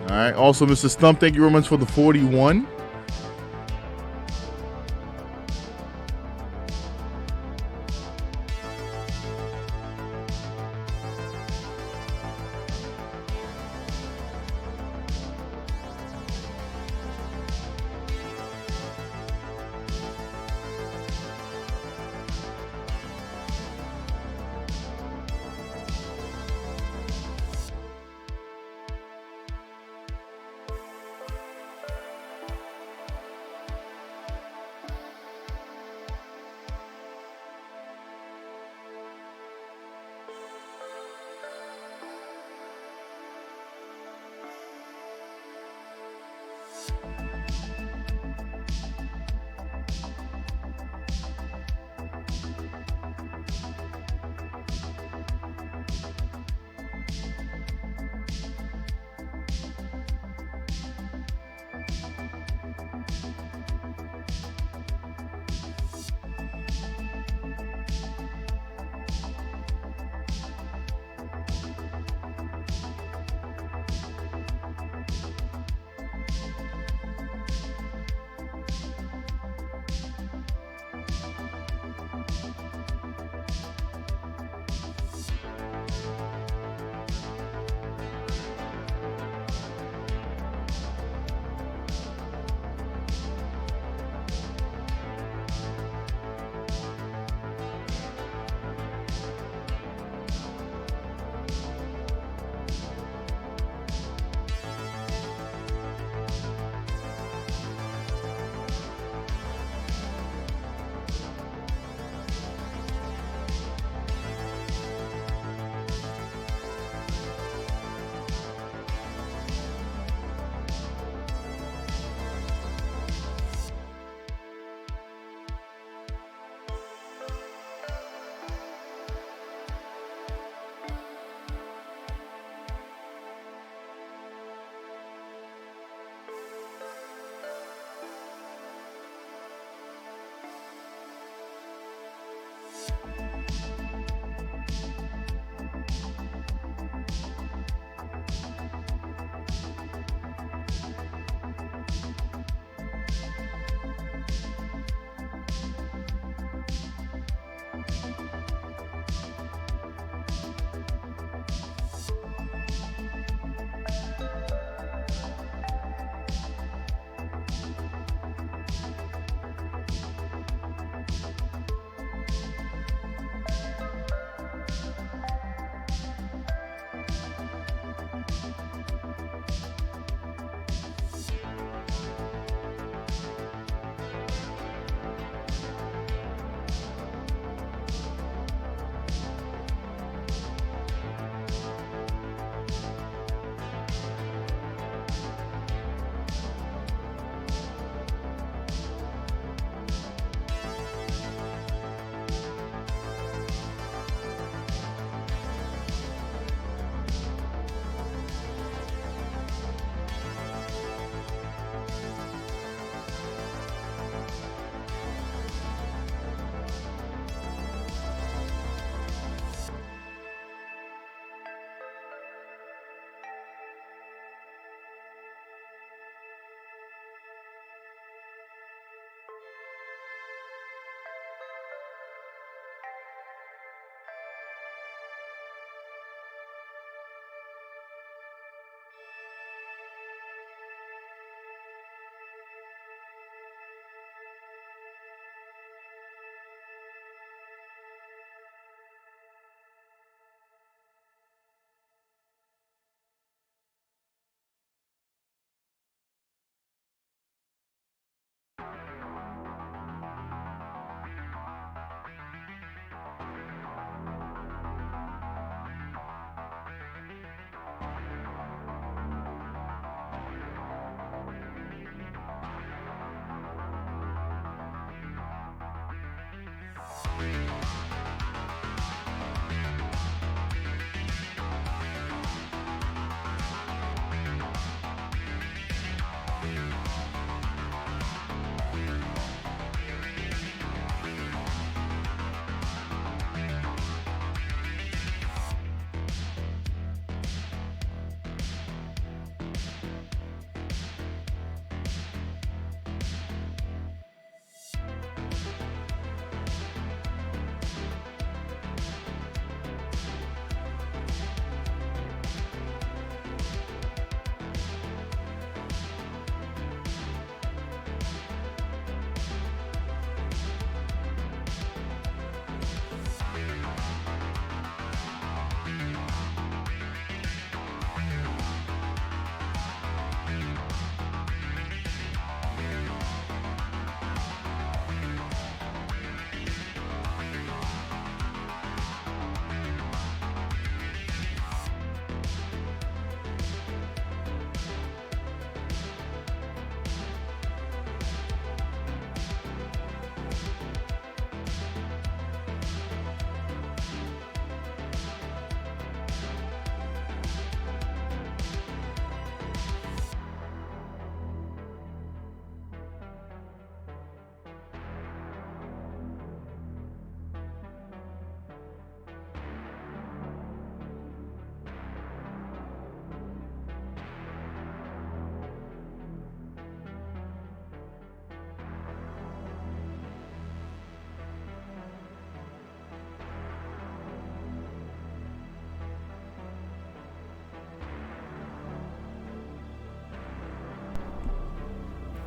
All right. Also, Mr. Stump, thank you very much for the 41.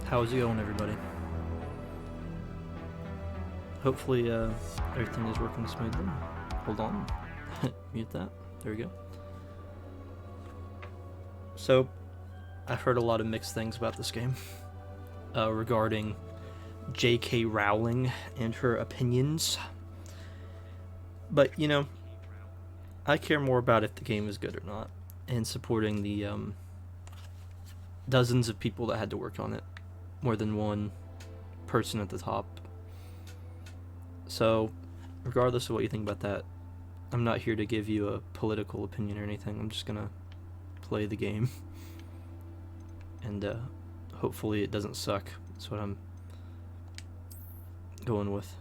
How's it going, everybody? Hopefully, everything is working smoothly. Hold on. Mute that. There we go. So, I've heard a lot of mixed things about this game regarding J.K. Rowling and her opinions. But, you know, I care more about if the game is good or not, and supporting the dozens of people that had to work on it, more than one person at the top. So, regardless of what you think about that, I'm not here to give you a political opinion or anything. I'm just gonna play the game, and hopefully it doesn't suck. That's what I'm going with.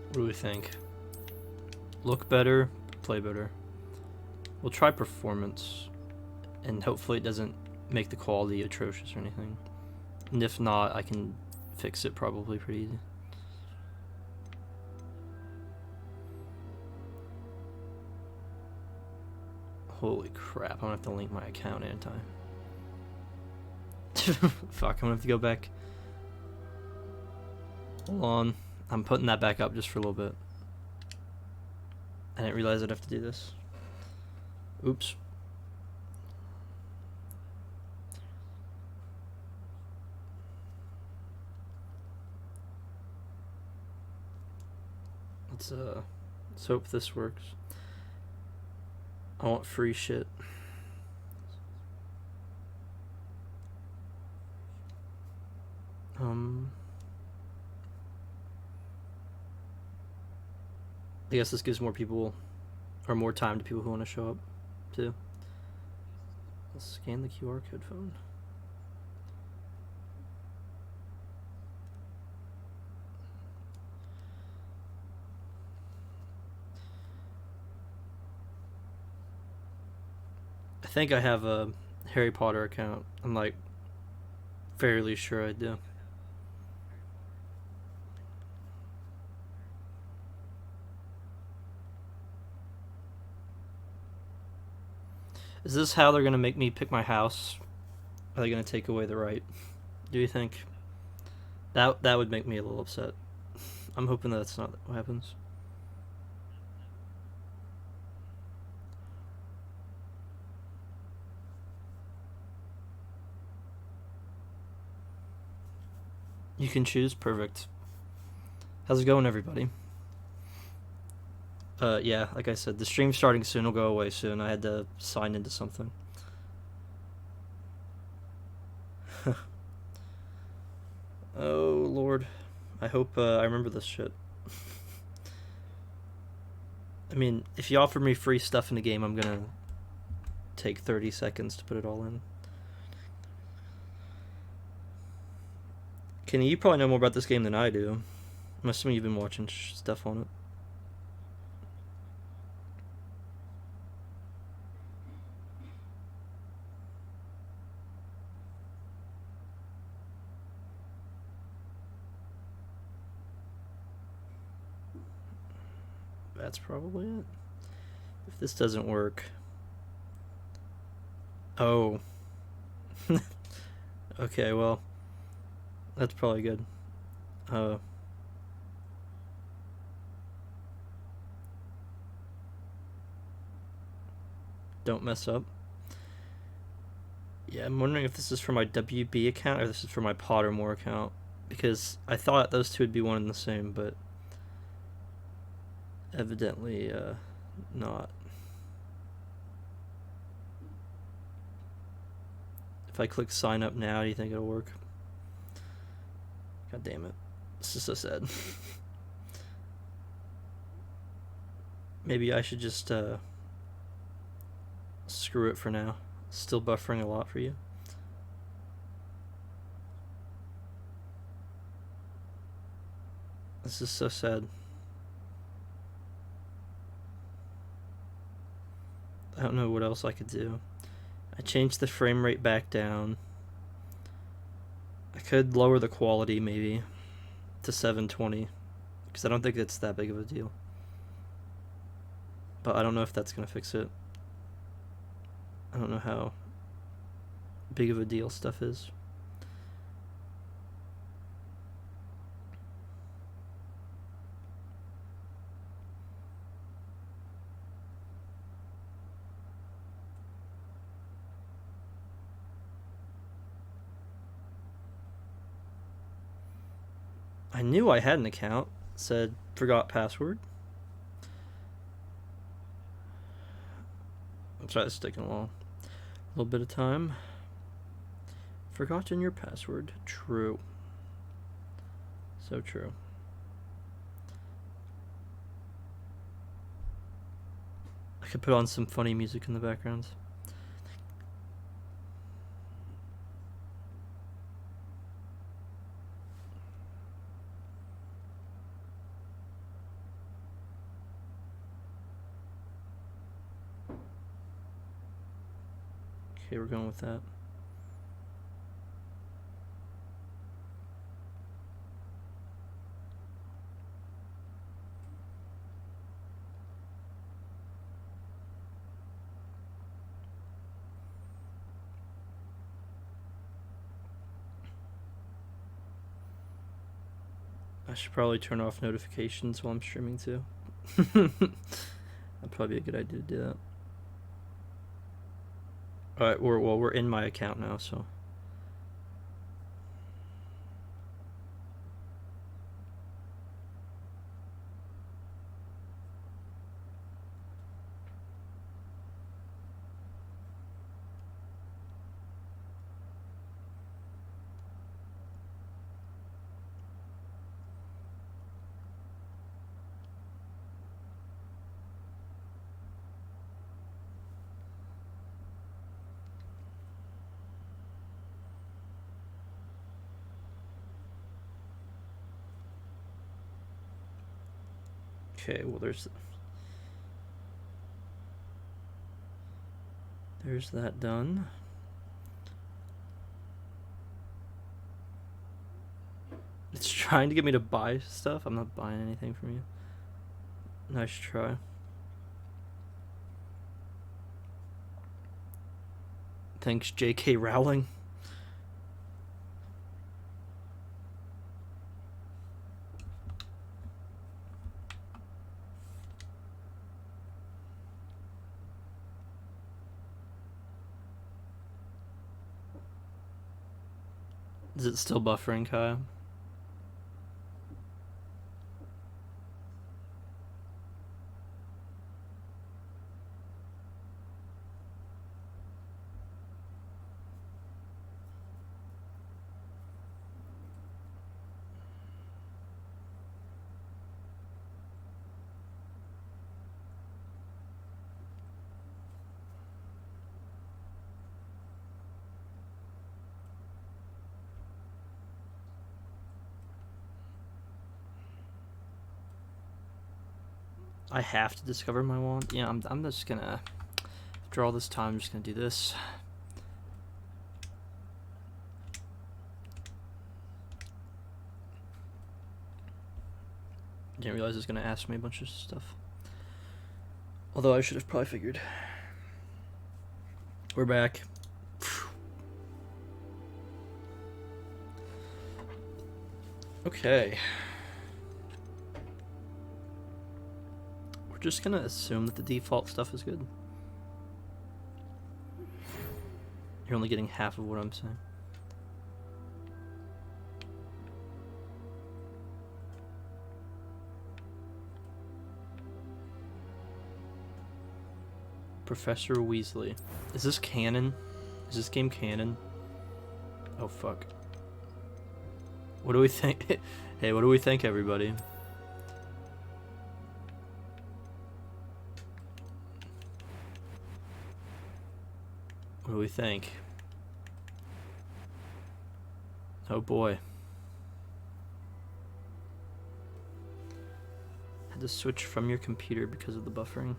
What do we think? Look better, play better. We'll try performance, and hopefully it doesn't make the quality atrocious or anything. And if not, I can fix it probably pretty easy. Holy crap, I'm gonna have to link my account anytime. Fuck, I'm gonna have to go back. Hold on. I'm putting that back up just for a little bit. I didn't realize I'd have to do this. Oops. Let's hope this works. I want free shit. I guess this gives more people, or more time to people who want to show up, too. Let's scan the QR code phone. I think I have a Harry Potter account. I'm like fairly sure I do. Is this how they're gonna make me pick my house? Are they gonna take away the right? Do you think? That would make me a little upset. I'm hoping that's not what happens. You can choose. Perfect. How's it going, everybody? Yeah, like I said, the stream's starting soon. It'll go away soon. I had to sign into something. Oh, Lord. I hope I remember this shit. I mean, if you offer me free stuff in the game, I'm gonna take 30 seconds to put it all in. Kenny, you probably know more about this game than I do. I'm assuming you've been watching stuff on it. That's probably it. If this doesn't work... Oh. Okay, well... That's probably good. Don't mess up. Yeah, I'm wondering if this is for my WB account or this is for my Pottermore account. Because I thought those two would be one and the same, but... evidently, not. If I click sign up now, do you think it'll work? God damn it. This is so sad. Maybe I should just screw it for now. Still buffering a lot for you. This is so sad. I don't know what else I could do. I changed the frame rate back down. I could lower the quality maybe to 720 because I don't think it's that big of a deal. But I don't know if that's going to fix it. I don't know how big of a deal stuff is. I knew I had an account. It said forgot password. I'll try to stick along a little bit of time. Forgotten your password. True. So true. I could put on some funny music in the background. Okay, we're going with that. I should probably turn off notifications while I'm streaming too. That'd probably be a good idea to do that. Alright, we're in my account now, so. Okay, well there's that done. It's trying to get me to buy stuff. I'm not buying anything from you. Nice try. Thanks, J.K. Rowling. Is it still buffering, Kyle? I have to discover my wand. Yeah, I'm just gonna, after all this time, I'm just gonna do this. Didn't realize it was gonna ask me a bunch of stuff. Although I should have probably figured. We're back. Okay. We're just gonna assume that the default stuff is good. You're only getting half of what I'm saying. Professor Weasley. Is this canon? Is this game canon? Oh fuck. What do we think? Hey, what do we think, everybody? What do we think? Oh boy. Had to switch from your computer because of the buffering.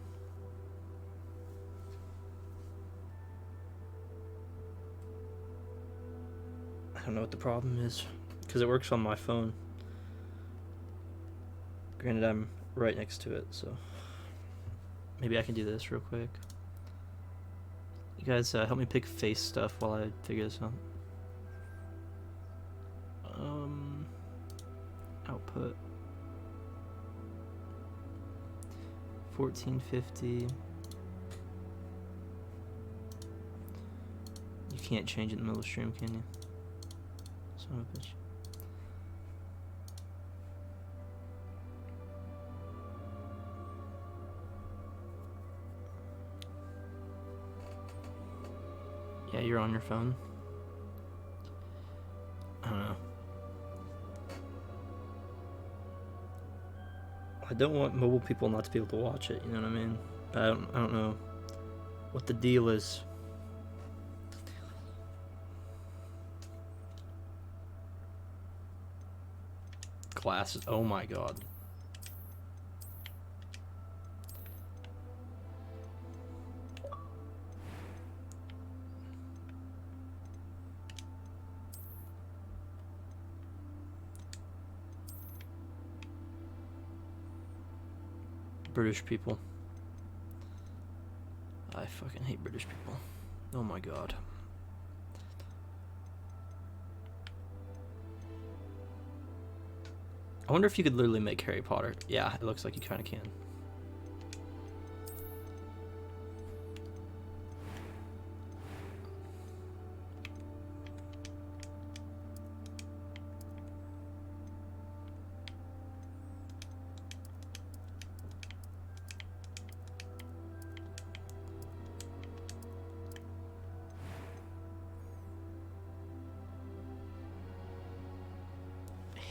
I don't know what the problem is, because it works on my phone. Granted, I'm right next to it, so maybe I can do this real quick. You guys help me pick face stuff while I figure this out. Output 1450. You can't change it in the middle of the stream, can you? Son of a bitch. Yeah, you're on your phone. I don't know. I don't want mobile people not to be able to watch it, you know what I mean? But I don't know what the deal is. Glasses. Oh my god. British people. I fucking hate British people. Oh my god. I wonder if you could literally make Harry Potter. Yeah, it looks like you kind of can.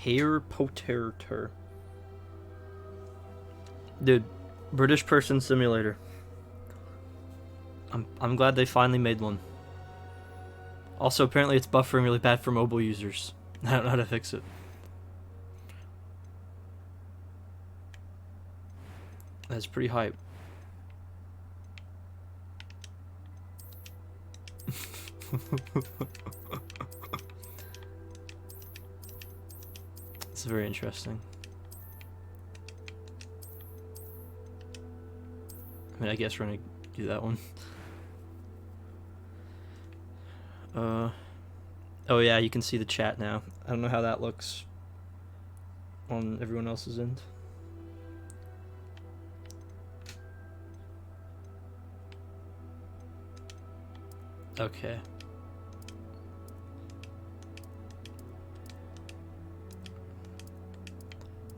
Harry Potter. Dude, British Person Simulator. I'm glad they finally made one. Also, apparently it's buffering really bad for mobile users. I don't know how to fix it. That's pretty hype. It's very interesting. I mean, I guess we're gonna do that one. Oh yeah, you can see the chat now. I don't know how that looks on everyone else's end. Okay.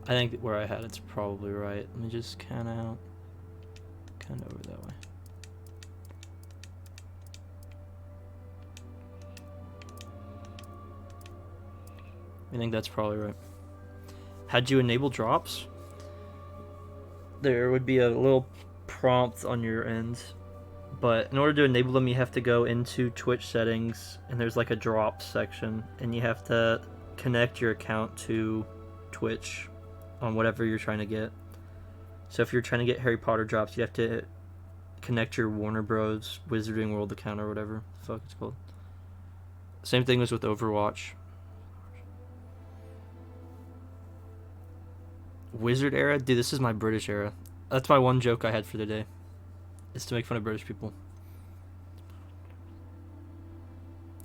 I think where I had it's probably right. Let me just kind of over that way. I think that's probably right. Had you enable drops? There would be a little prompt on your end, but in order to enable them, you have to go into Twitch settings, and there's like a drops section, and you have to connect your account to Twitch on whatever you're trying to get. So if you're trying to get Harry Potter drops, you have to connect your Warner Bros. Wizarding World account or whatever the fuck it's called. Same thing was with Overwatch. Wizard era? Dude, this is my British era. That's my one joke I had for the day. Is to make fun of British people.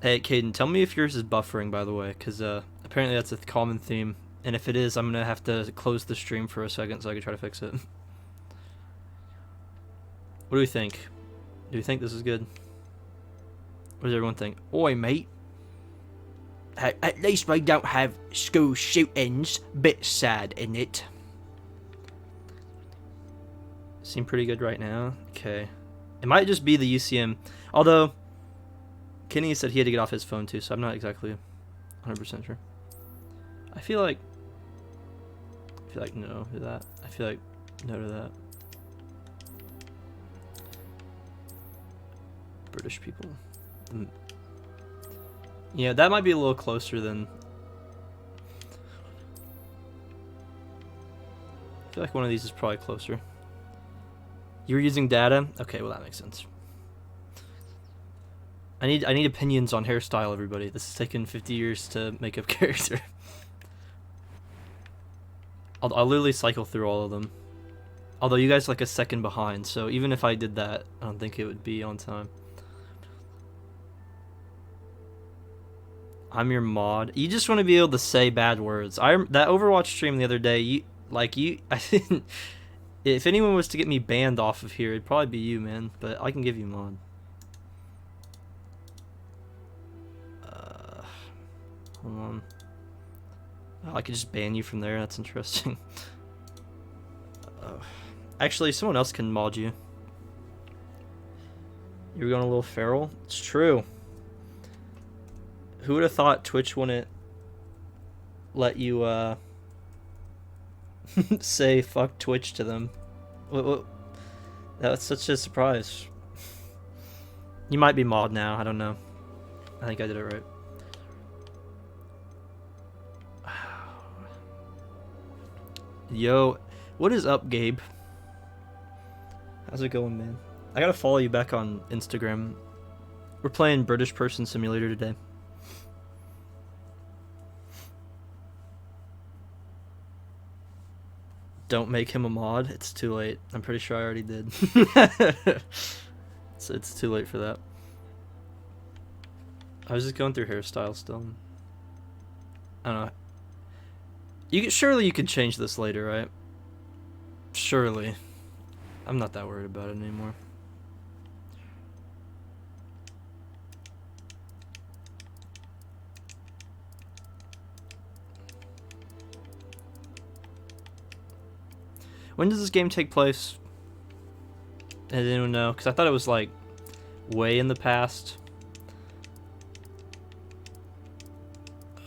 Hey, Caden, tell me if yours is buffering, by the way, because apparently that's a common theme. And if it is, I'm going to have to close the stream for a second so I can try to fix it. What do we think? Do you think this is good? What does everyone think? Oi, mate. At least we don't have school shootings. Bit sad, isn't it? Seem pretty good right now. Okay. It might just be the UCM. Although, Kenny said he had to get off his phone too, so I'm not exactly 100% sure. I feel like no to that. I feel like no to that. British people. Yeah, that might be a little closer than... I feel like one of these is probably closer. You're using data? Okay, well that makes sense. I need opinions on hairstyle, everybody. This has taken 50 years to make up character. I'll literally cycle through all of them. Although you guys are like a second behind, so even if I did that, I don't think it would be on time. I'm your mod. You just want to be able to say bad words. That Overwatch stream the other day, I didn't. If anyone was to get me banned off of here, it'd probably be you, man. But I can give you mod. Hold on. Oh, I could just ban you from there. That's interesting. Actually, someone else can mod you. You were going a little feral? It's true. Who would have thought Twitch wouldn't let you say fuck Twitch to them? What? That's such a surprise. You might be mod now. I don't know. I think I did it right. Yo, what is up, Gabe? How's it going, man? I gotta follow you back on Instagram. We're playing British Person Simulator today. Don't make him a mod. It's too late. I'm pretty sure I already did. So it's too late for that. I was just going through hairstyles still. I don't know. Surely you can change this later, right? Surely. I'm not that worried about it anymore. When does this game take place? I didn't even know, because I thought it was like way in the past.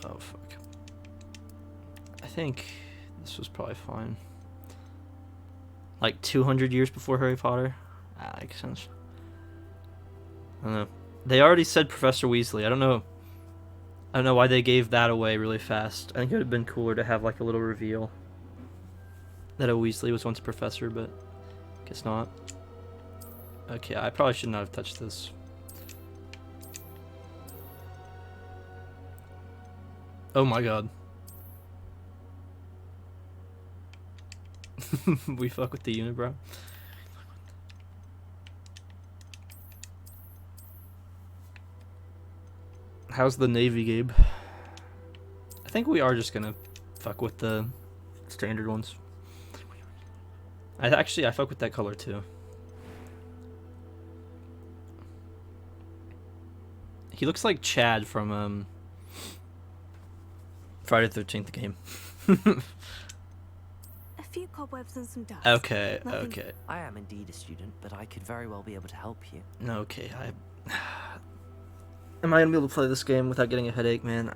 Oh fuck. I think this was probably fine. Like 200 years before Harry Potter? That makes sense. I don't know. They already said Professor Weasley. I don't know why they gave that away really fast. I think it would have been cooler to have like a little reveal that a Weasley was once a professor, but guess not. Okay, I probably should not have touched this. Oh my god. We fuck with the unibrow. How's the Navy, Gabe? I think we are just gonna fuck with the standard ones. I fuck with that color too. He looks like Chad from Friday the 13th game. A few cobwebs and some dust. Okay, Nothing. okay. I am indeed a student, but I could very well be able to help you. Okay, am I gonna be able to play this game without getting a headache, man?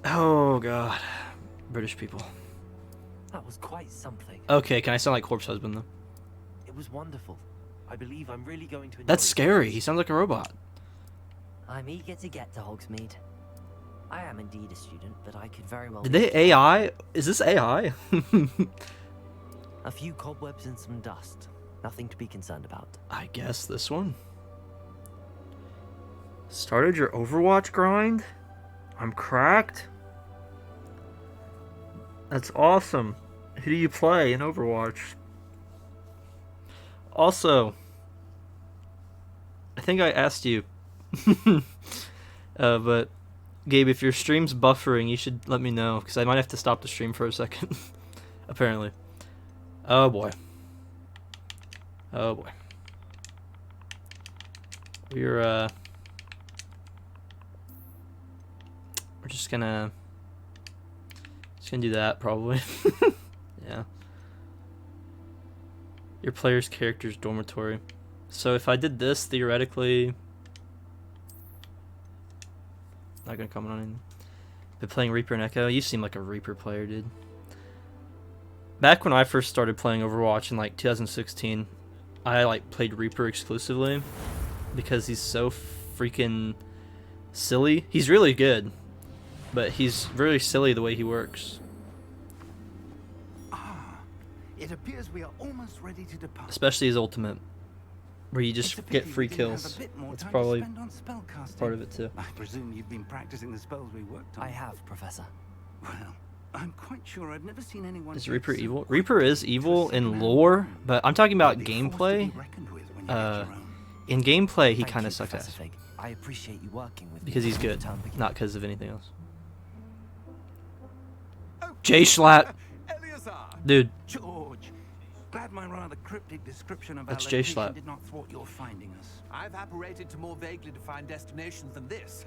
Oh god. British people. That was quite something. Okay, can I sound like Corpse Husband though? It was wonderful. I believe I'm really going to enjoy That's it. scary. He sounds like a robot. I'm eager to get to Hogsmeade. I am indeed a student, but I could very well Did be they AI? Is this AI? a few cobwebs and some dust. Nothing to be concerned about. I guess this one. Started your Overwatch grind? I'm cracked? That's awesome. Who do you play in Overwatch? Also, I think I asked you, but Gabe, if your stream's buffering, you should let me know, because I might have to stop the stream for a second. Apparently. Oh boy. Oh boy. We're just gonna do that probably. Yeah. Your player's character's dormitory. So if I did this, theoretically, not gonna comment on anything. Been playing Reaper and Echo. You seem like a Reaper player, dude. Back when I first started playing Overwatch in like 2016, I like played Reaper exclusively because he's so freaking silly. He's really good, but he's really silly the way he works. It appears we are almost ready to depart. Especially his ultimate, where you It's just a get pity free we didn't have kills. a bit more That's time to probably spend on spellcasting. part of it too. I presume you've been practicing the spells we worked on. I have, Professor. Well, I'm quite sure I've never seen anyone. Is Reaper evil? Reaper is evil in lore, but I'm talking about gameplay. In gameplay, he kind of sucks ass. I appreciate you working with Because me he's good, from the time not because of anything else. J Schlatt, Eleazar! dude. George, glad my rather cryptic description of That's our J location Schlatt. did not thwart your finding us. I've apparated to more vaguely defined destinations than this.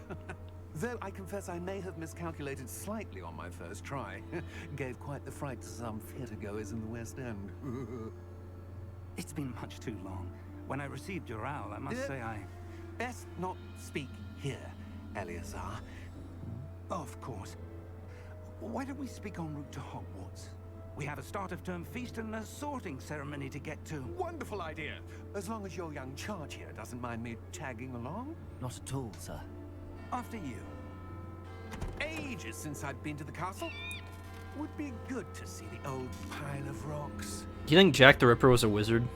Though I confess I may have miscalculated slightly on my first try. Gave quite the fright to some theatergoers in the West End. It's been much too long. When I received your owl, I must say I... Best not speak here, Eleazar. Of course. Why don't we speak en route to Hogwarts? We have a start-of-term feast and a sorting ceremony to get to. Wonderful idea. As long as your young charge here doesn't mind me tagging along. Not at all, sir. After you. Ages since I'd been to the castle. Would be good to see the old pile of rocks. Do you think Jack the Ripper was a wizard?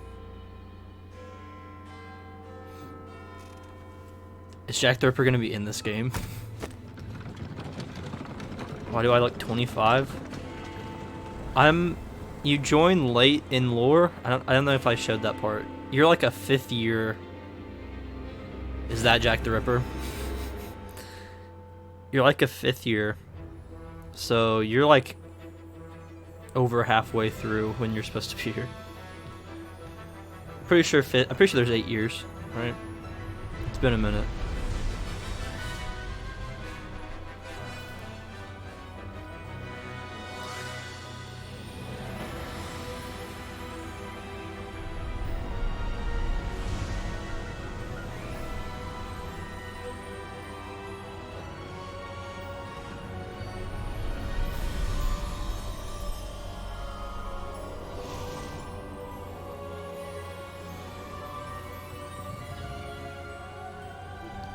Is Jack the Ripper gonna be in this game? Why do I look 25? You join late in lore. I don't know if I showed that part. You're like a 5th year. Is that Jack the Ripper? You're like a 5th year. So you're like over halfway through when you're supposed to be here. I'm pretty sure there's 8 years, right? It's been a minute.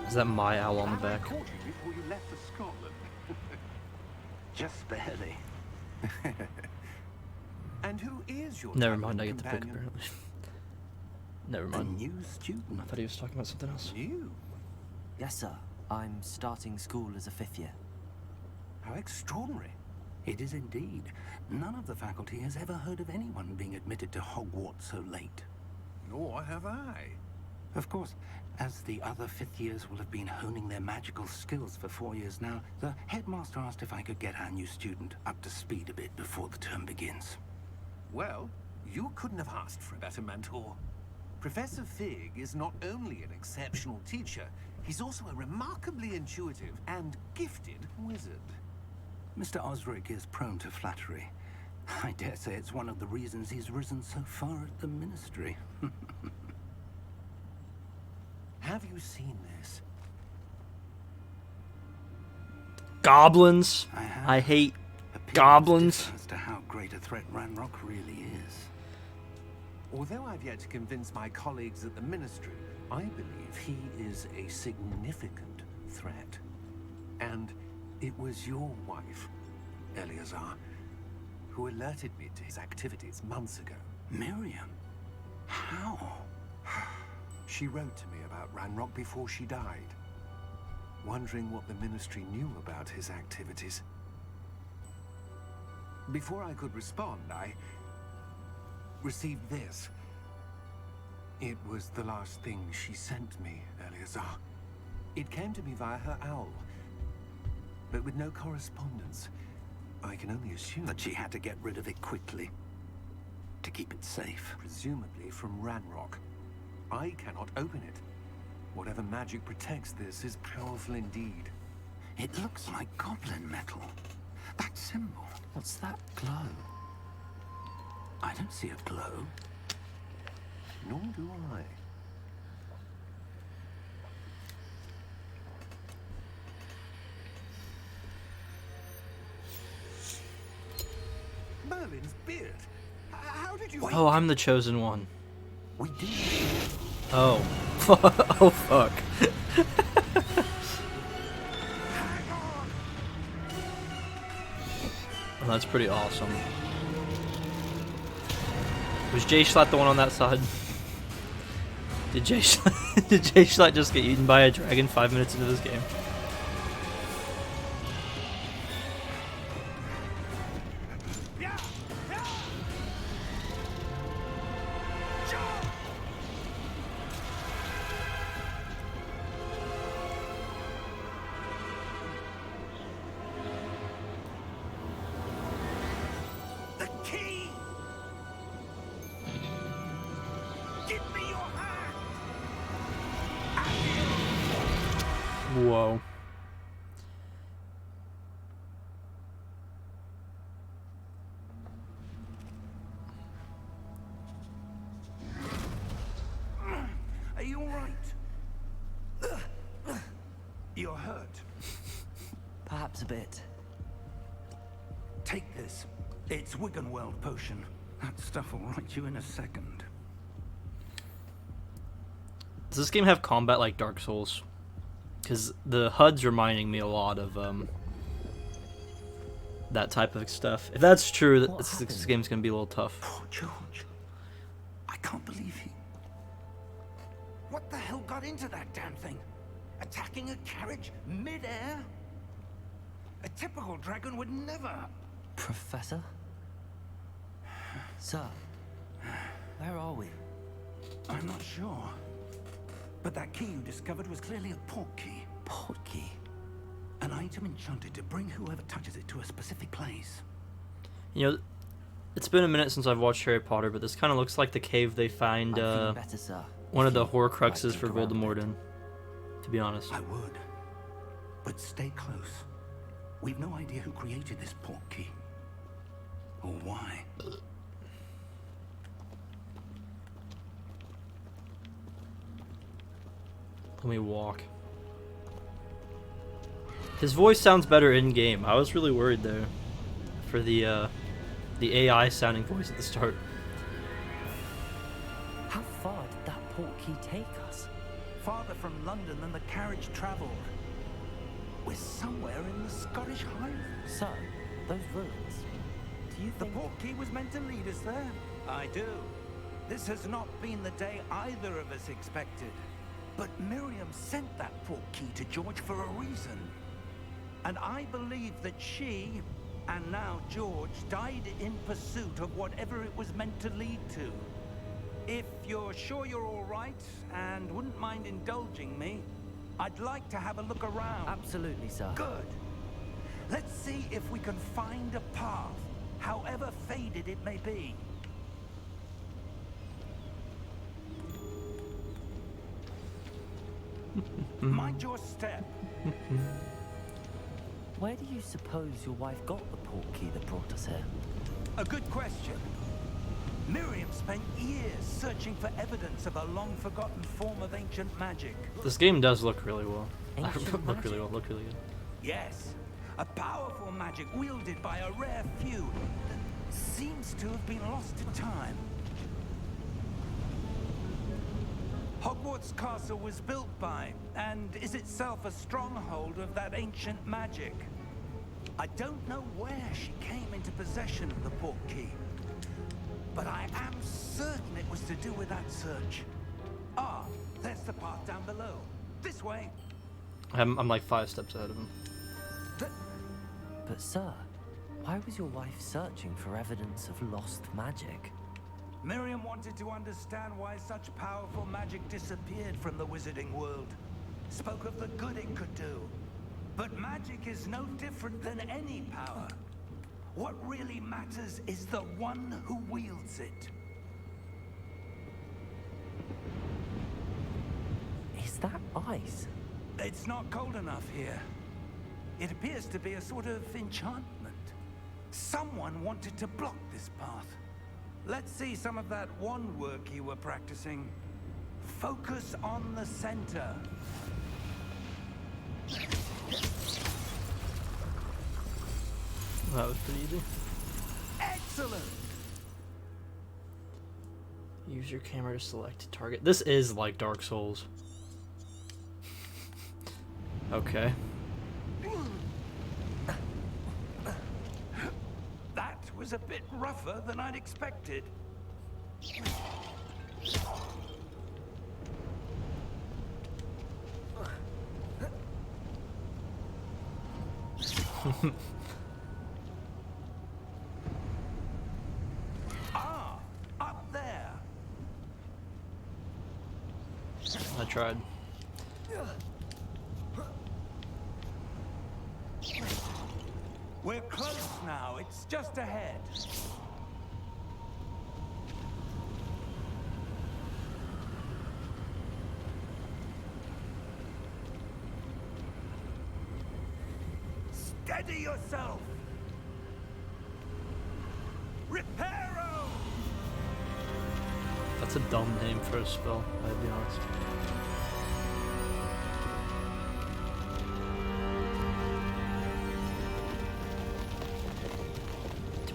Is that my owl on the back? I caught you before you left for Scotland. Just barely. And who is your Never traveling mind, I get the pick companion? apparently. Never A mind. new student. I thought he was talking about something else. You? Yes, sir. I'm starting school as a 5th year. How extraordinary. It is indeed. None of the faculty has ever heard of anyone being admitted to Hogwarts so late. Nor have I. Of course, as the other 5th years will have been honing their magical skills for 4 years now, the headmaster asked if I could get our new student up to speed a bit before the term begins. Well, you couldn't have asked for a better mentor. Professor Fig is not only an exceptional teacher, he's also a remarkably intuitive and gifted wizard. Mr. Osric is prone to flattery. I dare say it's one of the reasons he's risen so far at the ministry. Have you seen this? Goblins. I have. I hate Opinions goblins. differ as to how great a threat Ranrock really is. Although I've yet to convince my colleagues at the ministry, I believe he is a significant threat. And it was your wife, Eleazar, who alerted me to his activities months ago. Miriam? How? She wrote to me about Ranrock before she died, wondering what the ministry knew about his activities. Before I could respond, I received this. It was the last thing she sent me, Eleazar. It came to me via her owl, but with no correspondence. I can only assume That she had to get rid of it quickly. To keep it safe. presumably from Ranrock. I cannot open it. Whatever magic protects this is powerful indeed. It looks like goblin metal. That symbol. What's that glow? I don't see a glow. Nor do I. Merlin's beard. How did you... Oh, I'm the chosen one. We did. Oh. Oh, fuck. Oh, that's pretty awesome. Was J Schlatt the one on that side? Did J Schlatt just get eaten by a dragon 5 minutes into this game? You're hurt. Perhaps a bit. Take this. It's Wiggenweld potion. That stuff will right you in a second. Does this game have combat like Dark Souls? Because the HUD's reminding me a lot of that type of stuff. If that's true, this game's gonna be a little tough. Poor George. I can't believe he... What the hell got into that damn thing? Attacking a carriage mid-air? A typical dragon would never... Professor? Sir, where are we? I'm not sure. But that key you discovered was clearly a port key. Port key? An item enchanted to bring whoever touches it to a specific place. You know, it's been a minute since I've watched Harry Potter, but this kind of looks like the cave they find better, sir. one of the Horcruxes for Voldemort in, to be honest. I would. But stay close. We've no idea who created this port key. Or why. Let me walk. His voice sounds better in-game. I was really worried there for the AI sounding voice at the start. How far did that port key take us? Farther from London than the carriage travelled. We're somewhere in the Scottish Highlands. Sir, those ruins. Do you The think... port key was meant to lead us there? I do. This has not been the day either of us expected. But Miriam sent that port key to George for a reason. And I believe that she, and now George, died in pursuit of whatever it was meant to lead to. If you're sure you're all right, and wouldn't mind indulging me, I'd like to have a look around. Absolutely, sir. Good. Let's see if we can find a path, however faded it may be. Mind your step. Where do you suppose your wife got the port key that brought us here? A good question. Miriam spent years searching for evidence of a long-forgotten form of ancient magic. This game does look really well. Ancient Look really well. Look really good. Yes, a powerful magic wielded by a rare few that seems to have been lost to time. Hogwarts Castle was built by, and is itself a stronghold of that ancient magic. I don't know where she came into possession of the port key, but I am certain it was to do with that search. Ah, there's the path down below. This way. I'm like 5 steps ahead of him. But sir, why was your wife searching for evidence of lost magic? Miriam wanted to understand why such powerful magic disappeared from the wizarding world. Spoke of the good it could do. But magic is no different than any power. What really matters is the one who wields it. Is that ice? It's not cold enough here. It appears to be a sort of enchantment. Someone wanted to block this path. Let's see some of that wand work you were practicing. Focus on the center. That was pretty easy. Excellent! Use your camera to select a target. This is like Dark Souls. Okay. That was a bit rougher than I'd expected. Ah, up there. I tried. We're close now. It's just ahead. Steady yourself. Reparo. That's a dumb name for a spell, I'll be honest.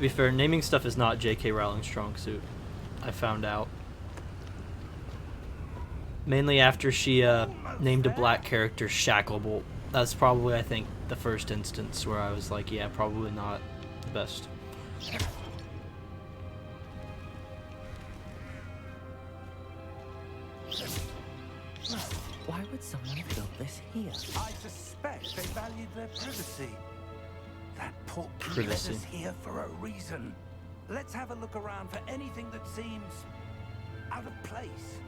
be fair, naming stuff is not J.K. Rowling's strong suit. I found out. Mainly after she named a black character Shacklebolt. That's probably, I think, the first instance where I was like, yeah, probably not the best. Why would someone have built this here? I suspect they valued their privacy. That portkey led Privacy. us here for a reason. Let's have a look around for anything that seems out of place.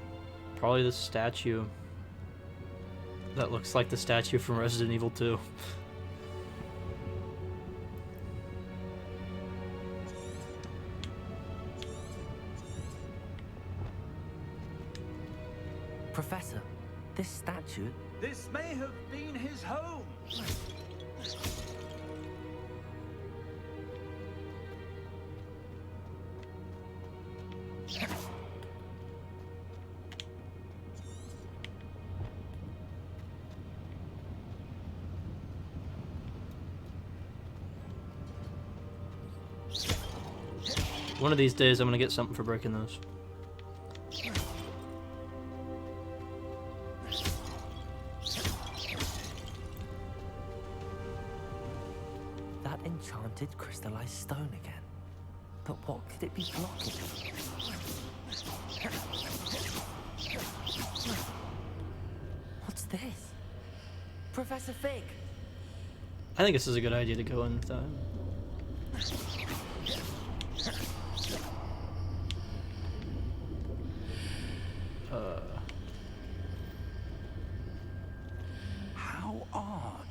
Probably the statue. That looks like the statue from Resident Evil 2. Professor, this statue... This may have been his home. One of these days I'm gonna get something for breaking those. That enchanted crystallized stone again. But what could it be blocking? What's this? Professor Fig! I think this is a good idea to go in with that. How odd.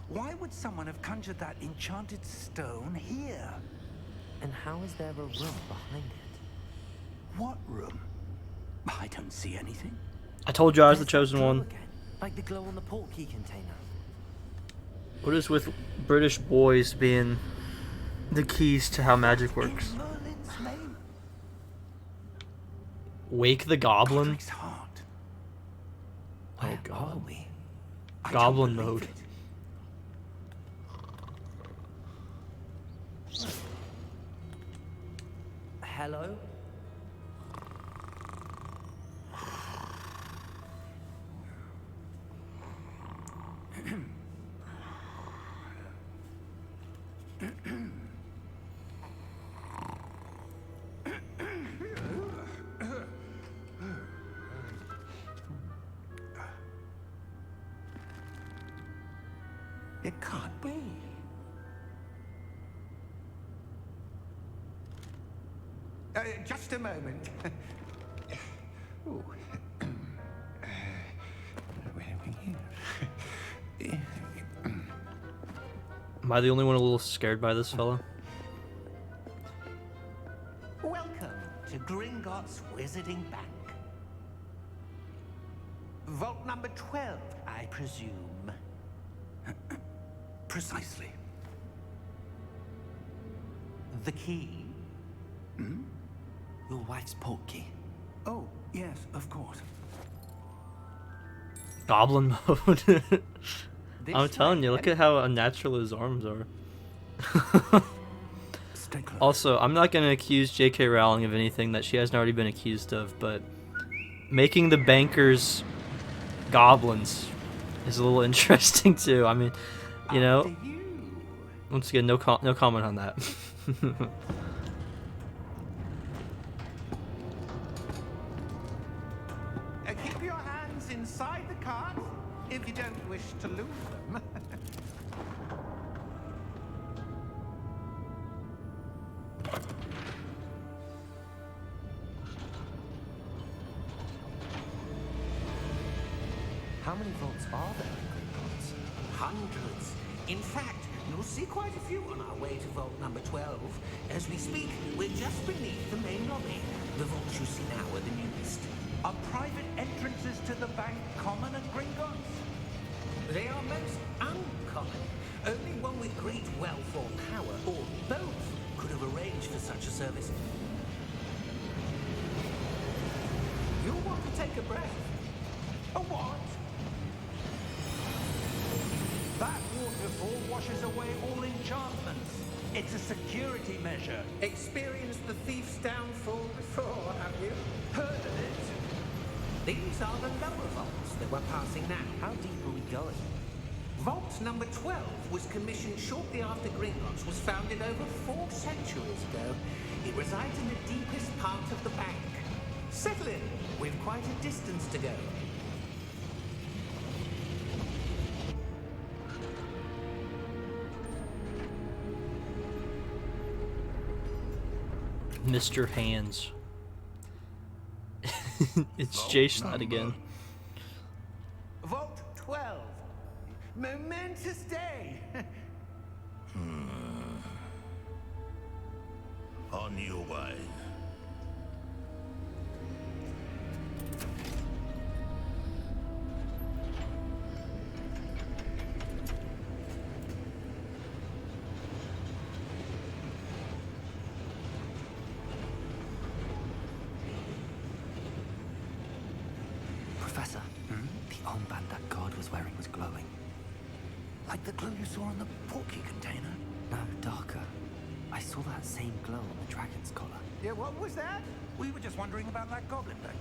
Why would someone have conjured that enchanted stone here? And how is there a room behind it? What room? I don't see anything. I told you I was the There's that chosen glow one. Again, like the glow on the portkey container. What is with British boys being the keys to how magic works? In Merlin's name? Wake the Goblin? Godric's heart. Where God. are we? I Goblin don't believe mode. it. Hello? It can't be. Just a moment. Ooh. Where are we here? Am I the only one a little scared by this fella? Welcome to Gringotts Wizarding Bank. Vault number 12, I presume. Precisely. The key? Your wife's portkey. Oh, yes, of course. Goblin mode. This I'm telling way, you, look then. at how unnatural his arms are. Stay close. Also, I'm not going to accuse J.K. Rowling of anything that she hasn't already been accused of, but making the bankers goblins is a little interesting too. I mean, you know, After you. once again, no comment on that. Keep your hands inside the cart if you don't wish to lose them. How many vaults are there in Gringotts? Hundreds. In fact, you'll see quite a few on our way to vault number 12. As we speak, we're just beneath the main lobby. The vaults you see now are the newest. Are private entrances to the bank common at Gringotts? They are most uncommon. Only one with great wealth or power, or both, could have arranged for such a service. You'll want to take a breath. A what? That waterfall washes away all enchantments. It's a security measure. Experienced the thief's downfall before, have you? Heard of it? These are the lower vaults that we're passing now. How deep are we going? Vault number 12 was commissioned shortly after Gringotts was founded over 4 centuries ago. It resides in the deepest part of the bank. Settle in. We've quite a distance to go. Mr. Hands. It's Jay Schlatt again. Vault 12. Momentous day. On your way. Professor, the armband that guard was wearing was glowing. Like the glow you saw on the portkey container? No, darker. I saw that same glow on the dragon's collar. Yeah, what was that? We were just wondering about that goblin back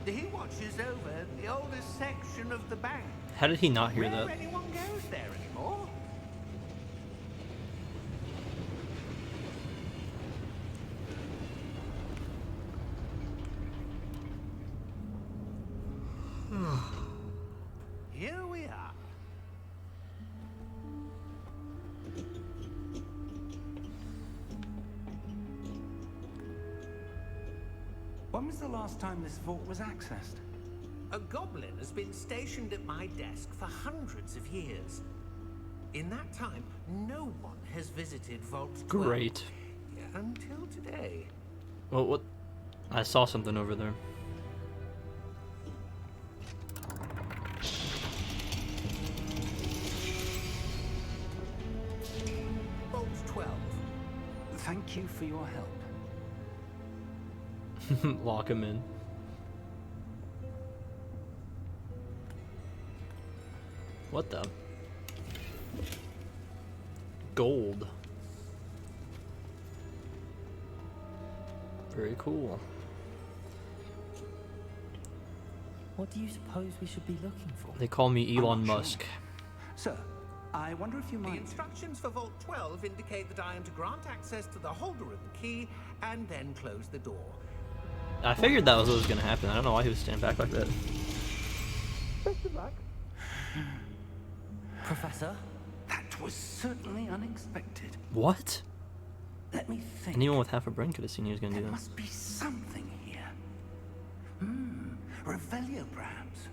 there. He watches over the oldest section of the bank. How did he not hear Where that? anyone goes there anymore. Here we are. When was the last time this vault was accessed? A goblin has been stationed at my desk for hundreds of years. In that time, no one has visited Vault 12. Great. Until today. Well, what? I saw something over there. Vault 12. Thank you for your help. Lock him in. What the? Gold. Very cool. What do you suppose we should be looking for? They call me Elon I'm not Musk. Sir, I wonder if you The might... instructions for Vault 12 indicate that I am to grant access to the holder of the key and then close the door. I figured that was what was gonna happen. I don't know why he was standing back like that. Best of luck. Professor? That was certainly unexpected. What? Let me think. Anyone with half a brain could have seen he was gonna do There that. must be something here. Revelio, perhaps.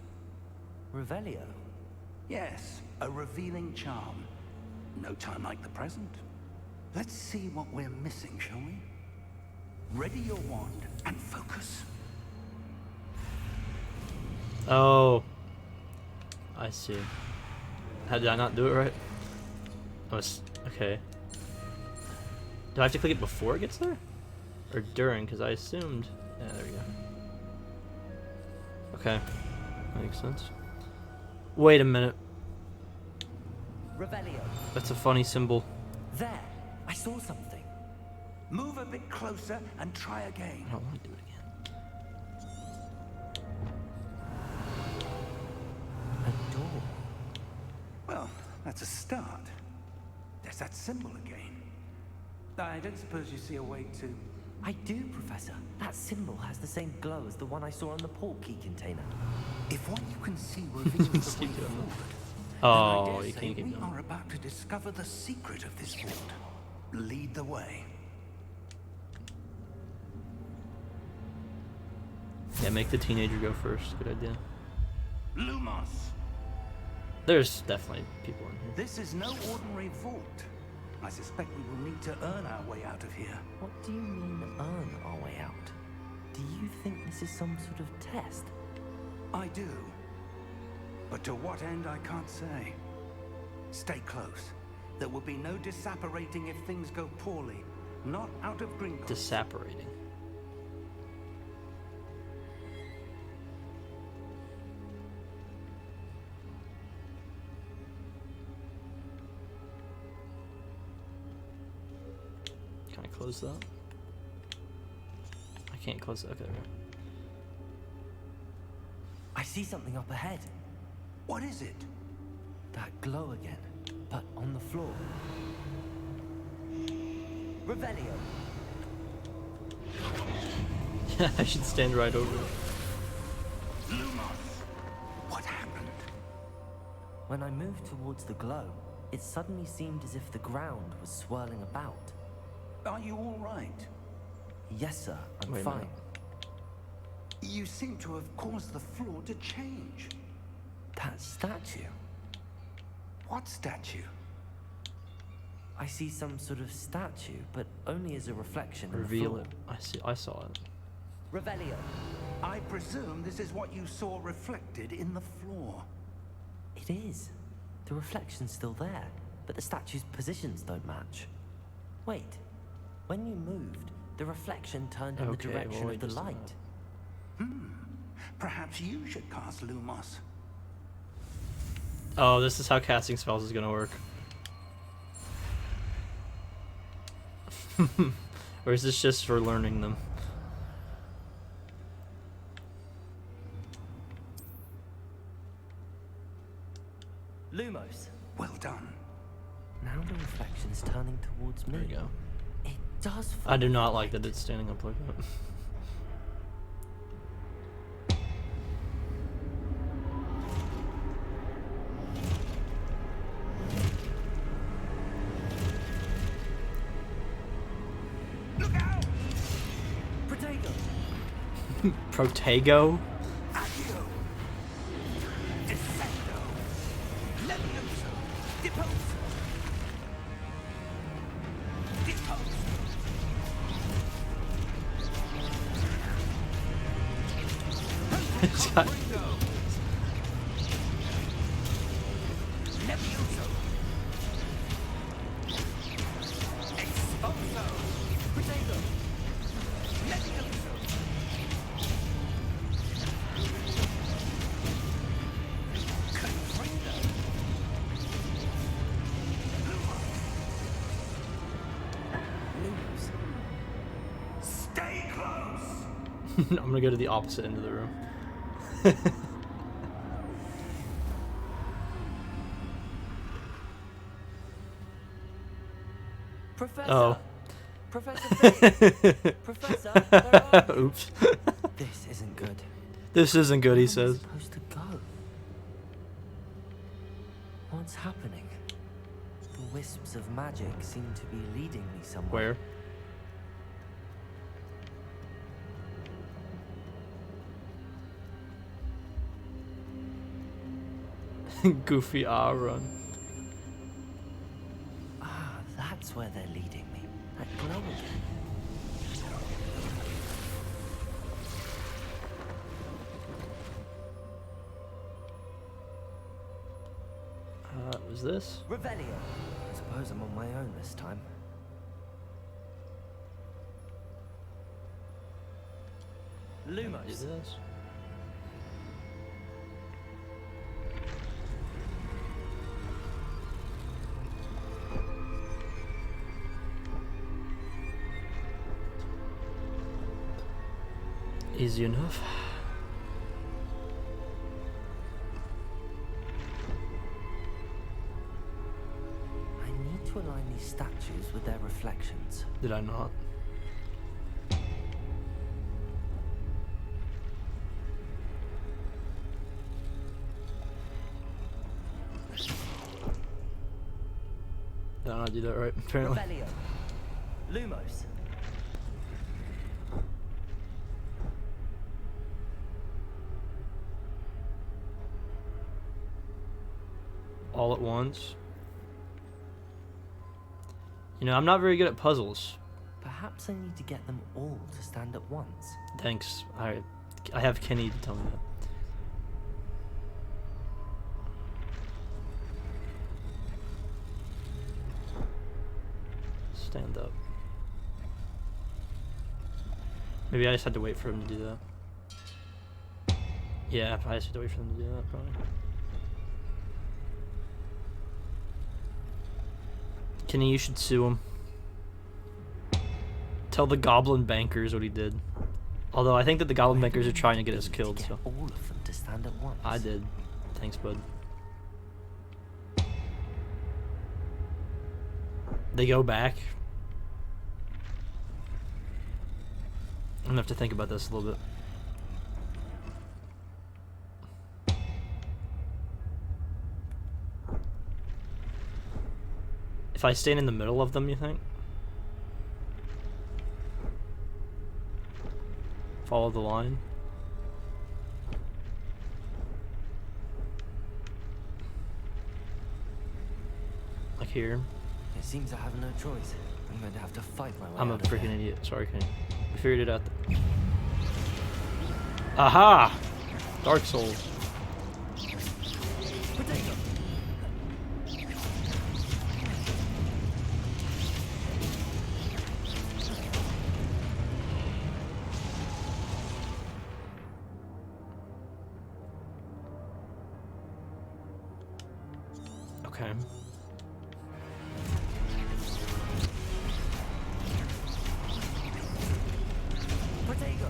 Revelio? Yes, a revealing charm. No time like the present. Let's see what we're missing, shall we? Ready your wand and focus. Oh. I see. How did I not do it right? Oh, okay. Do I have to click it before it gets there? Or during? Because I assumed... Yeah, there we go. Okay. Makes sense. Wait a minute. Revelio. That's a funny symbol. There. I saw something. Move a bit closer and try again. I don't want to do it again. A door. Well, that's a start. There's that symbol again. I don't suppose you see a way to... I do, Professor. That symbol has the same glow as the one I saw on the portkey container. If what you can see reveals the way Keep doing forward, that. then I Oh, dare you say can't keep we going. are about to discover the secret of this vault. Lead the way. Yeah, make the teenager go first. Good idea. Lumos! There's definitely people in here. This is no ordinary vault. I suspect we will need to earn our way out of here. What do you mean, earn our way out? Do you think this is some sort of test? I do. But to what end, I can't say. Stay close. There will be no disapparating if things go poorly. Not out of Gringotts. Disapparating. Can I close that? I can't close it. Okay. I see something up ahead. What is it? That glow again, but on the floor. Revelio. I should stand right over it. What happened? When I moved towards the glow, it suddenly seemed as if the ground was swirling about. Are you all right? Yes, sir, I'm Wait a fine. minute. You seem to have caused the floor to change. That statue. What statue? I see some sort of statue, but only as a reflection in the Reveal floor. it. I saw it. Revelio. I presume this is what you saw reflected in the floor. It is. The reflection's still there, but the statue's positions don't match. Wait. When you moved, the reflection turned in the Okay, direction well, of the just, light. Perhaps you should cast Lumos. Oh, this is how casting spells is gonna work. Or is this just for learning them? Lumos. Well done. Now the reflection's turning towards me. There you go. It does. I do not like that it's standing up like that. Look out! Protego. Protego? Accio! Descendo! Levioso! Deposo! Deposo! It's got- Levioso! Expulso! Protego. Levioso! Confringo! Lumos. Stay close! I'm gonna go to the opposite end of the room. Professor. Oh. Professor Payton. Professor, where are you? Oops. This isn't good. This isn't good, he Where am I says. supposed to go? What's happening? The wisps of magic seem to be leading me somewhere. Where? Goofy run. Ah, that's where they're leading me. That glow again. Was this? Revelio. I suppose I'm on my own this time. Is Lumos. this? Easy enough. I need to align these statues with their reflections. Did I not? Did I not do that right? Apparently. Revelio. Lumos. All at once. You know, I'm not very good at puzzles. Perhaps I need to get them all to stand at once. Thanks. I have Kenny to tell me that. Stand up. Maybe I just had to wait for him to do that. Yeah, I just had to wait for him to do that, probably. Kenny, you should sue him. Tell the goblin bankers what he did. Although I think that the goblin bankers are trying to get us killed, so. All of them to stand at once. I did. Thanks, bud. They go back. I'm gonna have to think about this a little bit. If I stand in the middle of them, you think? Follow the line? Like here? It seems I have no choice. I'm going to have to fight my way I'm a out of freaking here. idiot. Sorry, Kenny. I figured it out. Aha! Dark Souls. Potato! Okay. Potato!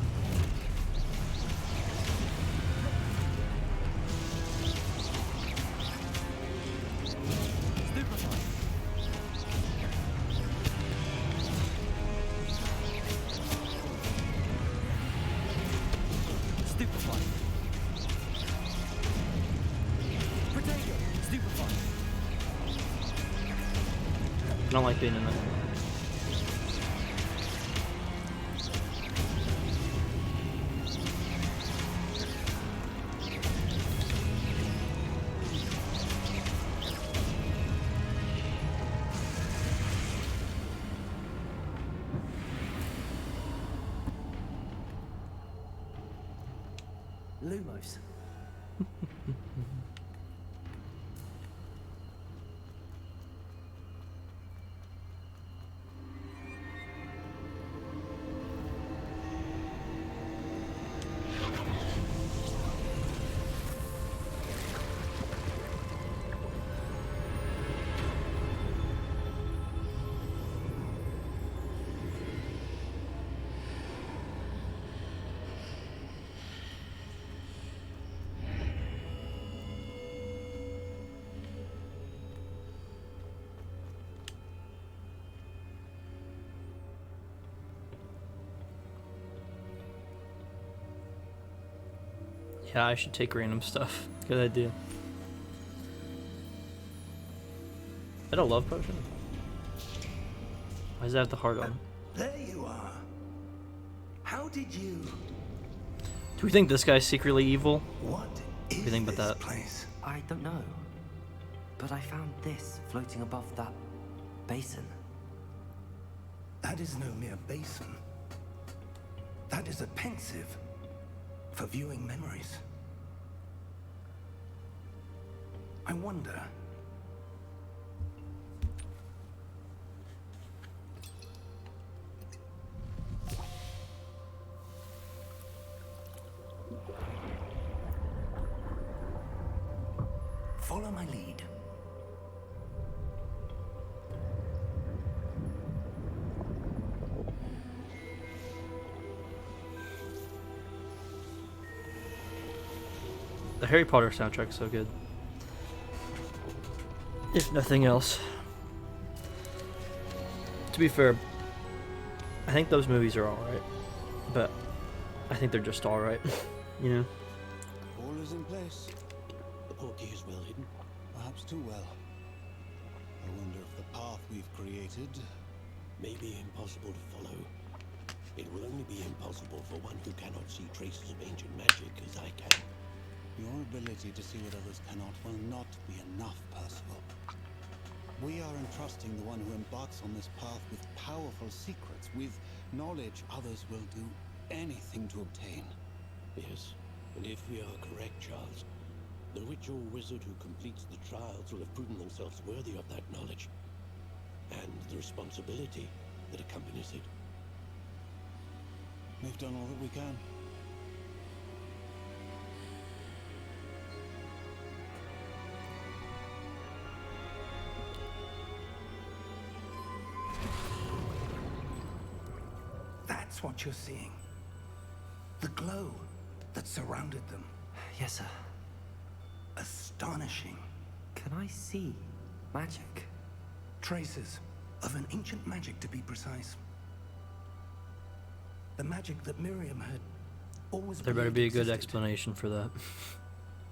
Stupefy! Potato! Stupefy! I don't like being in that. Lumos. Yeah, I should take random stuff. Good idea. Is that a love potion? Why does that have the heart on it? There you are. How did you... Do we think this guy's secretly evil? What is you think about this that? place? I don't know. But I found this floating above that basin. That is no mere basin. That is a pensive for viewing memories. I wonder... Follow my lead. The Harry Potter soundtrack's so good. If nothing else. To be fair, I think those movies are alright. But I think they're just alright. You know? All is in place. The portkey is well hidden. Perhaps too well. I wonder if the path we've created may be impossible to follow. It will only be impossible for one who cannot see traces of ancient magic as I can. Your ability to see what others cannot will not be enough, Percival. We are entrusting the one who embarks on this path with powerful secrets, with knowledge others will do anything to obtain. Yes, and if we are correct, Charles, the witch or wizard who completes the trials will have proven themselves worthy of that knowledge, and the responsibility that accompanies it. We've done all that we can. That's what you're seeing. The glow that surrounded them. Yes, sir. Astonishing. Can I see magic? Traces of an ancient magic, to be precise. The magic that Miriam had always There better be a good existed, explanation for that.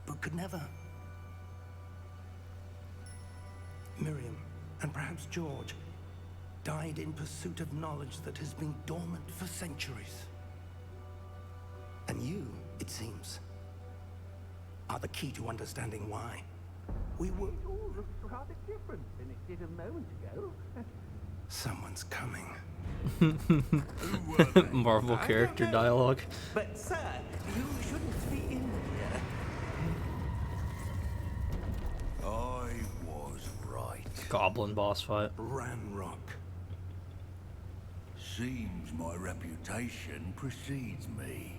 but could never. Miriam, and perhaps George, died in pursuit of knowledge that has been dormant for centuries. And you, it seems, are the key to understanding why. We were... It all looks rather different than it did a moment ago. Someone's coming. Marvel character dialogue. But, sir, you shouldn't be in here. I was right. Goblin boss fight. Ranrock. Seems my reputation precedes me.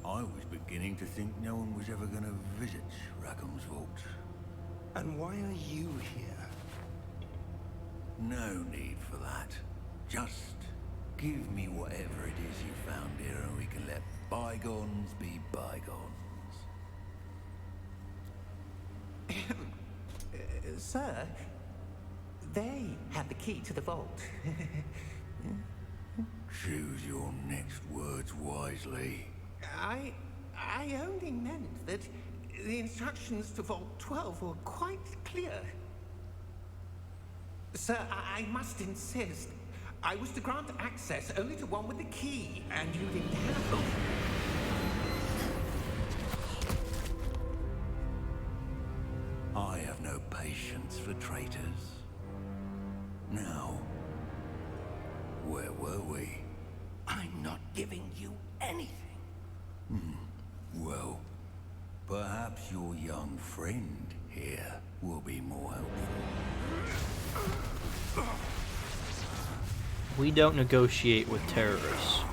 I was beginning to think no one was ever going to visit Rackham's vault. And why are you here? No need for that. Just give me whatever it is you found here and we can let bygones be bygones. Sir, they have the key to the vault. Choose your next words wisely. I only meant that the instructions to Vault 12 were quite clear. Sir, I must insist. I was to grant access only to one with the key, and you didn't have it. I have no patience for traitors. Now, where were we? I'm not giving you anything. Well, perhaps your young friend here will be more helpful. We don't negotiate with terrorists.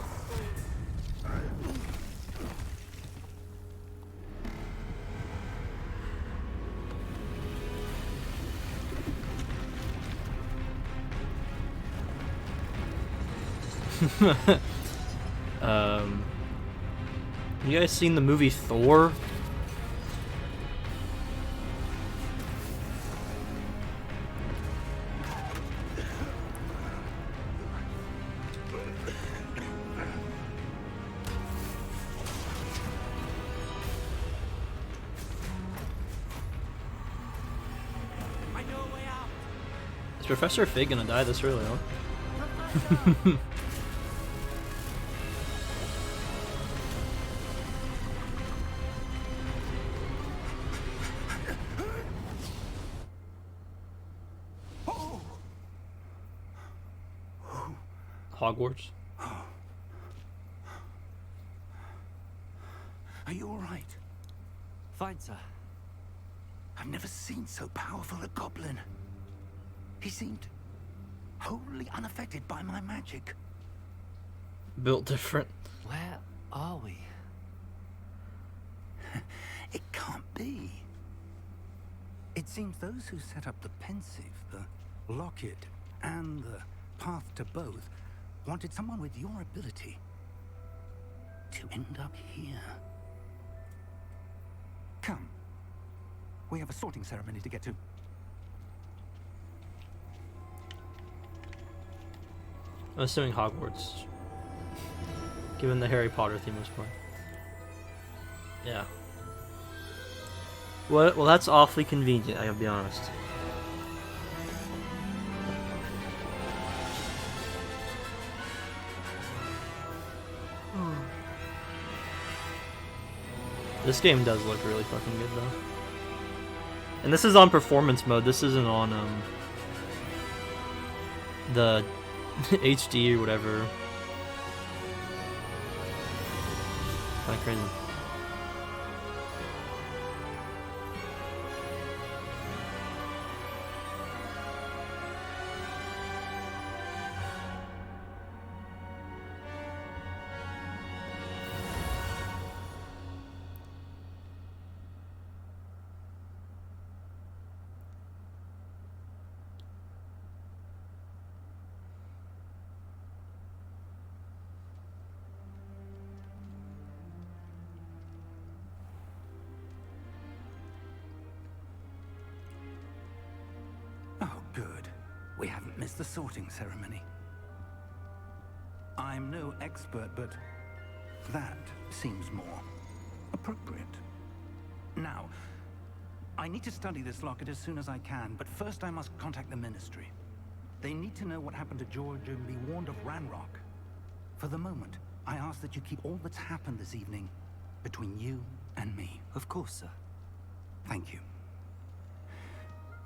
You guys seen the movie Thor? Is Professor Fig gonna die this early on? Hogwarts. Are you all right? Fine, sir. I've never seen so powerful a goblin. He seemed wholly unaffected by my magic. Built different. Where are we? It can't be. It seems those who set up the pensive, the locket, and the path to both wanted someone with your ability to end up here. Come. We have a sorting ceremony to get to. I'm assuming Hogwarts. Given the Harry Potter theme was playing. Yeah. Well, that's awfully convenient, I gotta be honest. This game does look really fucking good, though. And this is on performance mode. This isn't on, the HD or whatever. Kinda crazy. we haven't missed the sorting ceremony. I'm no expert, but that seems more appropriate. Now, I need to study this locket as soon as I can, but first I must contact the Ministry. They need to know what happened to George and be warned of Ranrock. For the moment, I ask that you keep all that's happened this evening between you and me. Of course, sir. Thank you.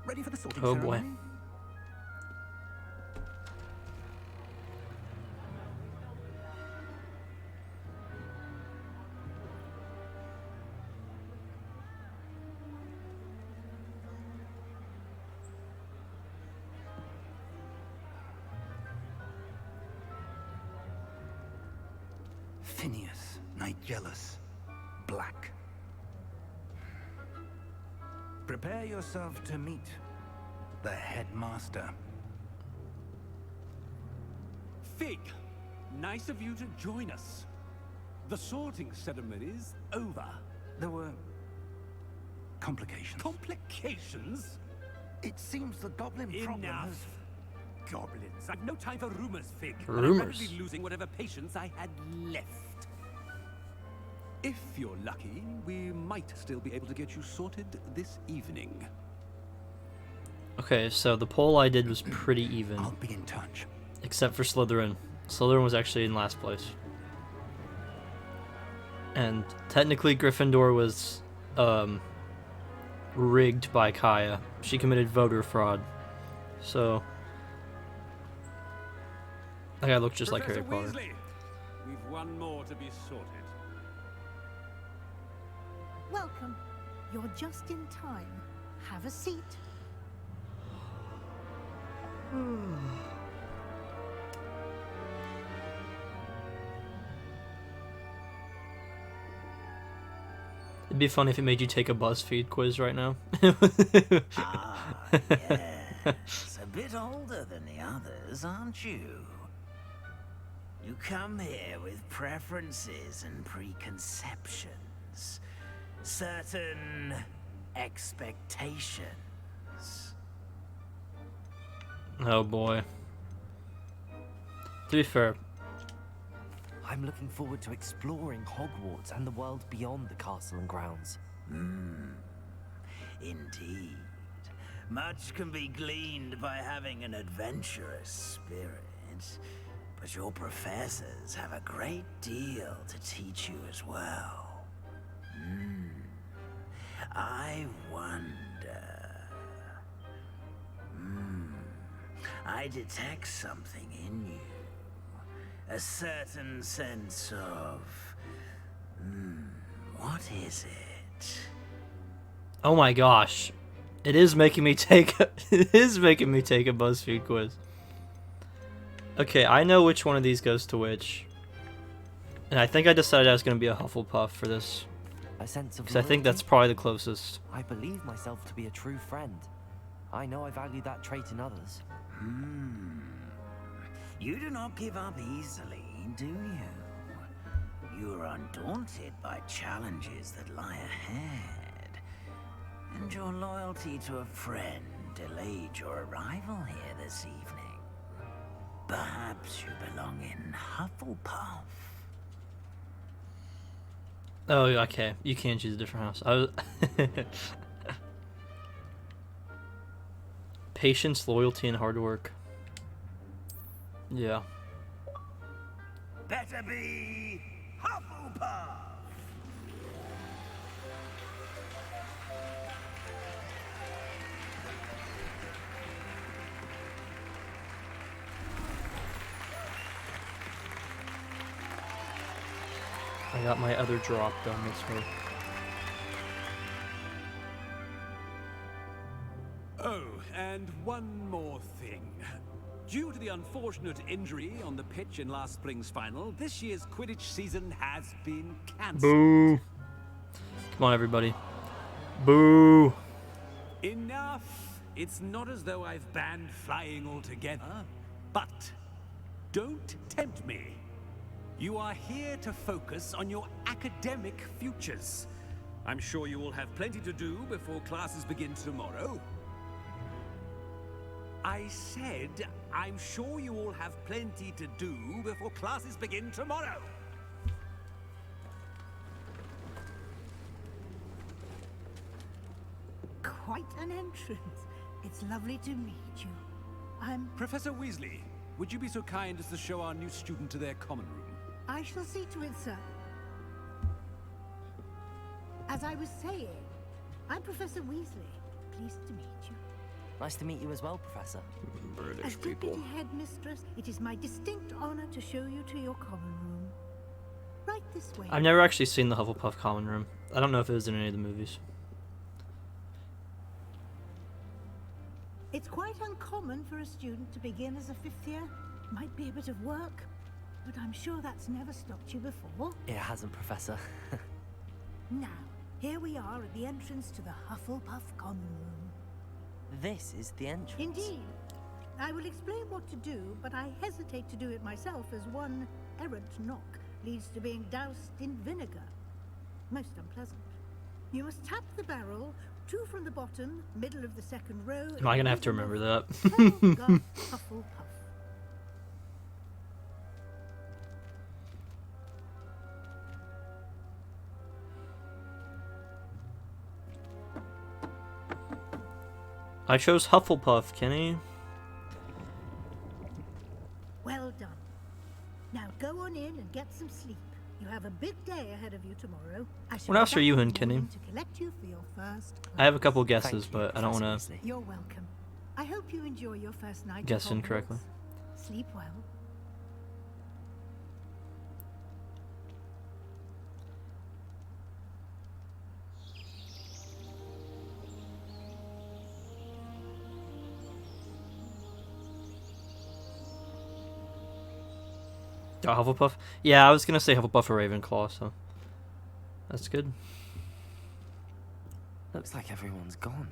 Ready for the sorting Oh ceremony? boy. Phineas, Nigellus, Black. Prepare yourself to meet the headmaster. Fig, nice of you to join us. The sorting ceremony's over. There were complications. Complications? It seems the goblin problem has... Enough. Goblins. I've no time for rumors, Fig. Rumors? And I'm rapidly losing whatever patience I had left. If you're lucky, we might still be able to get you sorted this evening. Okay, so the poll I did was pretty even. I'll be in touch. Except for Slytherin. Slytherin was actually in last place. And technically Gryffindor was rigged by Kaya. She committed voter fraud. So that guy looks just like Harry Potter. Weasley, we've one more to be sorted. Welcome. You're just in time. Have a seat. It'd be funny if it made you take a BuzzFeed quiz right now. Ah, yes. A bit older than the others, aren't you? You come here with preferences and preconceptions. Certain expectations. Oh boy. To be fair, I'm looking forward to exploring Hogwarts and the world beyond the castle and grounds. Indeed. Much can be gleaned by having an adventurous spirit, but your professors have a great deal to teach you as well. I wonder... I detect something in you. A certain sense of... what is it? oh my gosh. It is making me take a BuzzFeed quiz. Okay, I know which one of these goes to which. And I think I decided I was going to be a Hufflepuff for this. A sense of Because I think that's probably the closest. I believe myself to be a true friend. I know I value that trait in others. You do not give up easily, do you? You are undaunted by challenges that lie ahead. And your loyalty to a friend delayed your arrival here this evening. Perhaps you belong in Hufflepuff. Oh, okay. You can choose a different house. I was Patience, loyalty, and hard work. Yeah. Better be Hufflepuff! I got my other drop done this way. Oh, and one more thing. Due to the unfortunate injury on the pitch in last spring's final, this year's Quidditch season has been cancelled. Boo! Come on, everybody. Boo! Enough! It's not as though I've banned flying altogether, but don't tempt me. You are here to focus on your academic futures. I'm sure you will have plenty to do before classes begin tomorrow. I said, I'm sure you all have plenty to do before classes begin tomorrow. Quite an entrance. It's lovely to meet you. I'm... Professor Weasley, would you be so kind as to show our new student to their common room? I shall see to it, sir. As I was saying, I'm Professor Weasley. Pleased to meet you. Nice to meet you as well, Professor. As Deputy Headmistress, it is my distinct honor to show you to your common room. Right this way. I've never actually seen the Hufflepuff common room. I don't know if it was in any of the movies. It's quite uncommon for a student to begin as a 5th year. Might be a bit of work, but I'm sure that's never stopped you before. It hasn't, Professor. Now, here we are at the entrance to the Hufflepuff common room. This is the entrance. Indeed. I will explain what to do, but I hesitate to do it myself as one errant knock leads to being doused in vinegar. Most unpleasant. You must tap the barrel, 2 from the bottom, middle of the 2nd row. Am I gonna have to remember that? Hufflepuff. I chose Hufflepuff, Kenny. Well done. Now go on in and get some sleep. You have a big day ahead of you tomorrow. What else are you in, Kenny? To collect you for your first class. I have a couple guesses, but I don't want to You're welcome. I hope you enjoy your first night. guess incorrectly. Sleep well. Oh, Hufflepuff? Yeah, I was gonna say Hufflepuff or Ravenclaw, so that's good. Looks like everyone's gone.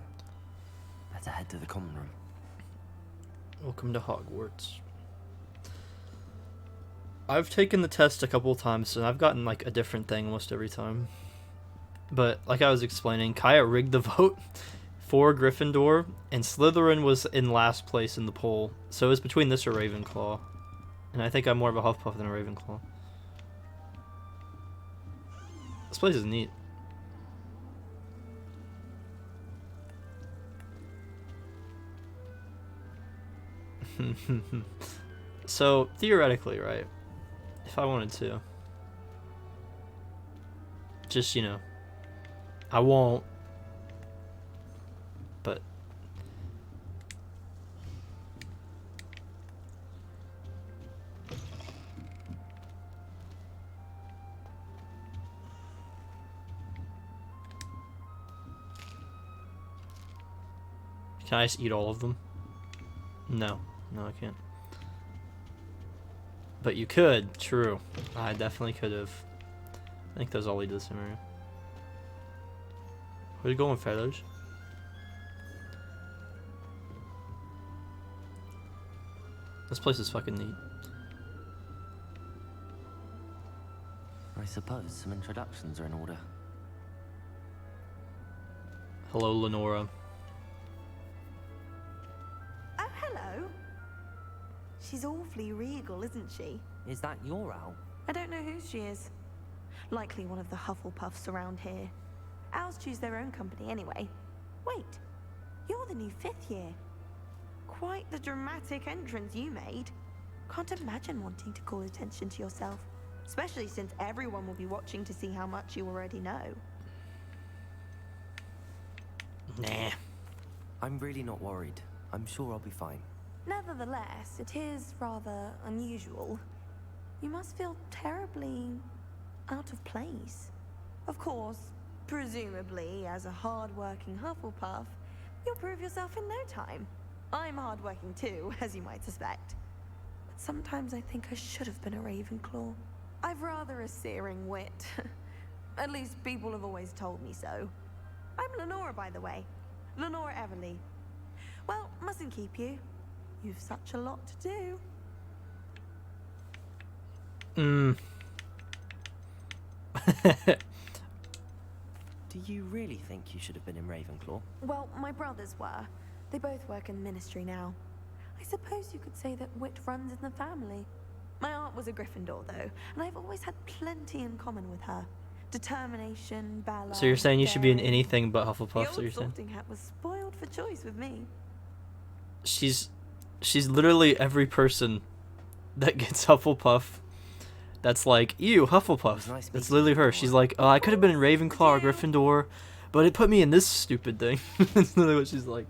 Better head to the common room. Welcome to Hogwarts. I've taken the test a couple of times, and I've gotten like a different thing almost every time. But like I was explaining, Kaya rigged the vote for Gryffindor, and Slytherin was in last place in the poll, so it was between this or Ravenclaw. And I think I'm more of a Hufflepuff than a Ravenclaw. This place is neat. So, theoretically, right? If I wanted to. Just, you know. I won't. But. Can I just eat all of them? No. No, I can't. But you could. True. I definitely could have. I think those all lead to the same area. Where are you going, fellas? This place is fucking neat. I suppose some introductions are in order. Hello, Lenora. Oh, hello. She's awfully regal, isn't she? Is that your owl? I don't know who she is. Likely one of the Hufflepuffs around here. Owls choose their own company anyway. Wait, you're the new 5th year. Quite the dramatic entrance you made. Can't imagine wanting to call attention to yourself, especially since everyone will be watching to see how much you already know. Nah. I'm really not worried. I'm sure I'll be fine. Nevertheless, it is rather unusual. You must feel terribly out of place. Of course, presumably, as a hard-working Hufflepuff, you'll prove yourself in no time. I'm hard-working too, as you might suspect. But sometimes I think I should have been a Ravenclaw. I've rather a searing wit. At least people have always told me so. I'm Lenora, by the way. Lenora Everly. Well, mustn't keep you. You've such a lot to do. Do you really think you should have been in Ravenclaw? Well, my brothers were. They both work in the ministry now. suppose you could say that wit runs in the family. My aunt was a Gryffindor, though, and I've always had plenty in common with her. Determination, valor. So you're saying you should be in daring. anything but The Hufflepuff, so old you're saying? sorting hat was spoiled for choice with me. She's literally every person that gets Hufflepuff. That's like, ew, Hufflepuff. Nice That's meeting literally you, her. She's like, oh, I could have been in Ravenclaw or Gryffindor, but it put me in this stupid thing. That's literally what she's like.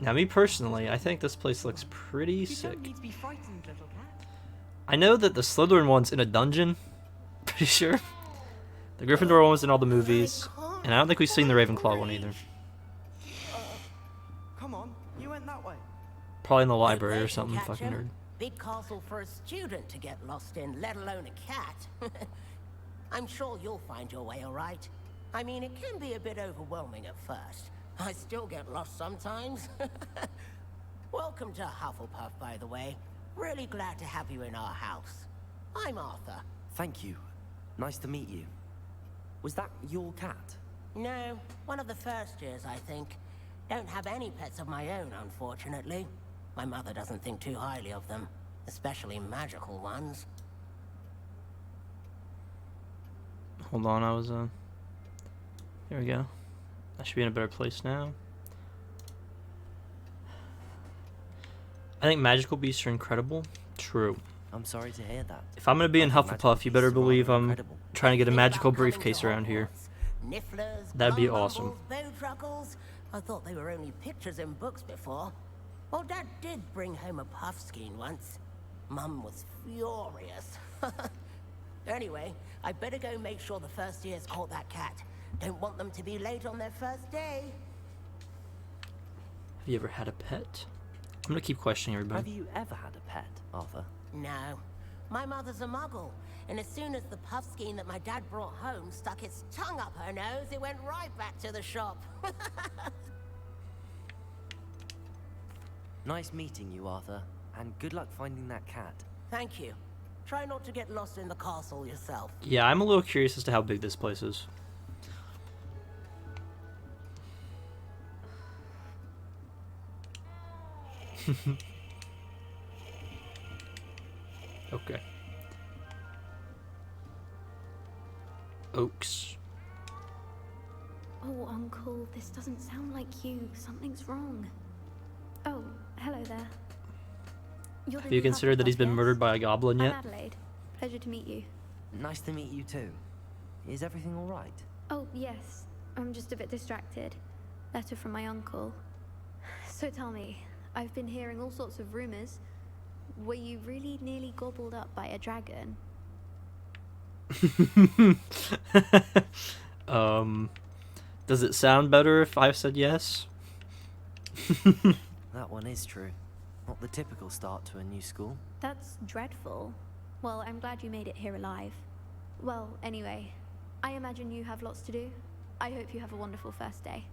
Now, me personally, I think this place looks pretty sick. Don't need to be frightened, little cat. I know that the Slytherin one's in a dungeon. Pretty sure. The Gryffindor one was in all the movies. And I don't think we've seen the Ravenclaw one either. Come on, you went that way. Probably in the library or something, Catch fucking 'em. nerd. Big castle for a student to get lost in, let alone a cat. I'm sure you'll find your way all right. I mean, it can be a bit overwhelming at first. I still get lost sometimes. Welcome to Hufflepuff, by the way. Really glad to have you in our house. I'm Arthur. Thank you. Nice to meet you. Was that your cat? No, one of the first years, I think. Don't have any pets of my own, unfortunately. My mother doesn't think too highly of them, especially magical ones. Hold on, I was, Here we go. I should be in a better place now. I think magical beasts are incredible. True. I'm sorry to hear that. If I'm gonna be in I think Hufflepuff, you better magical believe beasts are I'm incredible. trying to get a Think magical about coming briefcase to around here. Hogwarts. Nifflers, That'd be Bumbles, awesome. Bowtruckles. I thought they were only pictures in books before. Well, Dad did bring home a puffskein once. Mum was furious. Anyway, I better go make sure the first years caught that cat. Don't want them to be late on their first day. Have you ever had a pet? I'm gonna keep questioning Have everybody. you ever had a pet, Arthur? No. My mother's a muggle, and as soon as the puffskein that my dad brought home stuck its tongue up her nose, it went right back to the shop. Nice meeting you, Arthur. And good luck finding that cat. Thank you. Try not to get lost in the castle yourself. Yeah, I'm a little curious as to how big this place is. Okay. Oaks. Oh, Uncle, this doesn't sound like you. Something's wrong. Oh, hello there. You're the Have you new considered that he's been Hufflepuff, murdered yes? by a goblin I'm yet? Adelaide. Pleasure to meet you. Nice to meet you too. Is everything all right? Oh, yes. I'm just a bit distracted. Letter from my uncle. So tell me, I've been hearing all sorts of rumors. Were you really nearly gobbled up by a dragon? Does it sound better if I said yes? That one is true. Not the typical start to a new school. That's dreadful. Well, I'm glad you made it here alive. Well, anyway, I imagine you have lots to do. I hope you have a wonderful first day.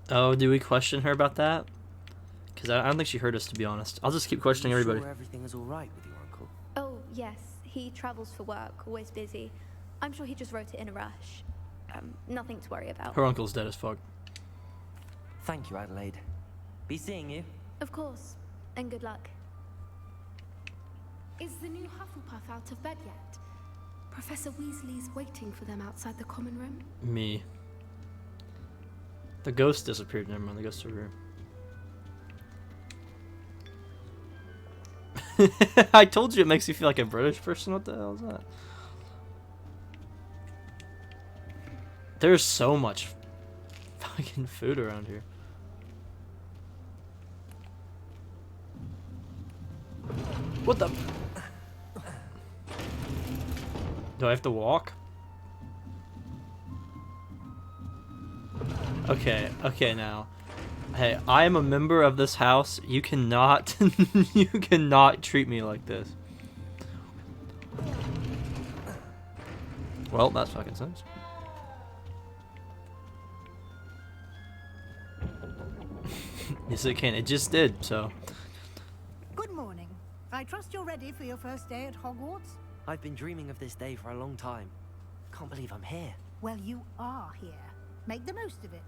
Oh, do we question her about that? Because I don't think she heard us, to be honest. I'll just keep questioning Are you everybody. Sure everything is all right with your uncle? Oh, yes. He travels for work, always busy. I'm sure he just wrote it in a rush. Nothing to worry about. Her uncle's dead as fuck. Thank you, Adelaide. Be seeing you. Of course. And good luck. Is the new Hufflepuff out of bed yet? Professor Weasley's waiting for them outside the common room. Me. The ghost disappeared. Never mind, the ghost over here. I told you it makes you feel like a British person. What the hell is that? There's so much fucking food around here. What the? Do I have to walk? Okay, okay now. Hey, I am a member of this house. You cannot you cannot treat me like this. Well, that's fucking sense. Yes, it can. It just did, so. Good morning. I trust you're ready for your first day at Hogwarts? I've been dreaming of this day for a long time. Can't believe I'm here. Well, you are here. Make the most of it.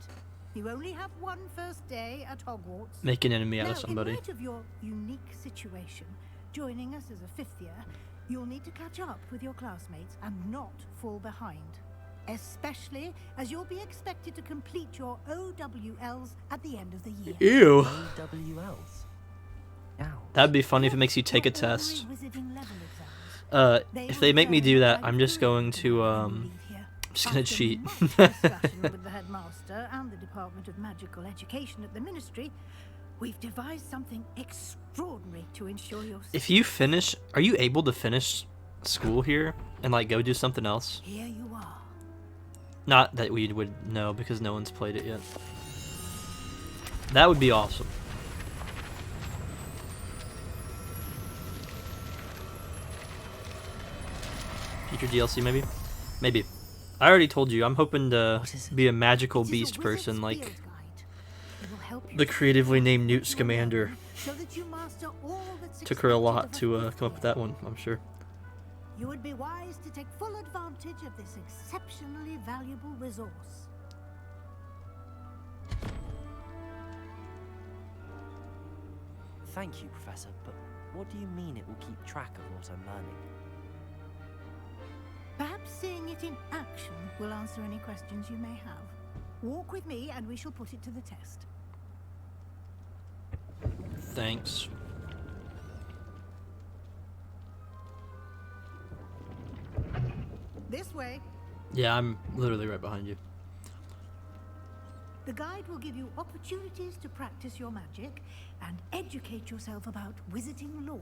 You only have one first day at Hogwarts. Make an enemy out Now, of somebody. in light of your unique situation, joining us as a fifth year, you'll need to catch up with your classmates and not fall behind. Especially as you'll be expected to complete your OWLs at the end of the year. Ew. OWLs? That'd be funny if it makes you take a test. If they make me do that, I'm just going to, I'm just gonna cheat. Discussion with the headmaster and the Department of Magical Education at the Ministry, we've devised something extraordinary to ensure your If you finish, are you able to finish school here and like go do something else? Here you are. Not that we would know because no one's played it yet. That would be awesome. Future DLC maybe? Maybe. I already told you, I'm hoping to be a magical beast person like the creatively named Newt Scamander. Took her a lot to come up with that one, I'm sure. You would be wise to take full advantage of this exceptionally valuable resource. Thank you, Professor, but what do you mean it will keep track of what I'm learning? Perhaps seeing it in action will answer any questions you may have. Walk with me and we shall put it to the test. Thanks. This way. Yeah, I'm literally right behind you. The guide will give you opportunities to practice your magic and educate yourself about wizarding lore.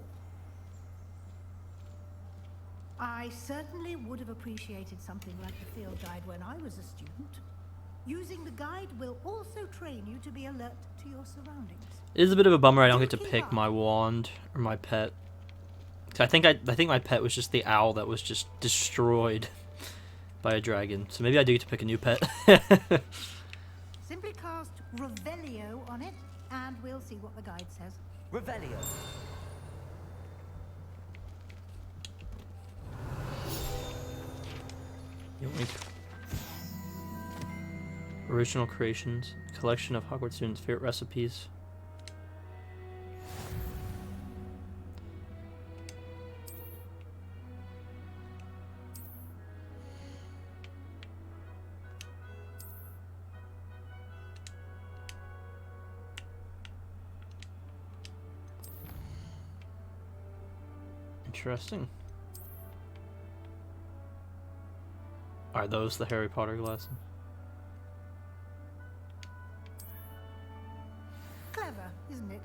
I certainly would have appreciated something like the field guide when I was a student. Using the guide will also train you to be alert to your surroundings. It is a bit of a bummer I don't get to pick my wand or my pet. I think my pet was just the owl that was just destroyed by a dragon. So maybe I do get to pick a new pet. Simply cast Revelio on it, and we'll see what the guide says. Revelio. Yoink. Original creations. Collection of Hogwarts students' favorite recipes. Interesting. Are those the Harry Potter glasses? Clever, isn't it?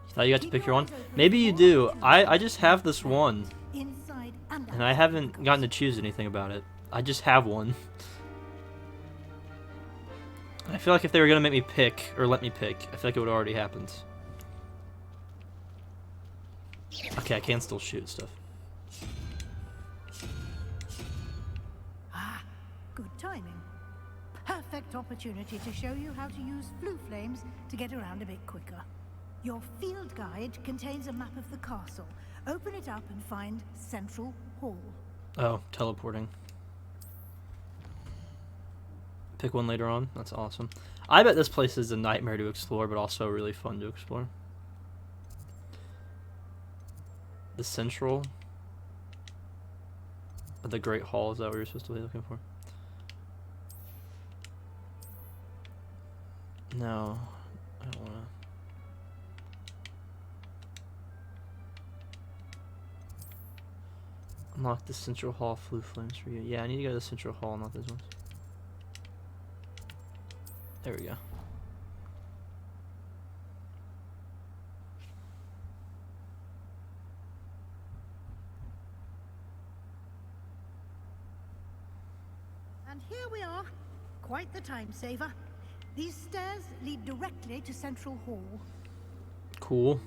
You thought you got to pick your one? Maybe you do. I just have this one. Inside and And I haven't gotten to choose anything about it. I just have one. I feel like if they were going to make me pick, or let me pick, I feel like it would have already happened. Okay, I can still shoot stuff. Ah, good timing. Perfect opportunity to show you how to use flue flames to get around a bit quicker. Your field guide contains a map of the castle. Open it up and find Central Hall. Oh, teleporting. Pick one later on? That's awesome. I bet this place is a nightmare to explore, but also really fun to explore. The Central... The Great Hall, is that what you're supposed to be looking for? No, I don't want to... Unlock the Central Hall flue flames for you. Yeah, I need to go to the Central Hall, not those ones. There we go. And here we are. Quite the time saver. These stairs lead directly to Central Hall. Cool.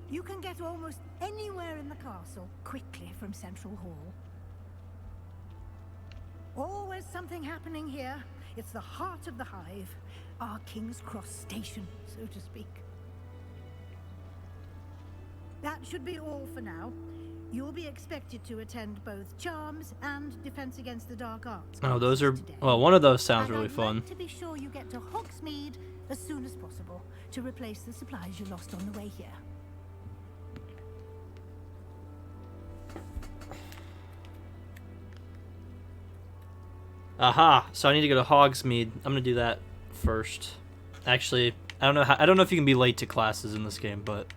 You can get almost anywhere in the castle quickly from Central Hall. Always something happening here. It's the heart of the hive, our King's Cross station, so to speak. That should be all for now. You'll be expected to attend both Charms and Defense Against the Dark Arts. Oh, those are... Well, one of those sounds And really I'd fun. like to be sure you get to Hogsmeade as soon as possible to replace the supplies you lost on the way here. Aha! So I need to go to Hogsmeade. I'm gonna do that first. Actually, I don't know if you can be late to classes in this game, but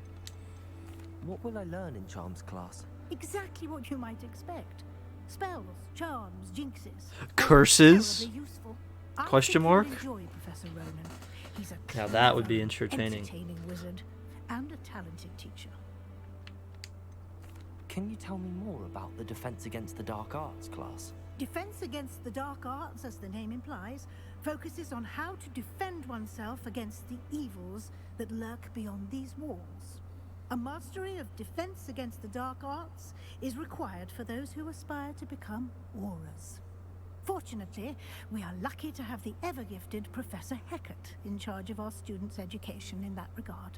What will I learn in Charms class? Exactly what you might expect. Spells, charms, jinxes. curses? Terribly useful. I Question think mark? you'll enjoy Professor Ronan. He's a Now that would be clever, entertaining. wizard and a talented teacher. Can you tell me more about the Defense Against the Dark Arts class? Defense Against the Dark Arts, as the name implies, focuses on how to defend oneself against the evils that lurk beyond these walls. A mastery of Defense Against the Dark Arts is required for those who aspire to become Aurors. Fortunately, we are lucky to have the ever-gifted Professor Hecat in charge of our students' education in that regard.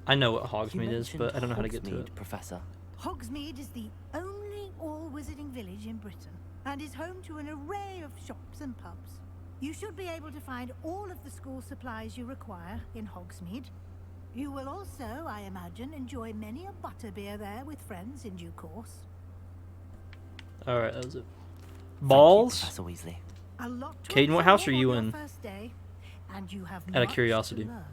I know what Hogsmeade is, but I don't know how to get to Hogsmeade, it. Professor. Hogsmeade is the only all-wizarding village in Britain and is home to an array of shops and pubs. You should be able to find all of the school supplies you require in Hogsmeade. You will also, I imagine, enjoy many a butterbeer there with friends in due course. Alright, that was it. Balls? Professor Weasley. A lot to Caden, what house are absorb you on in? your first day, and you have Out of much curiosity. to learn.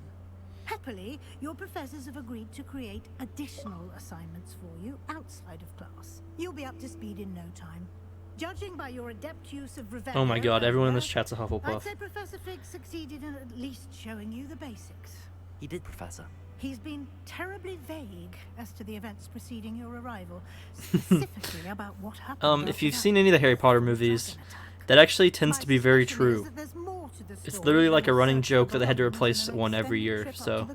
Happily, your professors have agreed to create additional assignments for you outside of class. You'll be up to speed in no time. Judging by your adept use of revenge. Oh my god, everyone in this chat's a I'd Hufflepuff. say Professor Fig succeeded in at least showing you the basics. He did, Professor. He's been terribly vague as to the events preceding your arrival, specifically about what happened. If you've seen any of the Harry Potter movies, that actually tends to be very true. It's literally like a running joke that they had to replace one every year, so...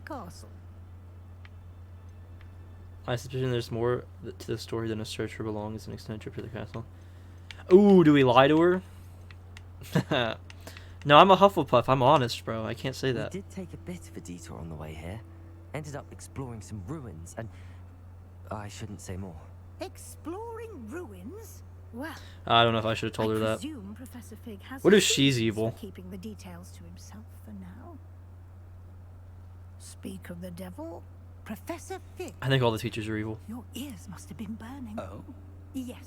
I suspicion there's more to the story than a search for belongings and extended trip to the castle. Ooh, do we lie to her? No, I'm a Hufflepuff. I'm honest, bro. I can't say that. We did take a bit of a detour on the way here. Ended up exploring some ruins, and I shouldn't say more. Exploring ruins? Well, I don't know if I should have told her that. presume Professor Fig has What if his she's reasons evil? for keeping the details to himself for now. Speak of the devil, Professor Fig. I think all the teachers are evil. Your ears must have been burning. Oh? Yes.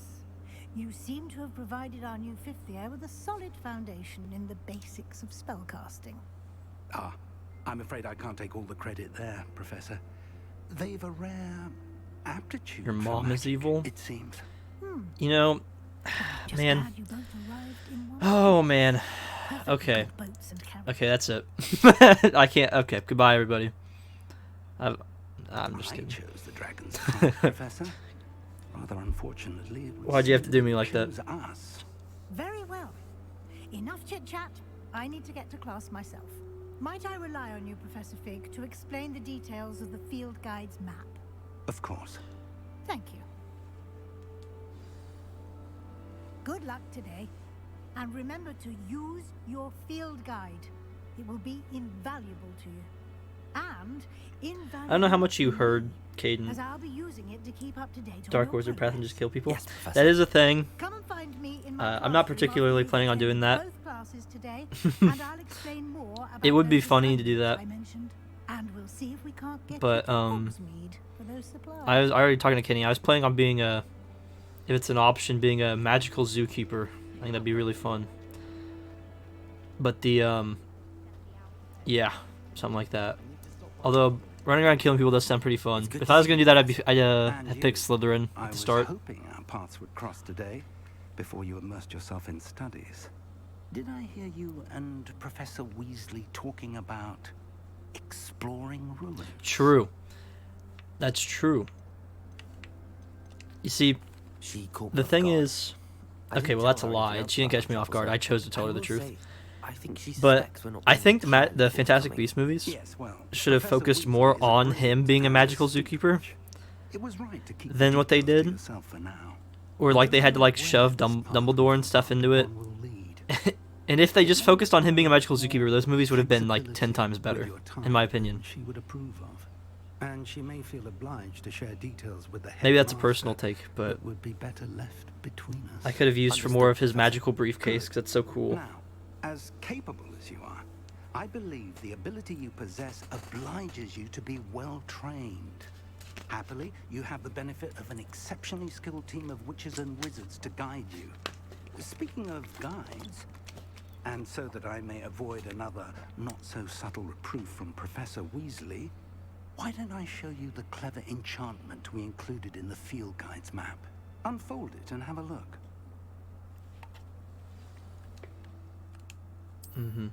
You seem to have provided our new fifth year with a solid foundation in the basics of spellcasting. Ah, I'm afraid I can't take all the credit there, Professor. They've a rare aptitude. Your for mom is magic, evil? it seems. You know, man. Oh, man. Okay. Okay, that's it. I can't. Okay, goodbye, everybody. I'm just kidding. I chose the dragon's heart, Professor. Rather unfortunately, it was Why'd you have to do me like that? chose us. Very well. Enough chit-chat. I need to get to class myself. Might I rely on you, Professor Fig, to explain the details of the field guide's map? Of course. Thank you. Good luck today. And remember to use your field guide. It will be invaluable to you. And invaluable I don't know how much you heard, Caden. as I'll be using it to keep up to date on Dark your Wizard Path and just kill people? Yes, Professor. That is a thing. Come and find me in my I'm not particularly planning on doing that. both classes today, and I'll explain more about It would be those funny to do that. assignments I mentioned, and we'll see if we can't get But, you to Hogsmeade for those supplies. I was already talking to Kenny. I was planning on being a, if it's an option, being a magical zookeeper. I think that'd be really fun. But the, yeah, something like that. Although running around killing people does sound pretty fun. If I was gonna do that, I'd pick Slytherin I at the was start. hoping our paths would cross today, before you immersed yourself in studies. Did I hear you and Professor Weasley talking about exploring ruins? True. That's true. You see, the thing is, okay, well that's a lie. She didn't catch me off guard. I chose to tell her the truth. But I think the Fantastic Beasts movies should have focused more on him being a magical zookeeper than what they did. Or like they had to like shove Dumbledore and stuff into it. And if they just focused on him being a magical zookeeper, those movies would have been like 10 times better, in my opinion. She would approve of. and she may feel obliged to share details with the head Maybe that's a master, personal take, but would be better left between us. I could have used for more of his magical briefcase because it's so cool. Now, as capable as you are, I believe the ability you possess obliges you to be well trained. Happily, you have the benefit of an exceptionally skilled team of witches and wizards to guide you. Speaking of guides, and so that I may avoid another not-so-subtle reproof from Professor Weasley, why don't I show you the clever enchantment we included in the field guide's map? Unfold it and have a look. Mm-hmm.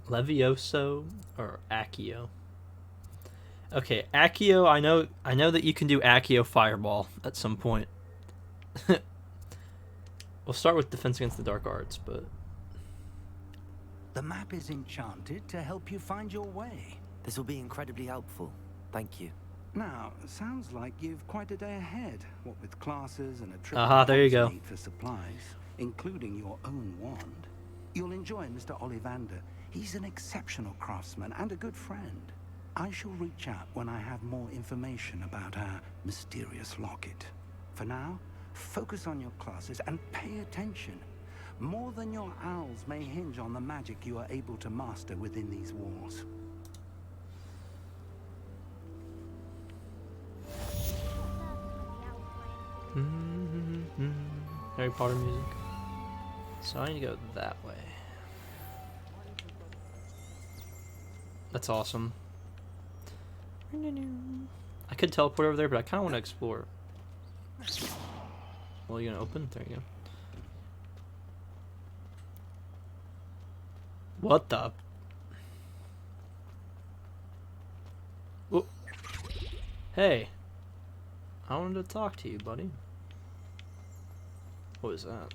Levioso or Accio? Okay, Accio, I know that you can do Accio Fireball at some point. We'll start with Defense Against the Dark Arts, but... The map is enchanted to help you find your way. This will be incredibly helpful. Thank you. Now, sounds like you've quite a day ahead, what with classes and a trip Aha, there you go. need for supplies, including your own wand. You'll enjoy Mr. Ollivander. He's an exceptional craftsman and a good friend. I shall reach out when I have more information about our mysterious locket. For now, focus on your classes and pay attention. More than your owls may hinge on the magic you are able to master within these walls. Harry Potter music. So I need to go that way. That's awesome. I could teleport over there, but I kind of want to explore. Well, you gonna open? There you go. What the? Whoop. Hey. I wanted to talk to you, buddy. What is that?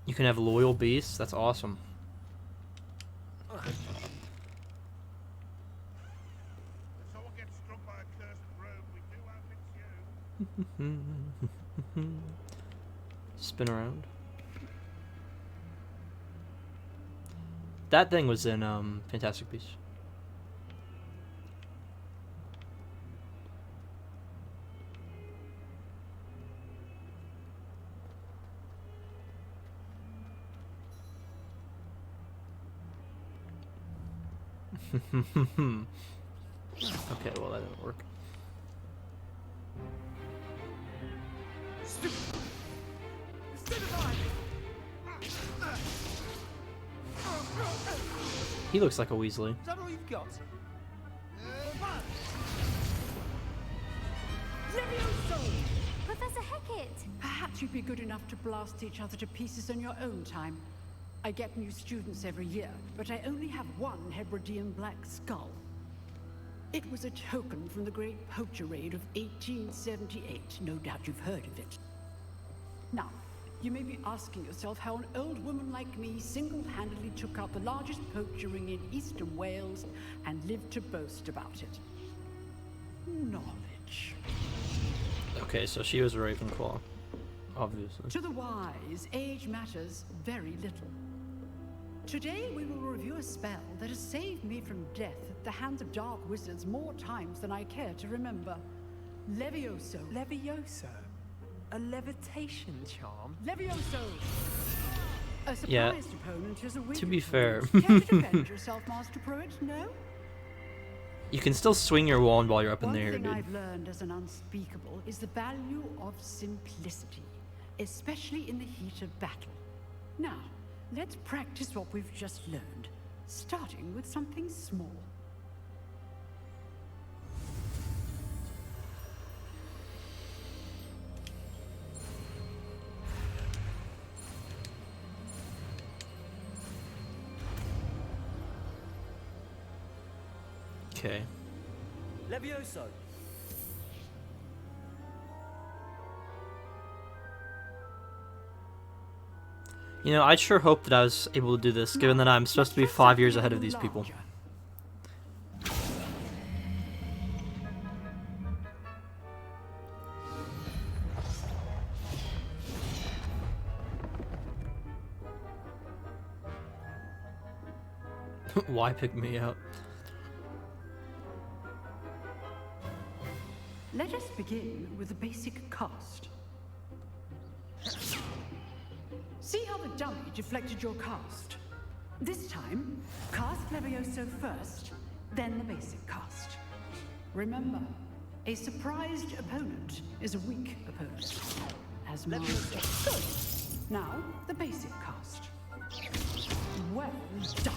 You can have loyal beasts? That's awesome. Spin around. That thing was in Fantastic Beasts. Okay, well that didn't work. He looks like a Weasley. Is that all you've got? Professor Hecat! Perhaps you'd be good enough to blast each other to pieces in your own time. I get new students every year, but I only have one Hebridean black skull. It was a token from the Great Poacher Raid of 1878. No doubt you've heard of it. Now, you may be asking yourself how an old woman like me single-handedly took out the largest poacher ring in eastern Wales and lived to boast about it. Knowledge. Okay, so she was a Ravenclaw, obviously. To the wise, age matters very little. Today we will review a spell that has saved me from death at the hands of dark wizards more times than I care to remember. Levioso. Levioso? A levitation charm? Levioso! A surprised Yeah. opponent is a witch. To be fair, Care to defend yourself, Master Pruitt? No? you can still swing your wand while you're up in One the air, thing dude. I've learned as an unspeakable is the value of simplicity, especially in the heat of battle. Now, let's practice what we've just learned, starting with something small. Okay. Levioso. You know, I sure hope that I was able to do this, given that I'm supposed to be 5 years ahead of these people. Why pick me up? Let us begin with the basic cast. See how the dummy deflected your cast? This time, cast Levioso first, then the basic cast. Remember, a surprised opponent is a weak opponent. As master. Good. Now, the basic cast. Well done.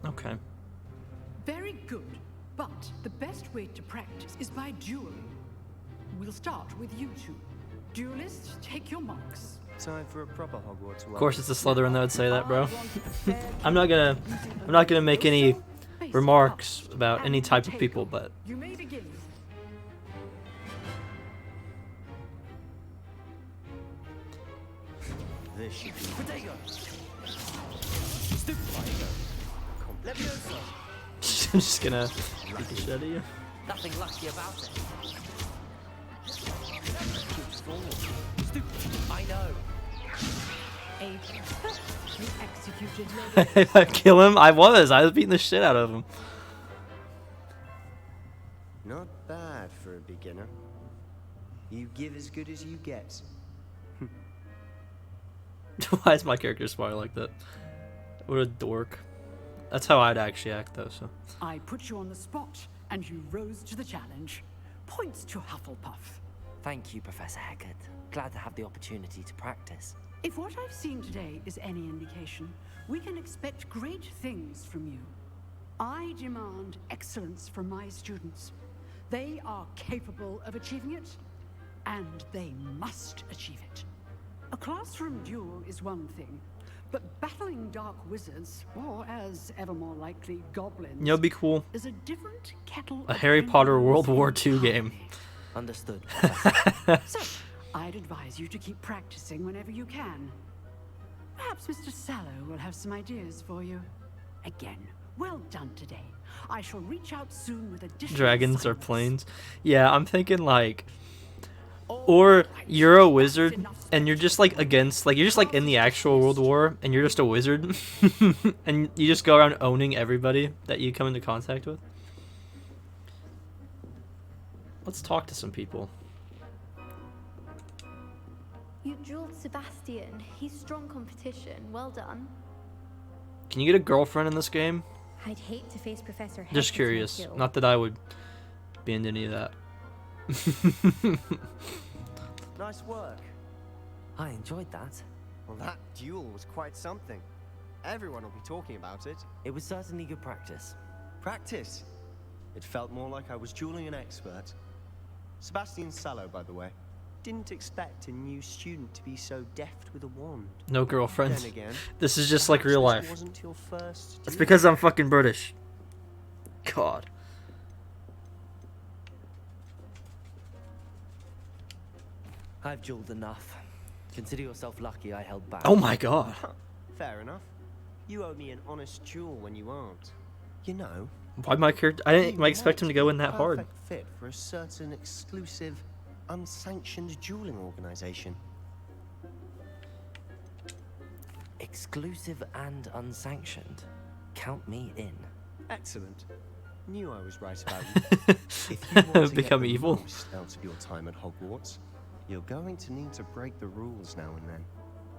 Okay. Very good. But the best way to practice is by dueling. We'll start with you two. Duelists, take your marks. Time for a proper Hogwarts. Of course, it's a Slytherin that would say that, bro. I'm not gonna make any remarks about any type of people, but You may begin. This should be potato. Stupid potato. Leviosa. I'm just gonna beat the shit out of you. Nothing lucky about it. Stupid. I know. A perfectly executed If I kill him, I was beating the shit out of him. Not bad for a beginner. You give as good as you get. Why is my character smiling like that? What a dork. That's how I'd actually act, though, so. I put you on the spot, and you rose to the challenge. Points to Hufflepuff. Thank you, Professor Hecat. Glad to have the opportunity to practice. If what I've seen today is any indication, we can expect great things from you. I demand excellence from my students. They are capable of achieving it, and they must achieve it. A classroom duel is one thing, but battling dark wizards, or as ever more likely, goblins, You know, it'd be cool. is a different kettle A of Harry Potter Gringotts World War II game. Understood. So, I'd advise you to keep practicing whenever you can. Perhaps Mr. Sallow will have some ideas for you. Again, well done today. I shall reach out soon with additional Dragons or planes. Yeah, I'm thinking like, or you're a wizard and you're just like against, like you're just like in the actual World War and you're just a wizard and you just go around owning everybody that you come into contact with. Let's talk to some people. You dueled Sebastian. He's strong competition. Well done. Can you get a girlfriend in this game? I'd hate to face Professor Hecat Just in curious. my guild. Not that I would be into any of that. Nice work. I enjoyed that. Well, that duel was quite something. Everyone will be talking about it. It was certainly good practice. Practice? It felt more like I was dueling an expert. Sebastian Sallow, by the way. Didn't expect a new student to be so deft with a wand. No girlfriend. Then again, This is just like real perhaps life. this wasn't your first It's duel. because I'm fucking British. God. I've dueled enough. Consider yourself lucky I held back. Oh my god. Fair enough. You owe me an honest duel when you aren't. You know, Why my character? I didn't expect him to go in that hard. perfect fit for a certain exclusive, unsanctioned dueling organization. Exclusive and unsanctioned. Count me in. Excellent. Knew I was right about you. If you want to Become get the evil. most out of your time at Hogwarts, you're going to need to break the rules now and then.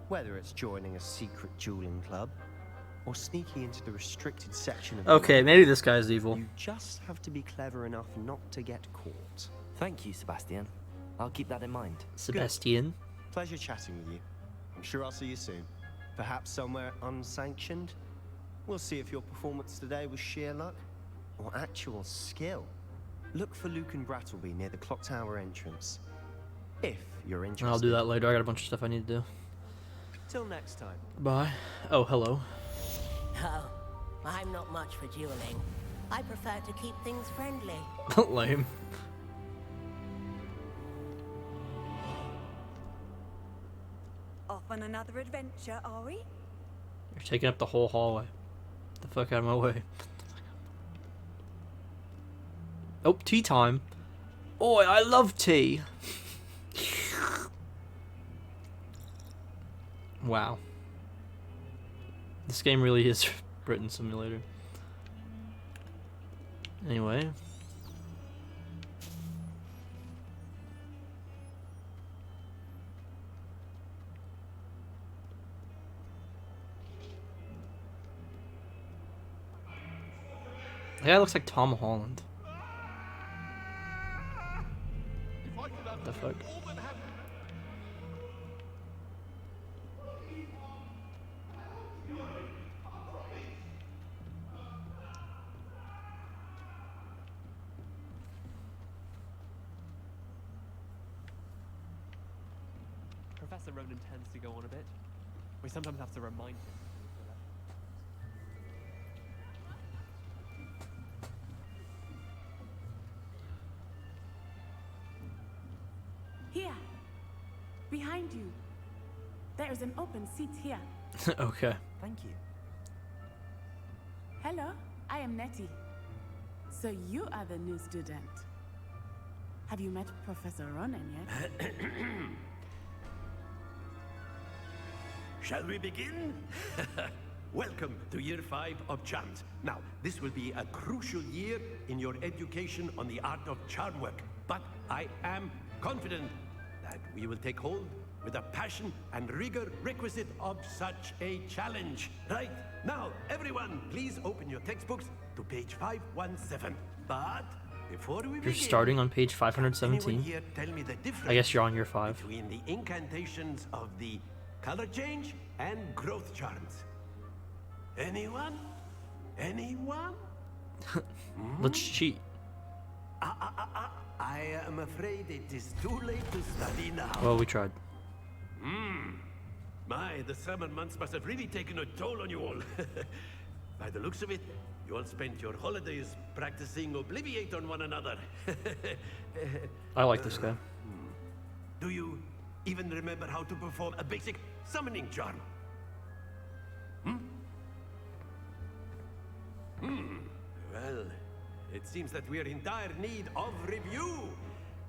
Whether it's joining a secret dueling club or sneaking into the restricted section of Okay, the maybe this guy's evil. You just have to be clever enough not to get caught. Thank you, Sebastian. I'll keep that in mind. Sebastian. Pleasure chatting with you. I'm sure I'll see you soon. Perhaps somewhere unsanctioned. We'll see if your performance today was sheer luck or actual skill. Look for Luke and Brattleby near the clock tower entrance. If you're interested. I'll do that later. I got a bunch of stuff I need to do. Till next time. Bye. Oh, hello. Oh, I'm not much for dueling. I prefer to keep things friendly. Lame. Off on another adventure, are we? You're taking up the whole hallway. Get the fuck out of my way. Oh, tea time. Oh, I love tea. Wow. This game really is Britain Simulator. Anyway. That guy looks like Tom Holland. What the fuck? Professor Ronan tends to go on a bit. We sometimes have to remind him. Here, behind you. There is an open seat here. Okay. Thank you. Hello, I am Nettie. So you are the new student. Have you met Professor Ronan yet? Shall we begin? Welcome to year 5 of charms. Now, this will be a crucial year in your education on the art of charm work. But I am confident that we will take hold with the passion and rigor requisite of such a challenge. Right? Now, everyone, please open your textbooks to page 517. But before we begin, You're starting on page 517. anyone here tell me the difference I guess you're on year 5. between the incantations of the color change and growth charms? Anyone? Anyone? Let's cheat. I am afraid it is too late to study now. Well, we tried. My, the summer months must have really taken a toll on you all. By the looks of it, you all spent your holidays practicing Obliviate on one another. I like this guy. Do you even remember how to perform a basic summoning charm? Well, it seems that we are in dire need of review.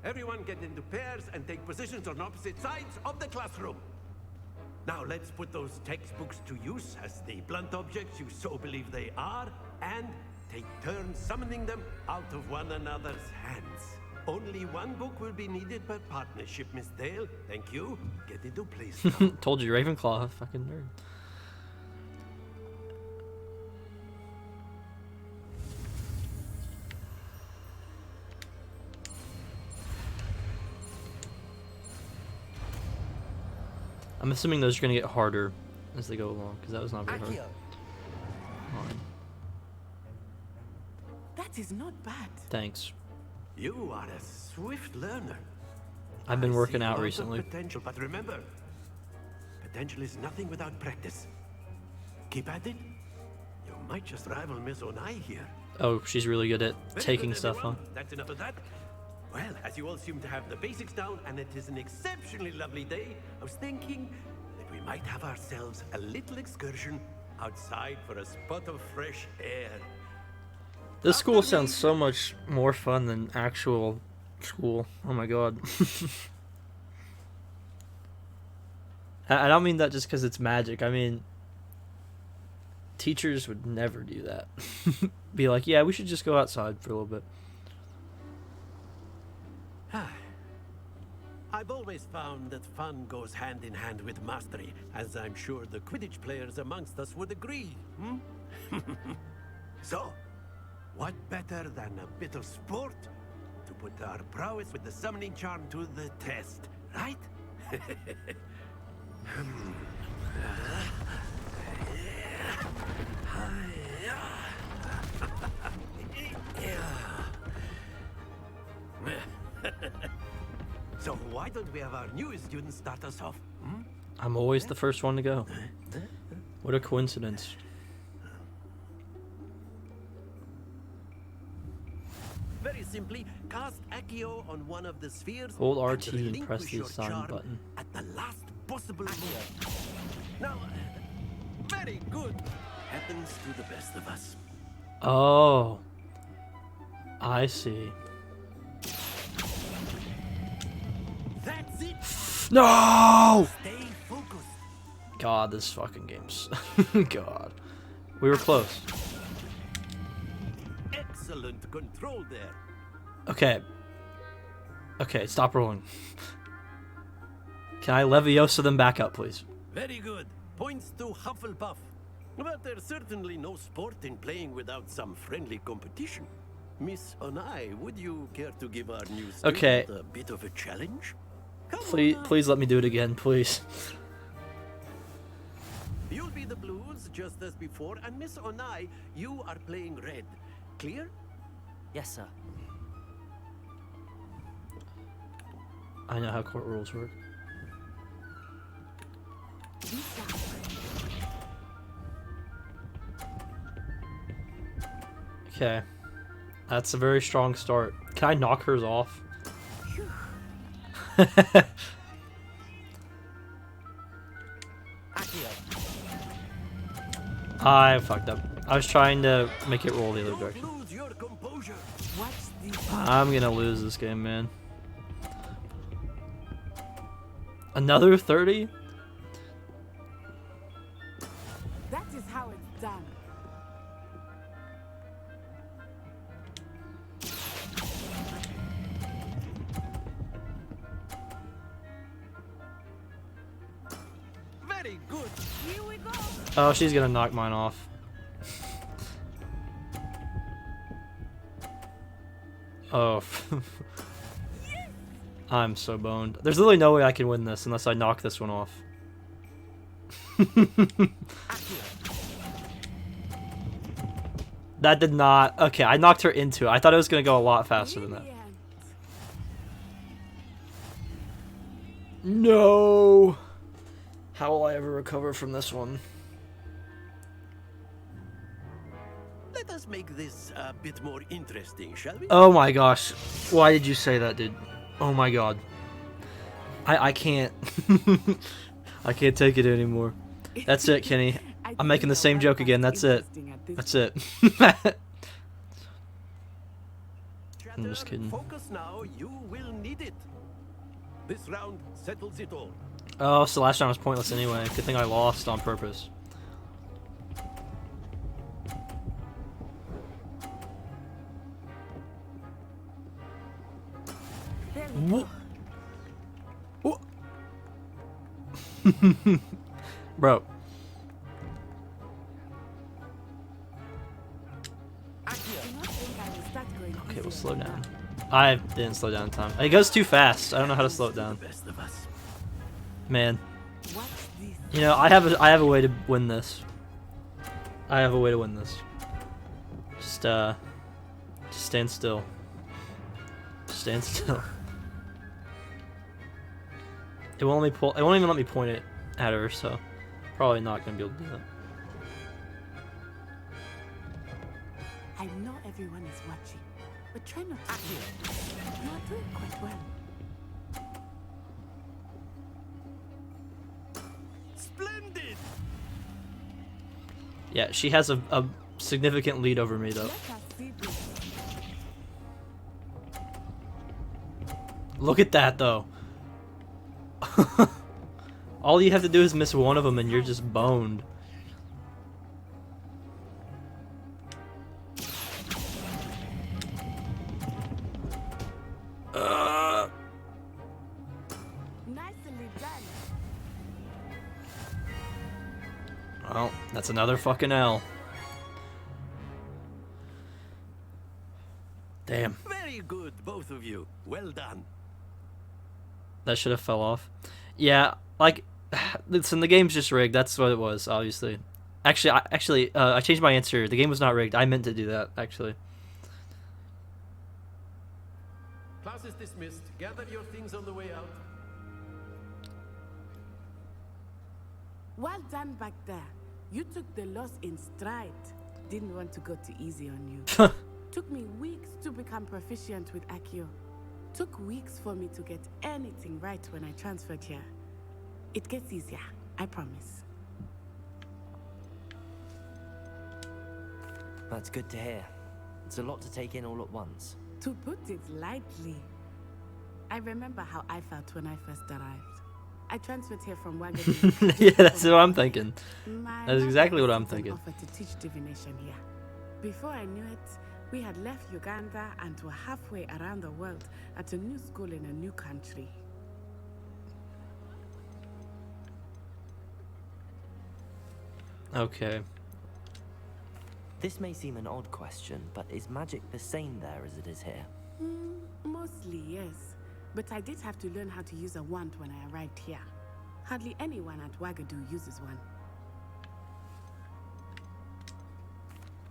Everyone get into pairs and take positions on opposite sides of the classroom. Now let's put those textbooks to use as the blunt objects you so believe they are, and take turns summoning them out of one another's hands. Only one book will be needed per partnership, Miss Dale. Thank you. Get into place now. Told you, Ravenclaw, fucking nerd. I'm assuming those are gonna get harder as they go along, because that was not very hard. Fine. That is not bad. Thanks. You are a swift learner. I've been I working see out lots of recently. Potential, but remember, potential is nothing without practice. Keep at it. You might just rival Miss Onai here. Oh, she's really good at Very taking good, stuff everyone. on. That's enough of that. Well, as you all seem to have the basics down, and it is an exceptionally lovely day, I was thinking that we might have ourselves a little excursion outside for a spot of fresh air. This school sounds so much more fun than actual school. Oh my god. I don't mean that just because it's magic. I mean, teachers would never do that. Be like, yeah, we should just go outside for a little bit. I've always found that fun goes hand in hand with mastery, as I'm sure the Quidditch players amongst us would agree. So, what better than a bit of sport to put our prowess with the summoning charm to the test, right? So why don't we have our newest student start us off? I'm always the first one to go. What a coincidence. Very simply, cast Accio on one of the spheres. Hold RT and relinquish press the your assign charm button. at the last possible moment. Now, very good. Happens to the best of us. Oh. I see. That's it. No! Stay focused. God, this fucking game's... God. We were close. Excellent control there. Okay. Okay, stop rolling. Can I Leviosa them back up, please? Very good. Points to Hufflepuff. But there's certainly no sport in playing without some friendly competition. Miss Onai, would you care to give our new student a bit of a challenge? Please let me do it again, please. You'll be the blues, just as before, and Miss Onai, you are playing red. Clear? Yes, sir. I know how court rules work. Okay. That's a very strong start. Can I knock hers off? I fucked up. I was trying to make it roll the other direction. I'm gonna lose this game, man. Another 30? That is how it's done. Very good. Here we go. Oh, she's gonna knock mine off. Oh. I'm so boned. There's literally no way I can win this unless I knock this one off. That did not... Okay, I knocked her into it. I thought it was going to go a lot faster than that. No! How will I ever recover from this one? Let us make this a bit more interesting, shall we? Oh my gosh. Why did you say that, dude? Oh my god. I can't. I can't take it anymore. That's it, Kenny. I'm making the same joke again. That's it. That's it. I'm just kidding. Focus now. You will need it. This round settles it all. Oh, so last round was pointless anyway. Good thing I lost on purpose. What? Bro. Okay, we'll slow down. I didn't slow down in time. It goes too fast. I don't know how to slow it down. Man. You know, I have a way to win this. I have a way to win this. Just stand still. Just stand still. It won't let me pull. It won't even let me point it at her, so probably not gonna be able to do that. I know everyone is watching, but try not to. You are doing quite well. Splendid. Yeah, she has a significant lead over me, though. Look at that, though. All you have to do is miss one of them and you're just boned. Nicely done. Well, that's another fucking L. Damn. Very good, both of you. Well done. That should have fell off. Yeah, like, listen, the game's just rigged. That's what it was, obviously. Actually, I changed my answer. The game was not rigged. I meant to do that, actually. Class is dismissed. Gather your things on the way out. Well done back there. You took the loss in stride. Didn't want to go too easy on you. Took me weeks to become proficient with Accio. Took weeks for me to get anything right when I transferred here. It gets easier, I promise. That's good to hear. It's a lot to take in all at once. To put it lightly, I remember how I felt when I first arrived. I transferred here from Wagadan. Yeah, that's what I'm thinking. My That's exactly what mother I'm accepted an thinking. offer to teach divination here. Before I knew it, we had left Uganda and were halfway around the world at a new school in a new country. Okay. This may seem an odd question, but is magic the same there as it is here? Mostly, yes. But I did have to learn how to use a wand when I arrived here. Hardly anyone at Wagadu uses one.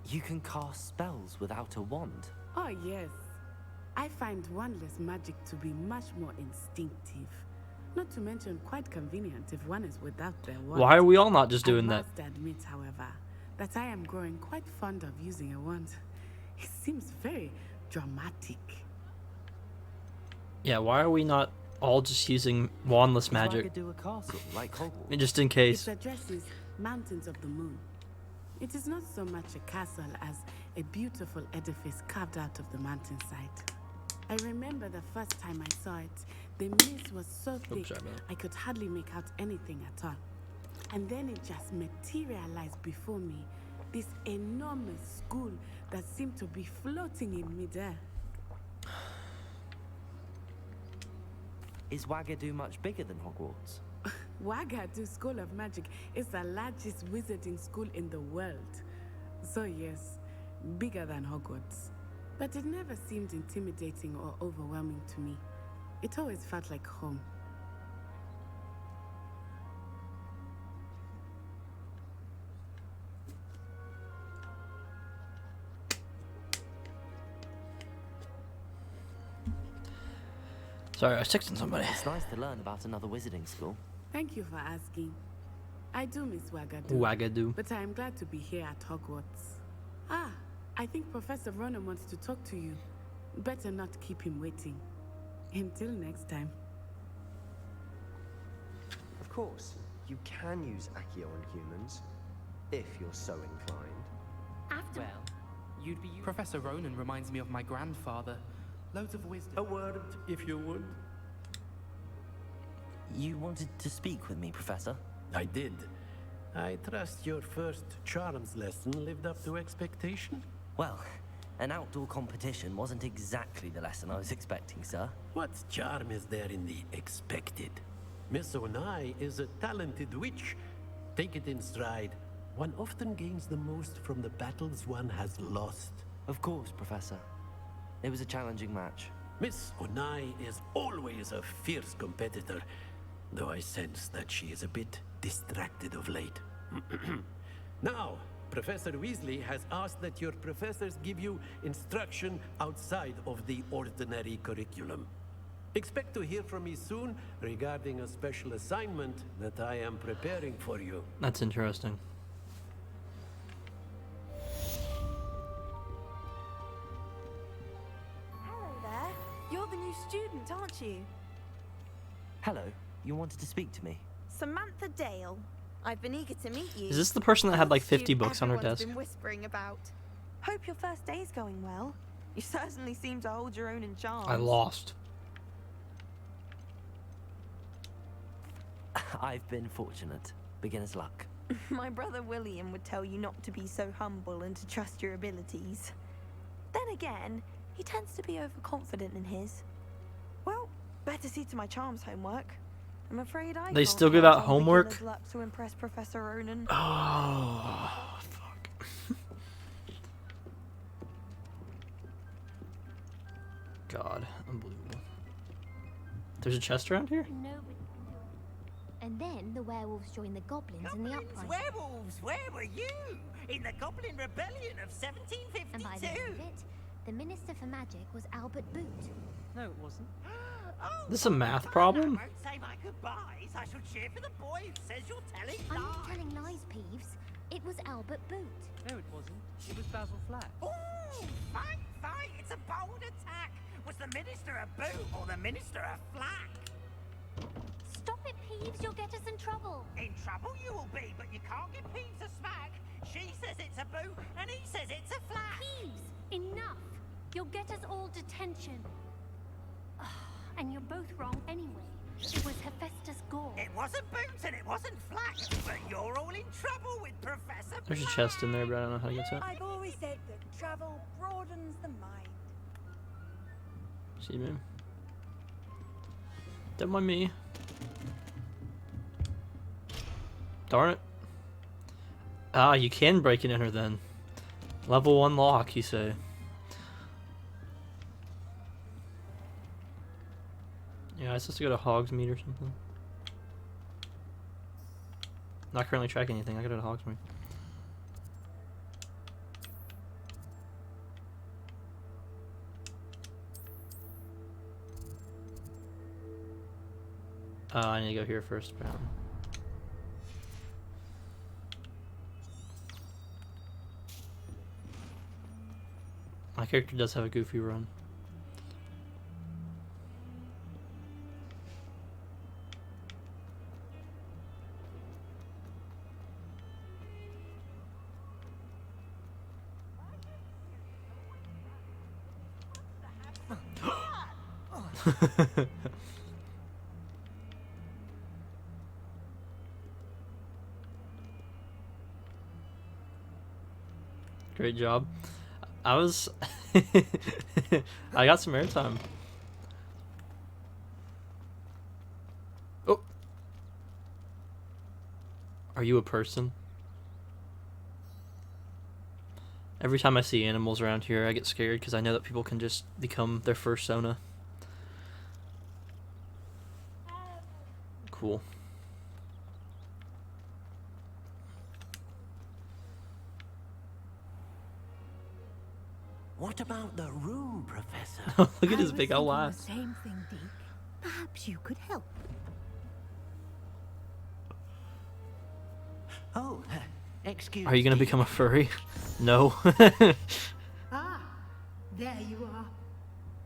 You can cast spells without a wand. Oh, yes. I find wandless magic to be much more instinctive. Not to mention quite convenient if one is without their wand. Why are we all not just doing I that? must admit, however, that I am growing quite fond of using a wand. It seems very dramatic. Yeah, why are we not all just using wandless magic? Do a castle like Hogwarts. Just in case. It addresses Mountains of the Moon. It is not so much a castle as a beautiful edifice carved out of the mountainside. I remember the first time I saw it, the mist was so thick I could hardly make out anything at all. And then it just materialized before me, this enormous school that seemed to be floating in midair. Is Wagadu much bigger than Hogwarts? Wagadu School of Magic is the largest wizarding school in the world. So yes, bigger than Hogwarts. But it never seemed intimidating or overwhelming to me. It always felt like home. Sorry, I was texting somebody. It's nice to learn about another wizarding school. Thank you for asking. I do miss Wagadu. Wagadu. But I am glad to be here at Hogwarts. Ah, I think Professor Ronan wants to talk to you. Better not keep him waiting. Until next time. Of course, you can use Accio on humans, if you're so inclined. Well, you'd be. Professor Ronan reminds me of my grandfather. Loads of wisdom. A word, if you would. You wanted to speak with me, Professor? I did. I trust your first charms lesson lived up to expectation? Well, an outdoor competition wasn't exactly the lesson I was expecting, sir. What charm is there in the expected? Miss Onai is a talented witch. Take it in stride. One often gains the most from the battles one has lost. Of course, Professor. It was a challenging match. Miss Onai is always a fierce competitor, though I sense that she is a bit distracted of late. Now, Professor Weasley has asked that your professors give you instruction outside of the ordinary curriculum. Expect to hear from me soon regarding a special assignment that I am preparing for you. That's interesting. Hello there. You're the new student, aren't you? Hello, you wanted to speak to me? Samantha Dale. I've been eager to meet you. Is this the person that had like 50 You books on her everyone's desk? been whispering about. Hope your first day's going well. You certainly seem to hold your own in charms. I lost. I've been fortunate. Beginner's luck. My brother William would tell you not to be so humble and to trust your abilities. Then again, he tends to be overconfident in his. Well, better see to my charms homework. I'm afraid I They can't still give count out on homework? beginner's luck to impress Professor Ronan. Oh, fuck. God, unbelievable. There's a chest around here? Nobody can do it. And then the werewolves joined the goblins in the uprising. Werewolves, where were you? In the Goblin Rebellion of 1752? And by the end of it, the Minister for Magic was Albert Boot. No, it wasn't. This is a math problem? I won't say my goodbyes. I shall cheer for the boy who says you're telling I'm lies. not telling lies, Peeves. It was Albert Boot. No, it wasn't. It was Basil Flack. Ooh, fight, fight. It's a bold attack. Was the Minister a boot or the Minister a flack? Stop it, Peeves. You'll get us in trouble. In trouble you will be, but you can't give Peeves a smack. She says it's a boot and he says it's a flack. Peeves, enough. You'll get us all detention. And you're both wrong anyway. It was Hephaestus Gore. It wasn't boots and it wasn't flax, but you're all in trouble with Professor. There's a chest in there, but I don't know how to get to it. I've always said that travel broadens the mind. See me. Don't mind me. Darn it. Ah, you can break and enter then. Level 1 lock, you say. Yeah, I supposed to go to Hogsmeade or something. Not currently tracking anything. I gotta go to Hogsmeade. I need to go here first, apparently. My character does have a goofy run. Great job. I was I got some airtime. Oh. Are you a person? Every time I see animals around here, I get scared because I know that people can just become their fursona. Cool. What about the room, Professor? Look at his big old eyes. Same thing, Deke. Perhaps you could help. Oh, excuse me. Are you gonna become a furry? No. Ah, there you are.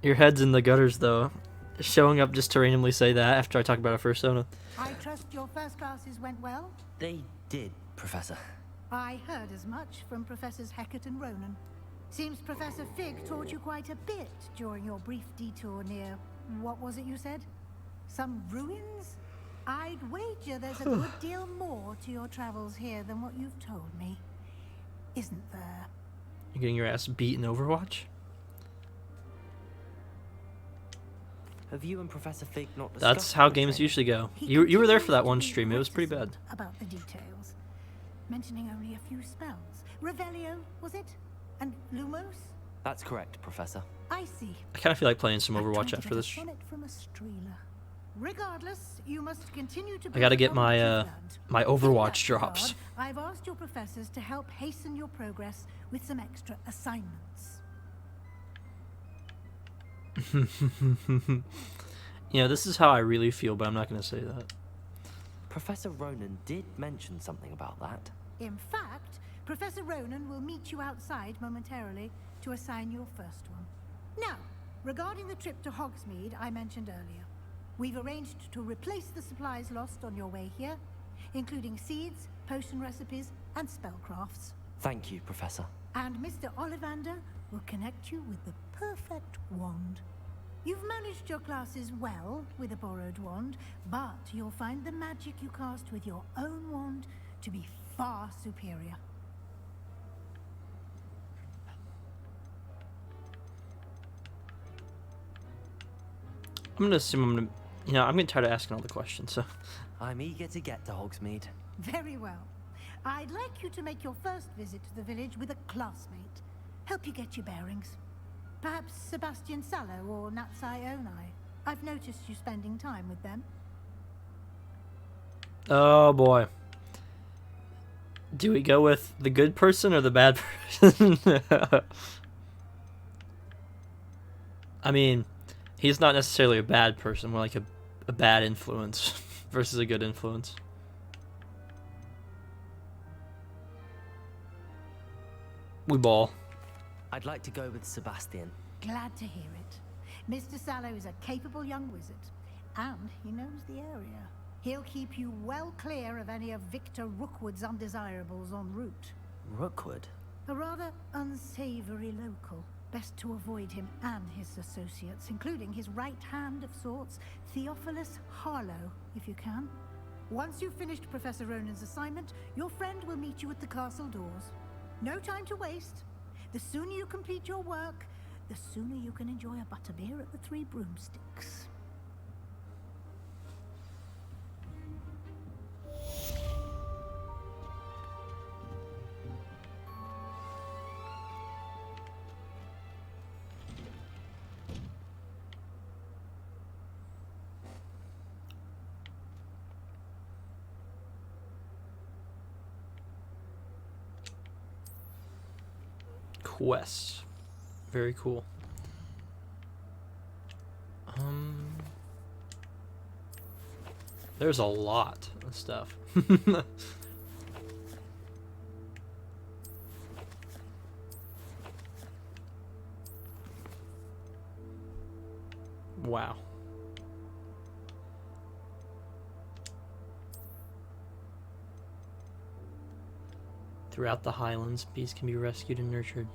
Your head's in the gutters though. Showing up just to randomly say that after I talk about a fursona. I trust your first classes went well? They did, Professor. I heard as much from Professors Hecat and Ronan. Seems Professor Fig taught you quite a bit during your brief detour near, what was it you said? Some ruins? I'd wager there's a good deal more to your travels here than what you've told me. Isn't there? You're getting your ass beat in Overwatch? Have you and Professor Fig not discussed That's how the games training? usually go. You were there for that one stream. It was pretty bad. About the details. Mentioning only a few spells. Revelio, was it? And Lumos? That's correct, Professor. I see. I kind of feel like playing some I'm trying Overwatch to after get a this. sonnet from a streeler. Regardless, you must continue to I gotta get build on what my you've learned. my In Overwatch that drops. regard, I've asked your professors to help hasten your progress with some extra assignments. You know, this is how I really feel, but I'm not gonna say that. Professor Ronan did mention something about that. In fact, Professor Ronan will meet you outside momentarily to assign your first one. Now, regarding the trip to Hogsmeade I mentioned earlier, we've arranged to replace the supplies lost on your way here, including seeds, potion recipes, and spellcrafts. Thank you, Professor. And Mr. Ollivander will connect you with the perfect wand. You've managed your classes well with a borrowed wand, but you'll find the magic you cast with your own wand to be far superior. I'm gonna assume I'm gonna, you know, I'm getting tired of asking all the questions. So I'm eager to get to Hogsmeade. Very well. I'd like you to make your first visit to the village with a classmate. Help you get your bearings. Perhaps Sebastian Sallow or Natsai Onai. I've noticed you spending time with them. oh boy, do we go with the good person or the bad person? I mean, he's not necessarily a bad person, more like a bad influence versus a good influence. We ball. I'd like to go with Sebastian. Glad to hear it. Mr. Sallow is a capable young wizard, and he knows the area. He'll keep you well clear of any of Victor Rookwood's undesirables en route. Rookwood? A rather unsavory local. Best to avoid him and his associates, including his right hand of sorts, Theophilus Harlow, if you can. Once you've finished Professor Ronan's assignment, your friend will meet you at the castle doors. No time to waste. The sooner you complete your work, the sooner you can enjoy a butterbeer at the Three Broomsticks. Quests. Very cool. There's a lot of stuff. Wow. Throughout the Highlands, bees can be rescued and nurtured.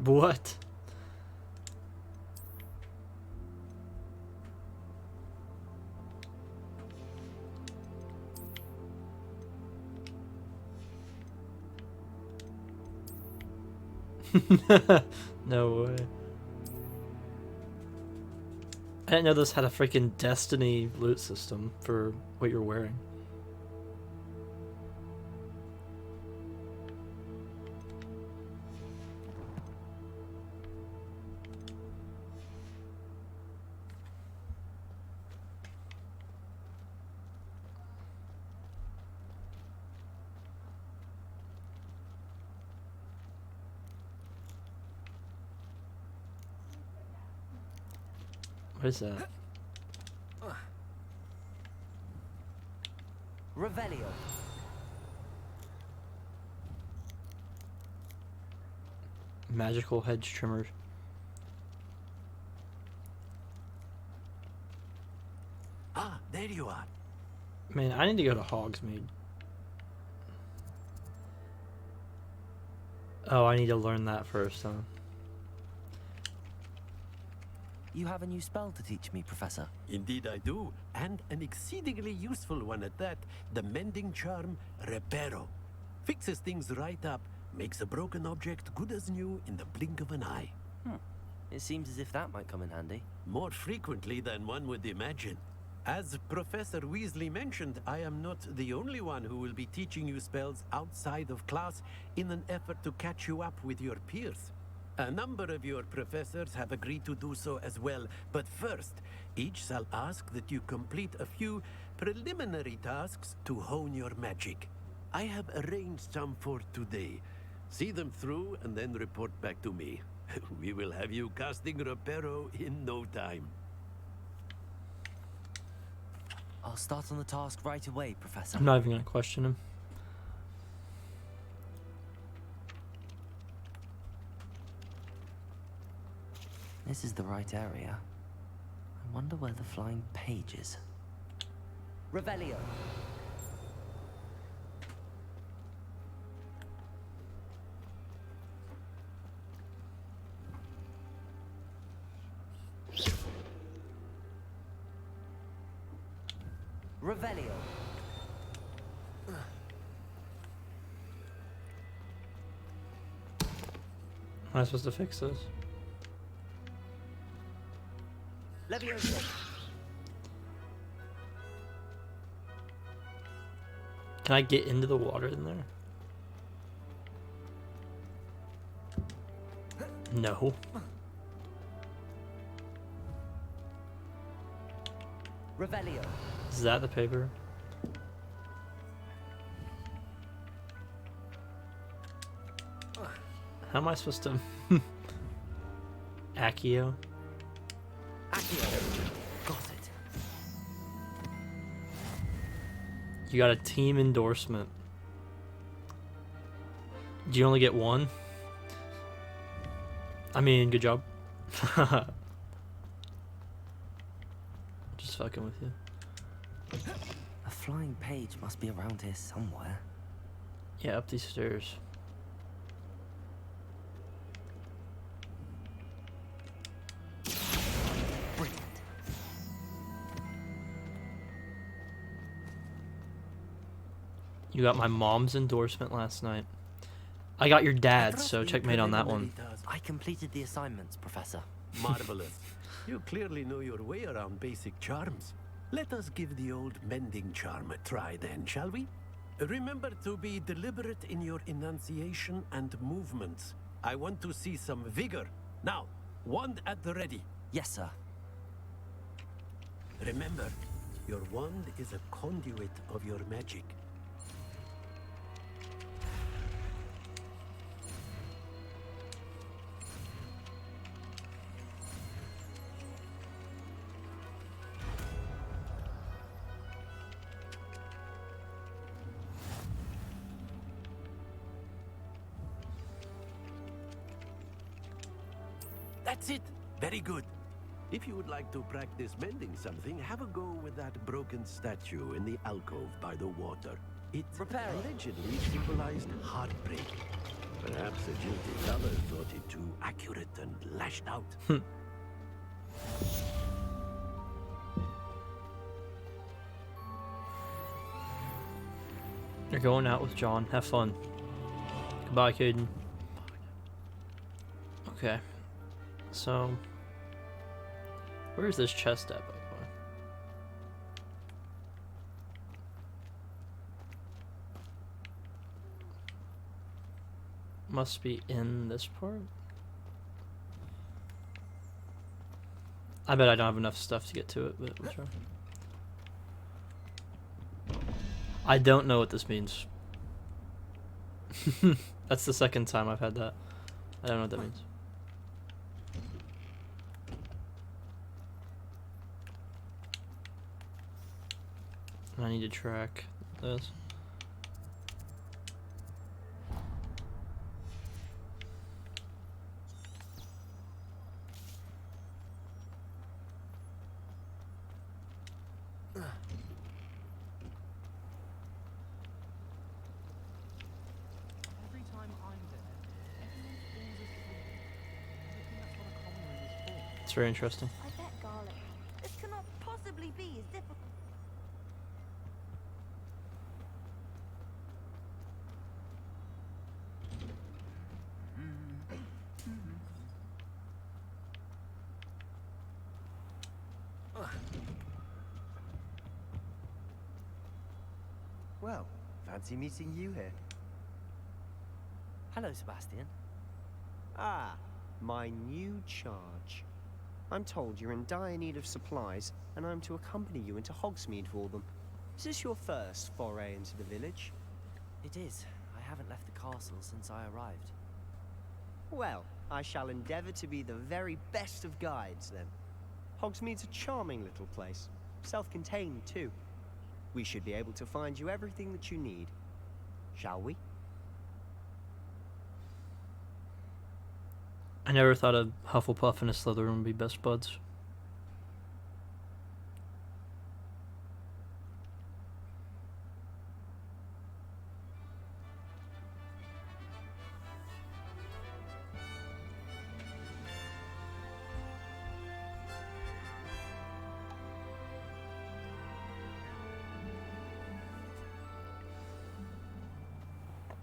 What? No way. I didn't know this had a freaking Destiny loot system for what you're wearing. What is that? Revelio. Magical hedge trimmer. Ah, there you are. Man, I need to go to Hogsmeade. Oh, I need to learn that first, huh? You have a new spell to teach me, Professor. Indeed I do, and an exceedingly useful one at that. The mending charm, Reparo. Fixes things right up, makes a broken object good as new in the blink of an eye. It seems as if that might come in handy. More frequently than one would imagine. As Professor Weasley mentioned, I am not the only one who will be teaching you spells outside of class in an effort to catch you up with your peers. A number of your professors have agreed to do so as well, but first, each shall ask that you complete a few preliminary tasks to hone your magic. I have arranged some for today. See them through and then report back to me. We will have you casting Reparo in no time. I'll start on the task right away, Professor. I'm not even going to question him. This is the right area. I wonder where the flying page is. Revelio. Revelio. Am I supposed to fix this? Leviosa. Can I get into the water in there? No. Revelio. Is that the paper? How am I supposed to... Accio? Accio. Got it. You got a team endorsement. Do you only get one? I mean, good job. Just fucking with you. A flying page must be around here somewhere. Yeah, up these stairs. Brilliant. You got my mom's endorsement last night. I got your dad's, so checkmate on that one. I completed the assignments, Professor. Marvelous. You clearly know your way around basic charms. Let us give the old mending charm a try then, shall we? Remember to be deliberate in your enunciation and movements. I want to see some vigor. Now, wand at the ready. Yes, sir. Remember, your wand is a conduit of your magic. That's it. Very good. If you would like to practice mending something, have a go with that broken statue in the alcove by the water. It allegedly symbolized heartbreak. Perhaps a guilty lover thought it too accurate and lashed out. You're going out with John. Have fun. Goodbye, Caden. Okay. So, where's this chest at, by the way? Must be in this part. I bet I don't have enough stuff to get to it, but we'll try. I don't know what this means. That's the second time I've had that. I don't know what that means. I need to track this. Every time I'm there, everyone falls asleep. I think that's what a common room is for. It's very interesting. I bet, Garlic. This cannot possibly be as difficult. Well, fancy meeting you here. Hello, Sebastian. Ah, my new charge. I'm told you're in dire need of supplies, and I'm to accompany you into Hogsmeade for them. Is this your first foray into the village? It is. I haven't left the castle since I arrived. Well, I shall endeavour to be the very best of guides, then. Hogsmeade's a charming little place. Self-contained, too. We should be able to find you everything that you need. Shall we? I never thought a Hufflepuff and a Slytherin would be best buds.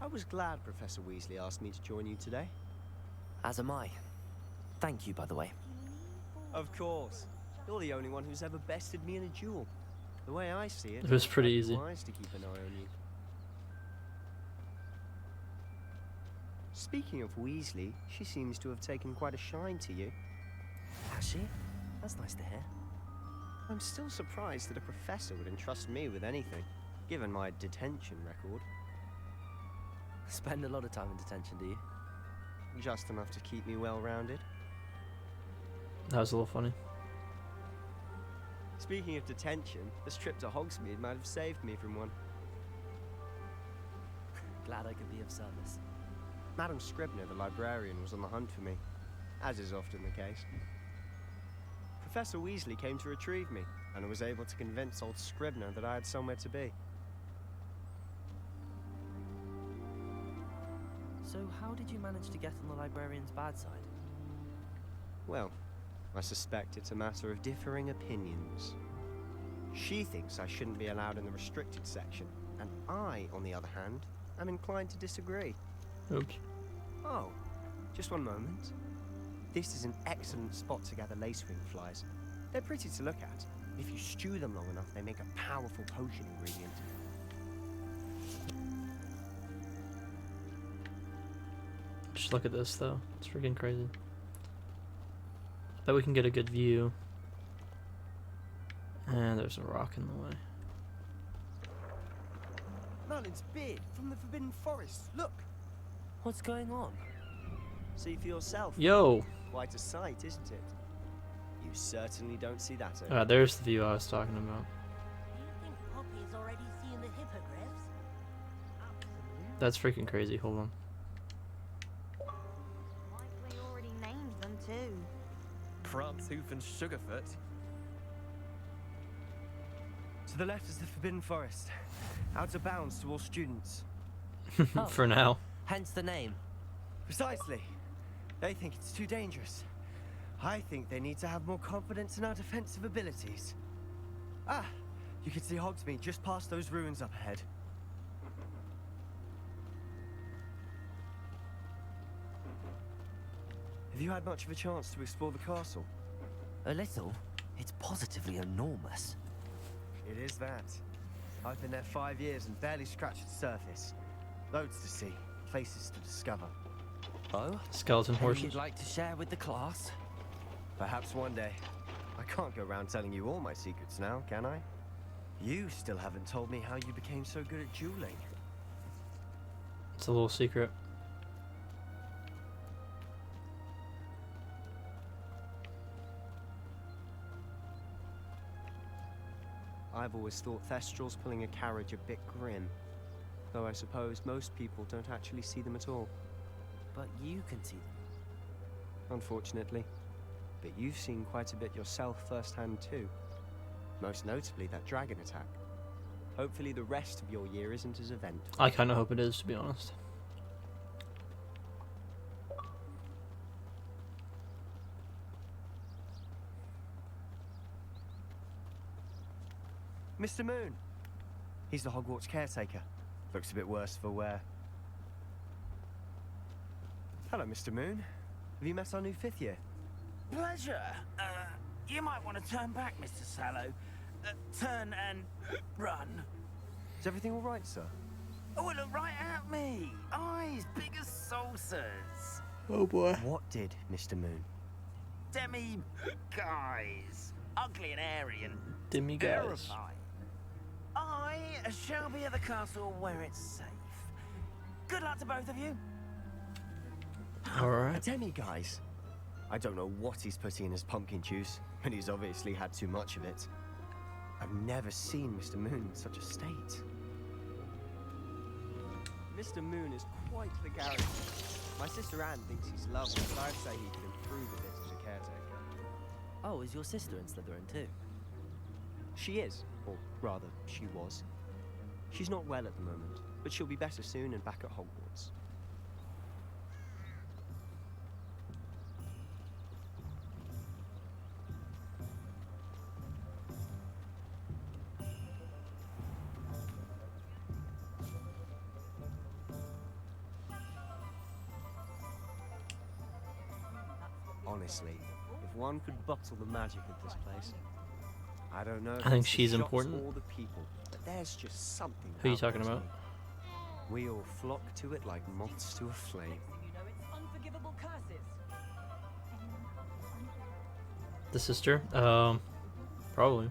I was glad Professor Weasley asked me to join you today. As am I. Thank you, by the way. Of course. You're the only one who's ever bested me in a duel. The way I see it, It was pretty it's easy. wise to keep an eye on you. Speaking of Weasley, she seems to have taken quite a shine to you. Has she? That's nice to hear. I'm still surprised that a professor would entrust me with anything, given my detention record. Spend a lot of time in detention, do you? just enough to keep me well-rounded. That was a little funny. Speaking of detention, this trip to Hogsmeade might have saved me from one. Glad I could be of service. Madam Scribner, the librarian, was on the hunt for me, as is often the case. Professor Weasley came to retrieve me, and I was able to convince old Scribner that I had somewhere to be. So how did you manage to get on the librarian's bad side? Well, I suspect it's a matter of differing opinions. She thinks I shouldn't be allowed in the restricted section, and I, on the other hand, am inclined to disagree. Oops. Oh, just one moment. This is an excellent spot to gather lacewing flies. They're pretty to look at. If you stew them long enough, they make a powerful potion ingredient. Just look at this though. It's freaking crazy. Bet we can get a good view. And there's a rock in the way. Merlin's beard from the Forbidden Forest. Look! What's going on? See for yourself. Yo! Quite a sight, isn't it? You certainly don't see that over There's the view I was talking about. Do you think Poppy's already seen the hippogriffs? That's freaking crazy. Hold on. Likely already named them too. Prantzhoof and Sugarfoot. To the left is the Forbidden Forest. Out of bounds to all students. For now. Hence the name. Precisely. They think it's too dangerous. I think they need to have more confidence in our defensive abilities. Ah, you can see Hogsmeade just past those ruins up ahead. Have you had much of a chance to explore the castle? A little. It's positively enormous. It is that. I've been there 5 years and barely scratched the surface. Loads to see, places to discover. Oh? Skeleton horses. You'd like to share with the class? Perhaps one day. I can't go around telling you all my secrets now, can I? You still haven't told me how you became so good at dueling. It's a little secret. I've always thought Thestrals pulling a carriage a bit grim. Though I suppose most people don't actually see them at all. But you can see them. Unfortunately. But you've seen quite a bit yourself firsthand too. Most notably that dragon attack. Hopefully the rest of your year isn't as eventful. I kind of hope it is, to be honest. Mr. Moon. He's the Hogwarts caretaker. Looks a bit worse for wear. Hello, Mr. Moon. Have you met our new 5th year? Pleasure. You might want to turn back, Mr. Sallow. Turn and run. Is everything all right, sir? Oh, look right at me. Eyes big as saucers. Oh boy. What did, Mr. Moon? Demi-guys. Ugly and airy and Demi-guys. terrifying. I shall be at the castle where it's safe. Good luck to both of you. Alright. Demi, guys. I don't know what he's putting in his pumpkin juice, but he's obviously had too much of it. I've never seen Mr. Moon in such a state. Mr. Moon is quite the character. My sister Anne thinks he's lovely, but I'd say he could improve a bit as a caretaker. Oh, is your sister in Slytherin too? She is, or rather, she was. She's not well at the moment, but she'll be better soon and back at Hogwarts. Honestly, if one could bottle the magic of this place, I don't know. If I think it's the she's shops important. Or the people, but there's just something. Who are you about talking about? Hogsmeade. We all flock to it like moths to a flame. Unforgivable curses. The sister? Probably.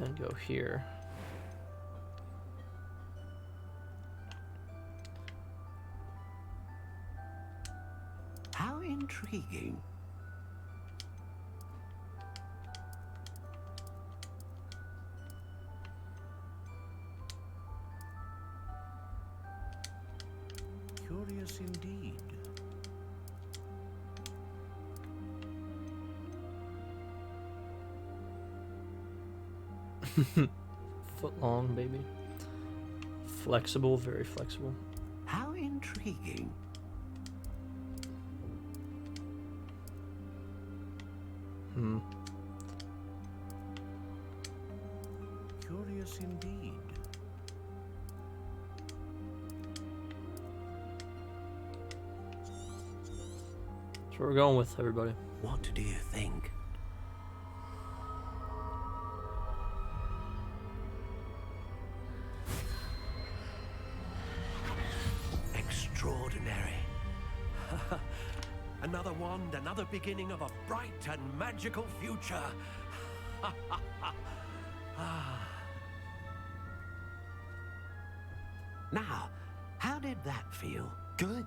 Then go here. How intriguing. Curious indeed. Foot long, baby. Flexible, very flexible. How intriguing. Curious indeed. That's what we're going with, everybody. What do you think? Extraordinary. Another wand, another beginning of a bright and magical future. Now, how did that feel? Good.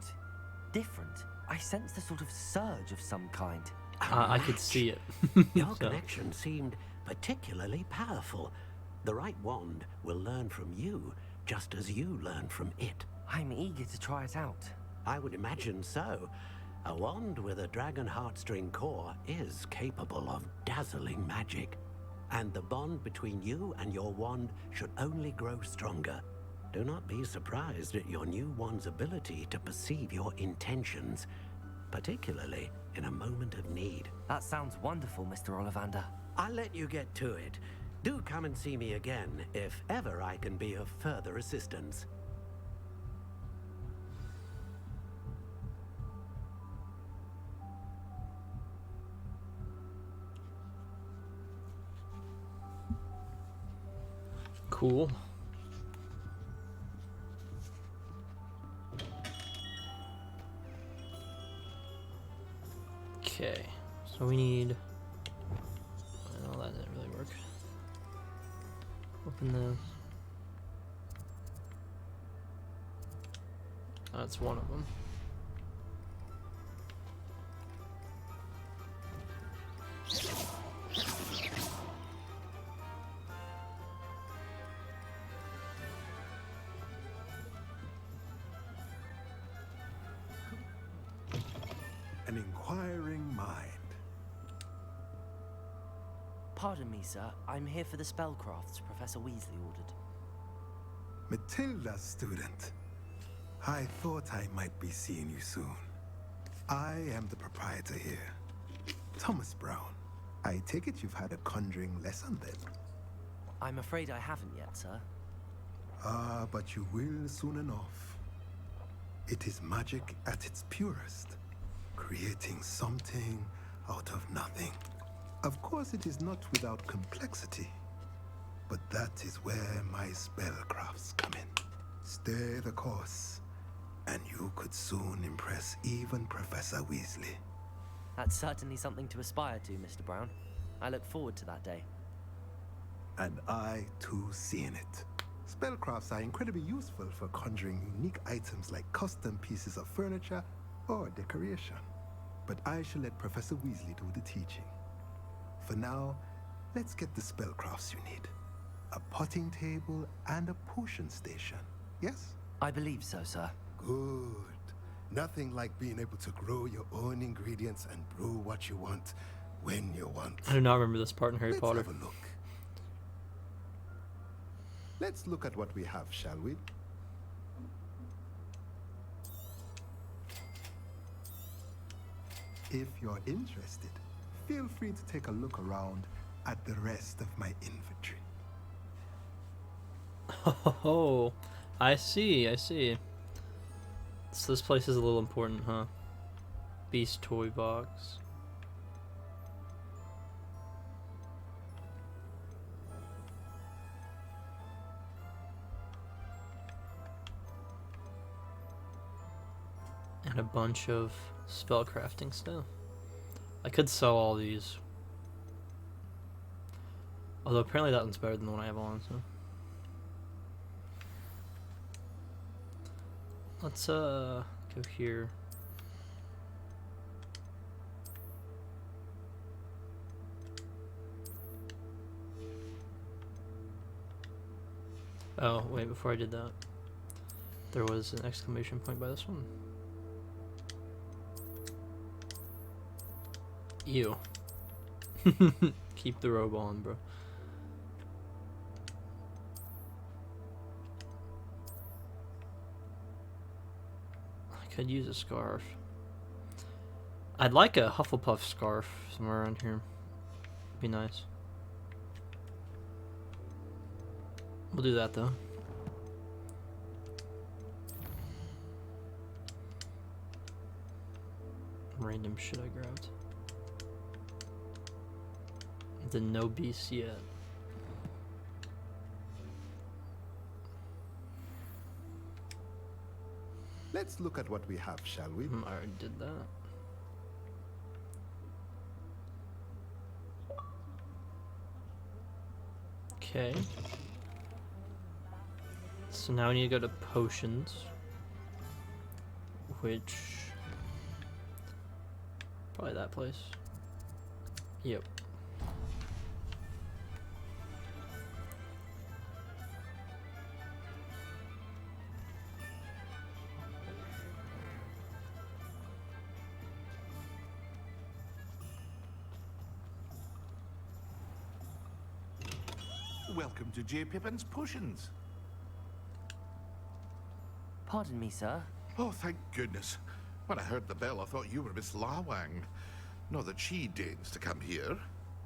Different. I sensed a sort of surge of some kind. I could see it. Your connection seemed particularly powerful. The right wand will learn from you, just as you learn from it. I'm eager to try it out. I would imagine so. A wand with a dragon heartstring core is capable of dazzling magic. And the bond between you and your wand should only grow stronger. Do not be surprised at your new wand's ability to perceive your intentions, particularly in a moment of need. That sounds wonderful, Mr. Ollivander. I'll let you get to it. Do come and see me again if ever I can be of further assistance. Cool. Okay, so we need. Well, that didn't really work. Open this. That's one of them. An inquiring mind. Pardon me, sir. I'm here for the spellcrafts Professor Weasley ordered. Matilda's student. I thought I might be seeing you soon. I am the proprietor here, Thomas Brown. I take it you've had a conjuring lesson then? I'm afraid I haven't yet, sir. Ah, but you will soon enough. It is magic at its purest, creating something out of nothing. Of course, it is not without complexity, but that is where my spellcrafts come in. Stay the course, and you could soon impress even Professor Weasley. That's certainly something to aspire to, Mr. Brown. I look forward to that day. And I, too, seeing it. Spellcrafts are incredibly useful for conjuring unique items like custom pieces of furniture or decoration. But I shall let Professor Weasley do the teaching. For now, let's get the spellcrafts you need. A potting table and a potion station, yes? I believe so, sir. Good. Nothing like being able to grow your own ingredients and brew what you want when you want. I do not remember this part in Harry Potter. Let's have a look. Let's look at what we have, shall we? If you're interested, feel free to take a look around at the rest of my inventory. Oh, I see, I see. So this place is a little important, huh? Beast toy box. And a bunch of spellcrafting stuff. I could sell all these. Although apparently that one's better than the one I have on, so. Let's go here. Oh, wait, before I did that, there was an exclamation point by this one. Ew. Keep the robe on, bro. I could use a scarf. I'd like a Hufflepuff scarf somewhere around here. Be nice. We'll do that though. Random shit I grabbed. The no beast yet. Let's look at what we have, shall we? I already did that. Okay. So now we need to go to potions. Which... probably that place. Yep. Welcome to J. Pippin's Potions. Pardon me, sir. Oh, thank goodness. When I heard the bell, I thought you were Miss Lawang. Not that she deigns to come here.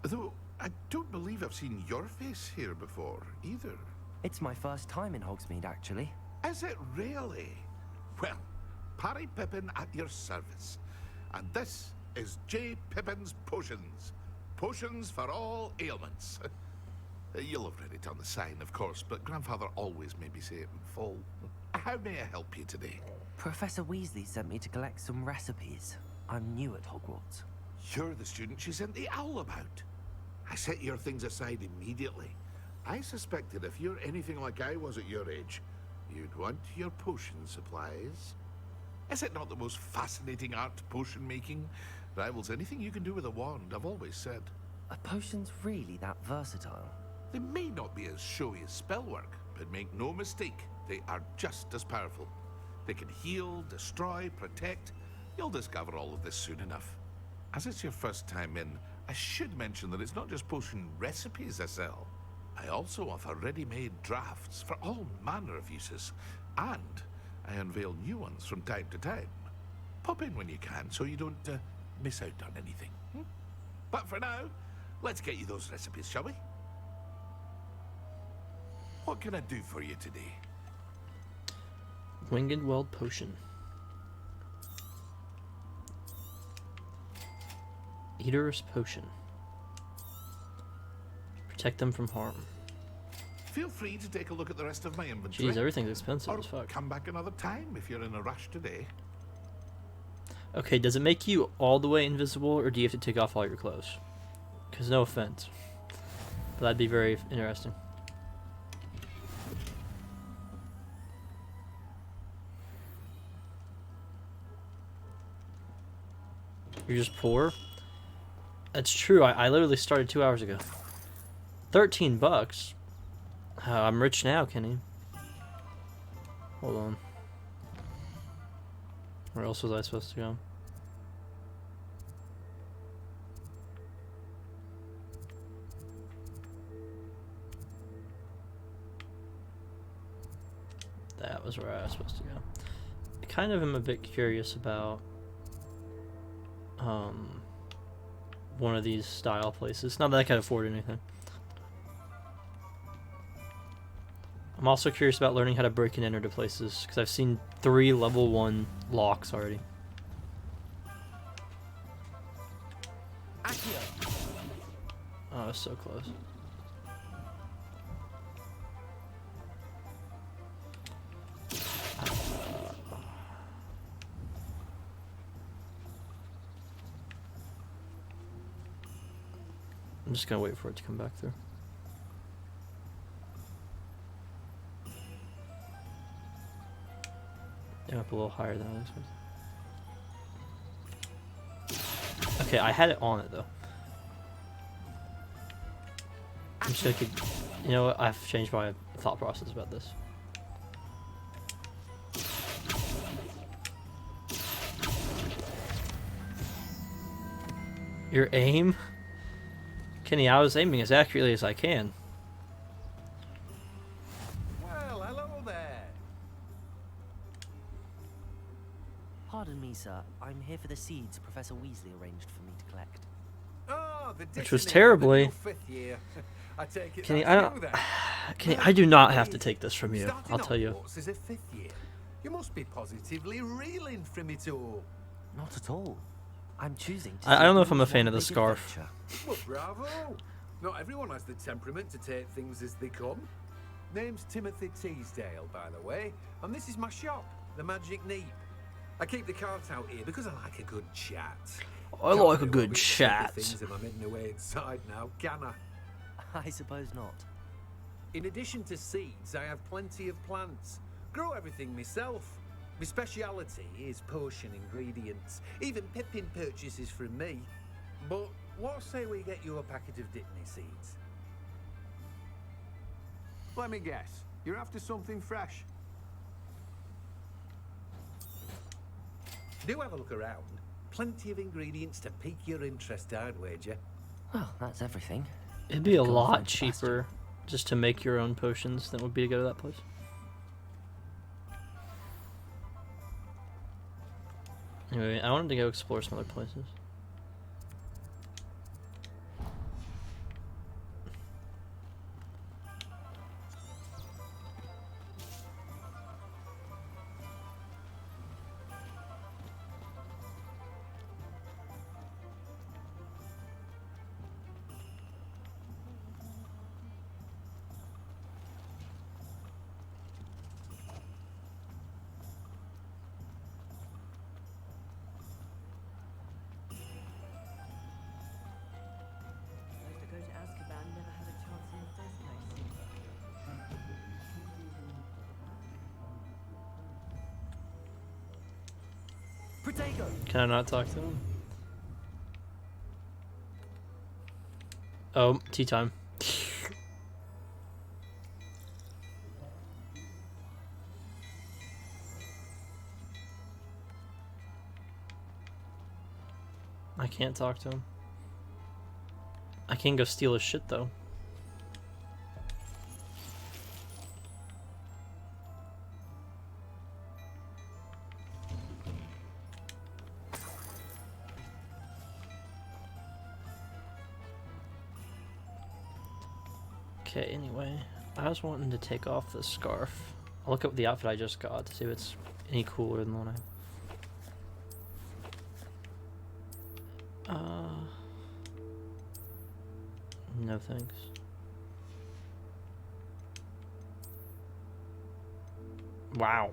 Though, I don't believe I've seen your face here before, either. It's my first time in Hogsmeade, actually. Is it really? Well, Parry Pippin at your service. And this is J. Pippin's Potions. Potions for all ailments. You'll have read it on the sign, of course, but Grandfather always made me say it in full. How may I help you today? Professor Weasley sent me to collect some recipes. I'm new at Hogwarts. You're the student she sent the owl about. I set your things aside immediately. I suspected if you're anything like I was at your age, you'd want your potion supplies. Is it not the most fascinating art, potion making? Rivals anything you can do with a wand, I've always said. Are potions really that versatile? They may not be as showy as spellwork, but make no mistake, they are just as powerful. They can heal, destroy, protect. You'll discover all of this soon enough. As it's your first time in, I should mention that it's not just potion recipes I sell. I also offer ready-made drafts for all manner of uses, and I unveil new ones from time to time. Pop in when you can so you don't miss out on anything. But for now, let's get you those recipes, shall we? What can I do for you today? Winged Weld Potion. Eater's Potion. Protect them from harm. Feel free to take a look at the rest of my inventory. Jeez, everything's expensive or as fuck. Come back another time if you're in a rush today. Okay, does it make you all the way invisible, or do you have to take off all your clothes? Because no offense, but that'd be very interesting. You're just poor? That's true. I literally started 2 hours ago. 13 bucks? I'm rich now, Kenny. Hold on. Where else was I supposed to go? That was where I was supposed to go. I kind of am a bit curious about one of these style places. Not that I can afford anything. I'm also curious about learning how to break and enter to places, because I've seen 3 level 1 locks already. Oh, it's so close. I'm just gonna wait for it to come back through. They're up a little higher than I expected. Okay, I had it on it though. I'm just gonna keep. You know what? I've changed my thought process about this. Your aim? Kenny, I was aiming as accurately as I can. Well, hello there. Pardon me, sir. I'm here for the seeds Professor Weasley arranged for me to collect. Oh, the Which was dissonance terribly. of your 5th year. I take it Kenny, that's I don't. you then. Kenny, I do not have to take this from you. Starting I'll tell you. Hogwarts as a 5th year. You must be positively reeling from it all. Not at all. I'm choosing to I don't know take if I'm a one fan of the big scarf. adventure. Well, bravo. Not everyone has the temperament to take things as they come. Name's Timothy Teasdale, by the way, and this is my shop, the Magic Neep. I keep the cart out here because I like a good chat. I like a good chat. Things am I midden away inside now, can I? I suppose not. In addition to seeds, I have plenty of plants. Grow everything myself. My speciality is potion ingredients. Even Pippin purchases from me. But what say we get you a packet of Dittany seeds? Let me guess. You're after something fresh. Do have a look around. Plenty of ingredients to pique your interest, I'd wager. Well, that's everything. It'd be a Go and lot find Sebastian. cheaper just to make your own potions than it would be to go to that place. Anyway, I wanted to go explore some other places. To go to Azkaban, never had a chance in the first place. Protego! Can I not talk to him? Oh, tea time. I can't talk to him. I can go steal his shit though. Okay, anyway, I was wanting to take off the scarf. I'll look up the outfit I just got to see if it's any cooler than the one I have. No thanks. Wow.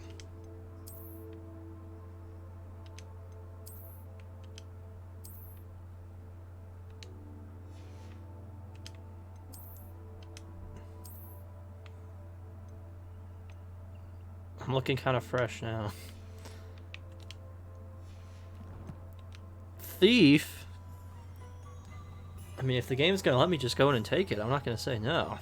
I'm looking kind of fresh now. Thief? I mean, if the game's gonna let me just go in and take it, I'm not gonna say no.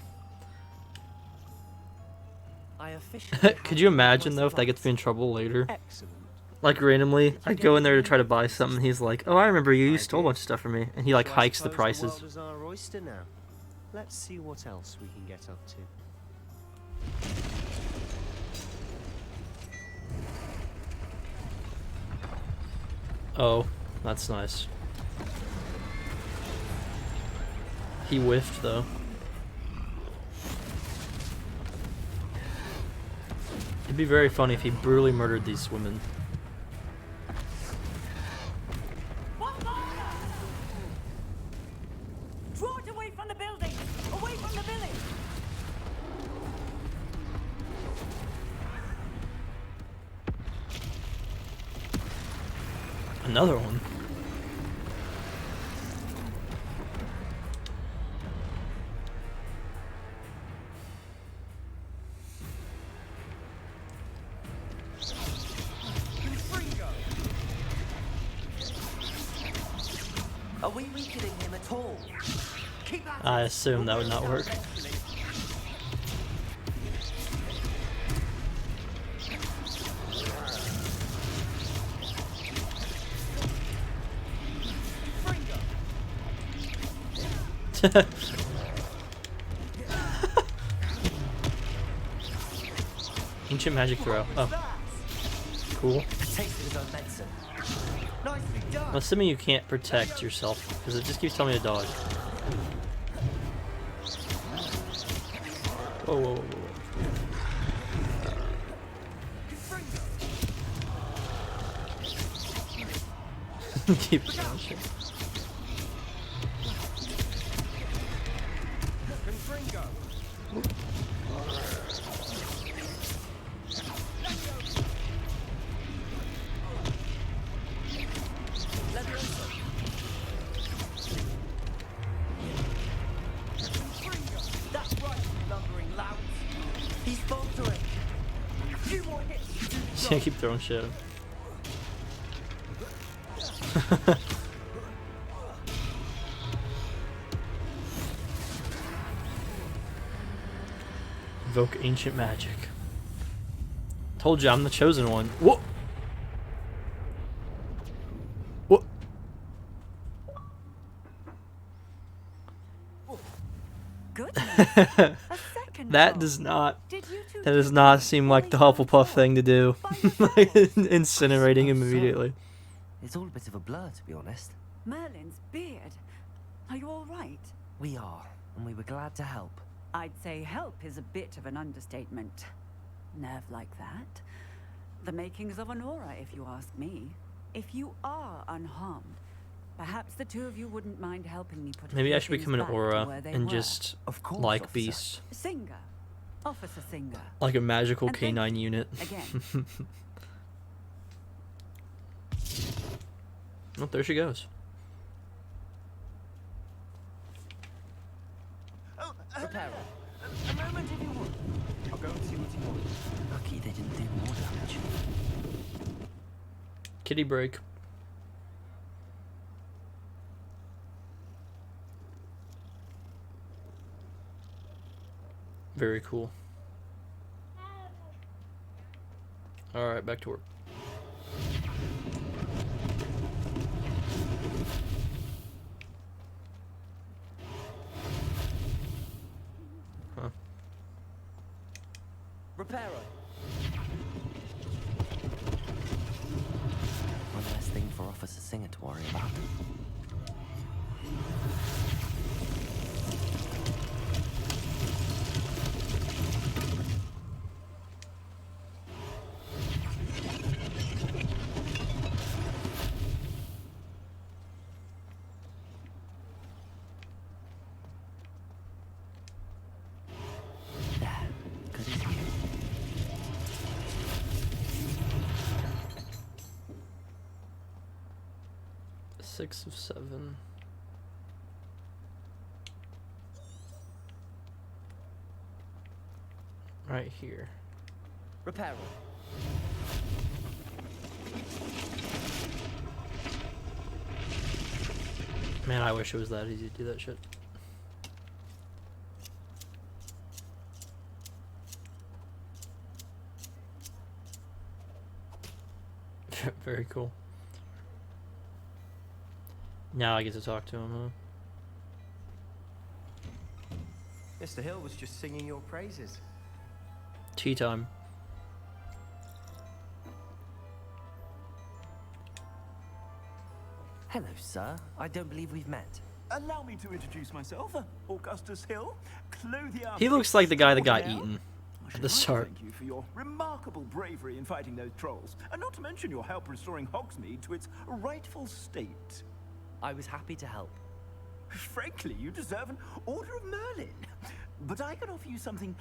I officially Could you imagine though if that gets me in trouble later? Excellent. Like randomly, I'd go in there to try to buy something, and he's like, "Oh, I remember you. You stole a bunch of stuff from me," and he like So I hikes the suppose prices. The world is our oyster now. Let's see what else we can get up to. Oh, that's nice. He whiffed though. It'd be very funny if he brutally murdered these women. Draw it away from the building! Away from the village! Another one. Are we weakening him at all? Keep at I it. assume that would not work. Ancient magic throw. Oh. Cool. I'm assuming you can't protect yourself, because it just keeps telling me to dodge. Whoa, whoa, whoa, whoa. Keep dodging. I keep throwing shit. Invoke ancient magic. Told you I'm the chosen one. Whoa! Whoa! That does not seem like the Hufflepuff thing to do. Incinerating him immediately. It's all a bit of a blur, to be honest. Merlin's beard. Are you all right? We are, and we were glad to help. I'd say help is a bit of an understatement. Nerve like that. The makings of an aura, if you ask me. If you are unharmed, perhaps the two of you wouldn't mind helping me put. Maybe I few should things become an back to aura where they and were. just Officer. like Beast. Singer. Officer Singer. Like a magical And thank canine unit. Again. Oh, there she goes. Prepare. A moment if you would. I'll go and see what you want. Lucky they didn't do more damage. Kitty break. Very cool. Alright, back to work. Huh. Reparo. One less thing for Officer Singer to worry about. Good as new. 6 of 7. Right here. Reparo. Man, I wish it was that easy to do that shit. Very cool. Now I get to talk to him, huh? Mr. Hill was just singing your praises. Tea time. Hello, sir. I don't believe we've met. Allow me to introduce myself, Augustus Hill, clothier. He looks like the guy that got extraordinaire. eaten I at should the like to start. Thank you for your remarkable bravery in fighting those trolls, and not to mention your help restoring Hogsmeade to its rightful state. I was happy to help. Frankly, you deserve an Order of Merlin. But I can offer you something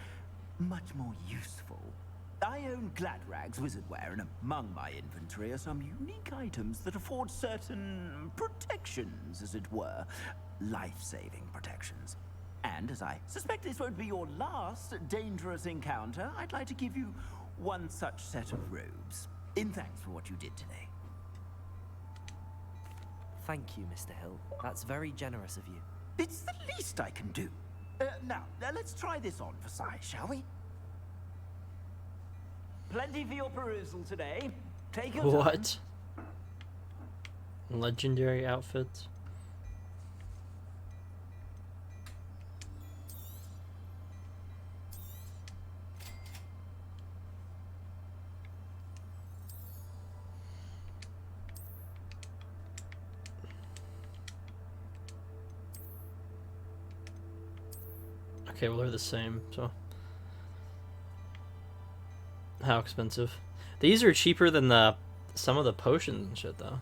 much more useful. I own Gladrag's wizardware, and among my inventory are some unique items that afford certain protections, as it were. Life-saving protections. And as I suspect this won't be your last dangerous encounter, I'd like to give you one such set of robes, in thanks for what you did today. Thank you, Mr. Hill. That's very generous of you. It's the least I can do. Now, let's try this on for size, shall we? Plenty for your perusal today. Take your time. What? Legendary outfits? Okay, well they're the same, so. How expensive? These are cheaper than some of the potions and shit though.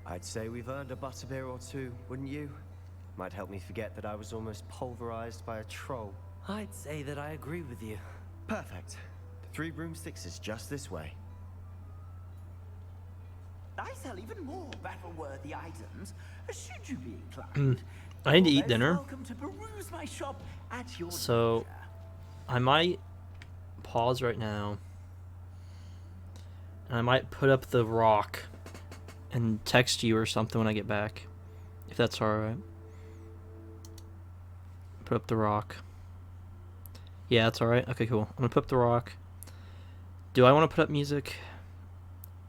I'd say we've earned a butterbeer or two, wouldn't you? Might help me forget that I was almost pulverized by a troll. I'd say that I agree with you. Perfect. The 3 broomsticks is just this way. I sell even more battle-worthy items, should you be inclined. I need to eat dinner. Welcome to peruse my shop at your So, I might pause right now. And I might put up the rock and text you or something when I get back. If that's alright. Put up the rock. Yeah, that's alright. Okay, cool. I'm gonna put up the rock. Do I want to put up music?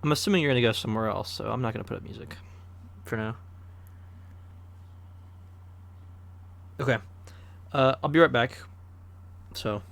I'm assuming you're gonna go somewhere else, so I'm not gonna put up music for now. Okay. I'll be right back. So.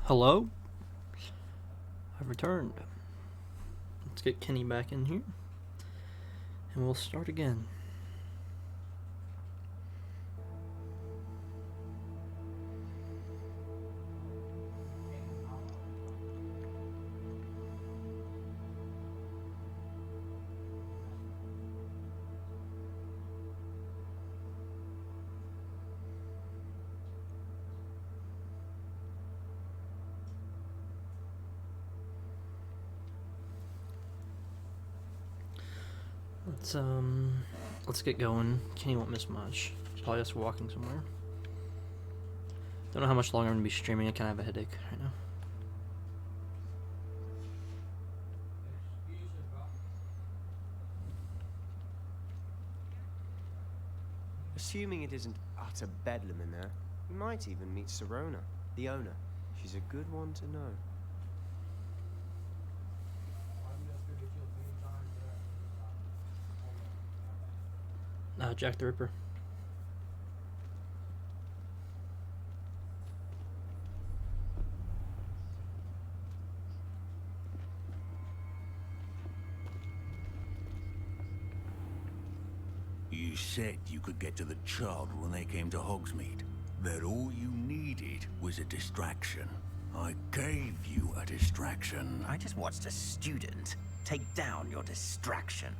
Hello? I've returned. Let's get Kenny back in here. And we'll start again. Let's get going. Kenny won't miss much. Probably just walking somewhere. Don't know how much longer I'm gonna be streaming. I kind of have a headache right now. Assuming it isn't utter bedlam in there, you might even meet Sirona, the owner. She's a good one to know. Jack the Ripper. You said you could get to the child when they came to Hogsmeade. That all you needed was a distraction. I gave you a distraction. I just watched a student take down your distraction.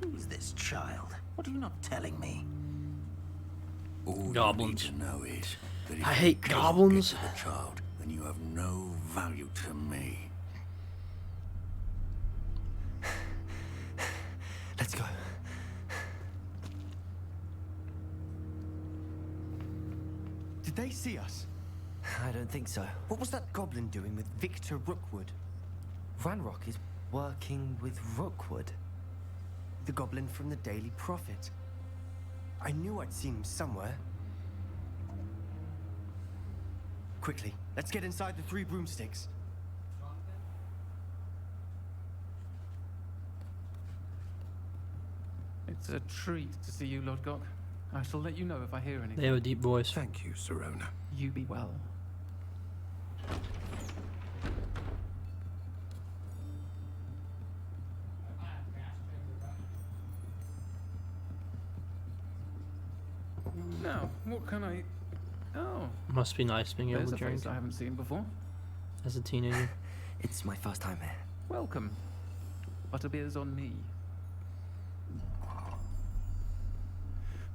Who's this child? What are you not telling me? All Goblins. you need to know is that if I you hate cannot goblins. get to the child, then you have no value to me. Let's go. Did they see us? I don't think so. What was that goblin doing with Victor Rookwood? Ranrock is working with Rookwood. The goblin from the Daily Prophet. I knew I'd seen him somewhere. Quickly, let's get inside the 3 broomsticks. It's a treat to see you, Lodgok. I shall let you know if I hear anything. They have a deep voice. Thank you, Sirona. You be well. Now, what can I... Oh, Must be nice being able there's to a drink face I haven't seen before. as a teenager. It's my first time here. Welcome. Butterbeer's on me.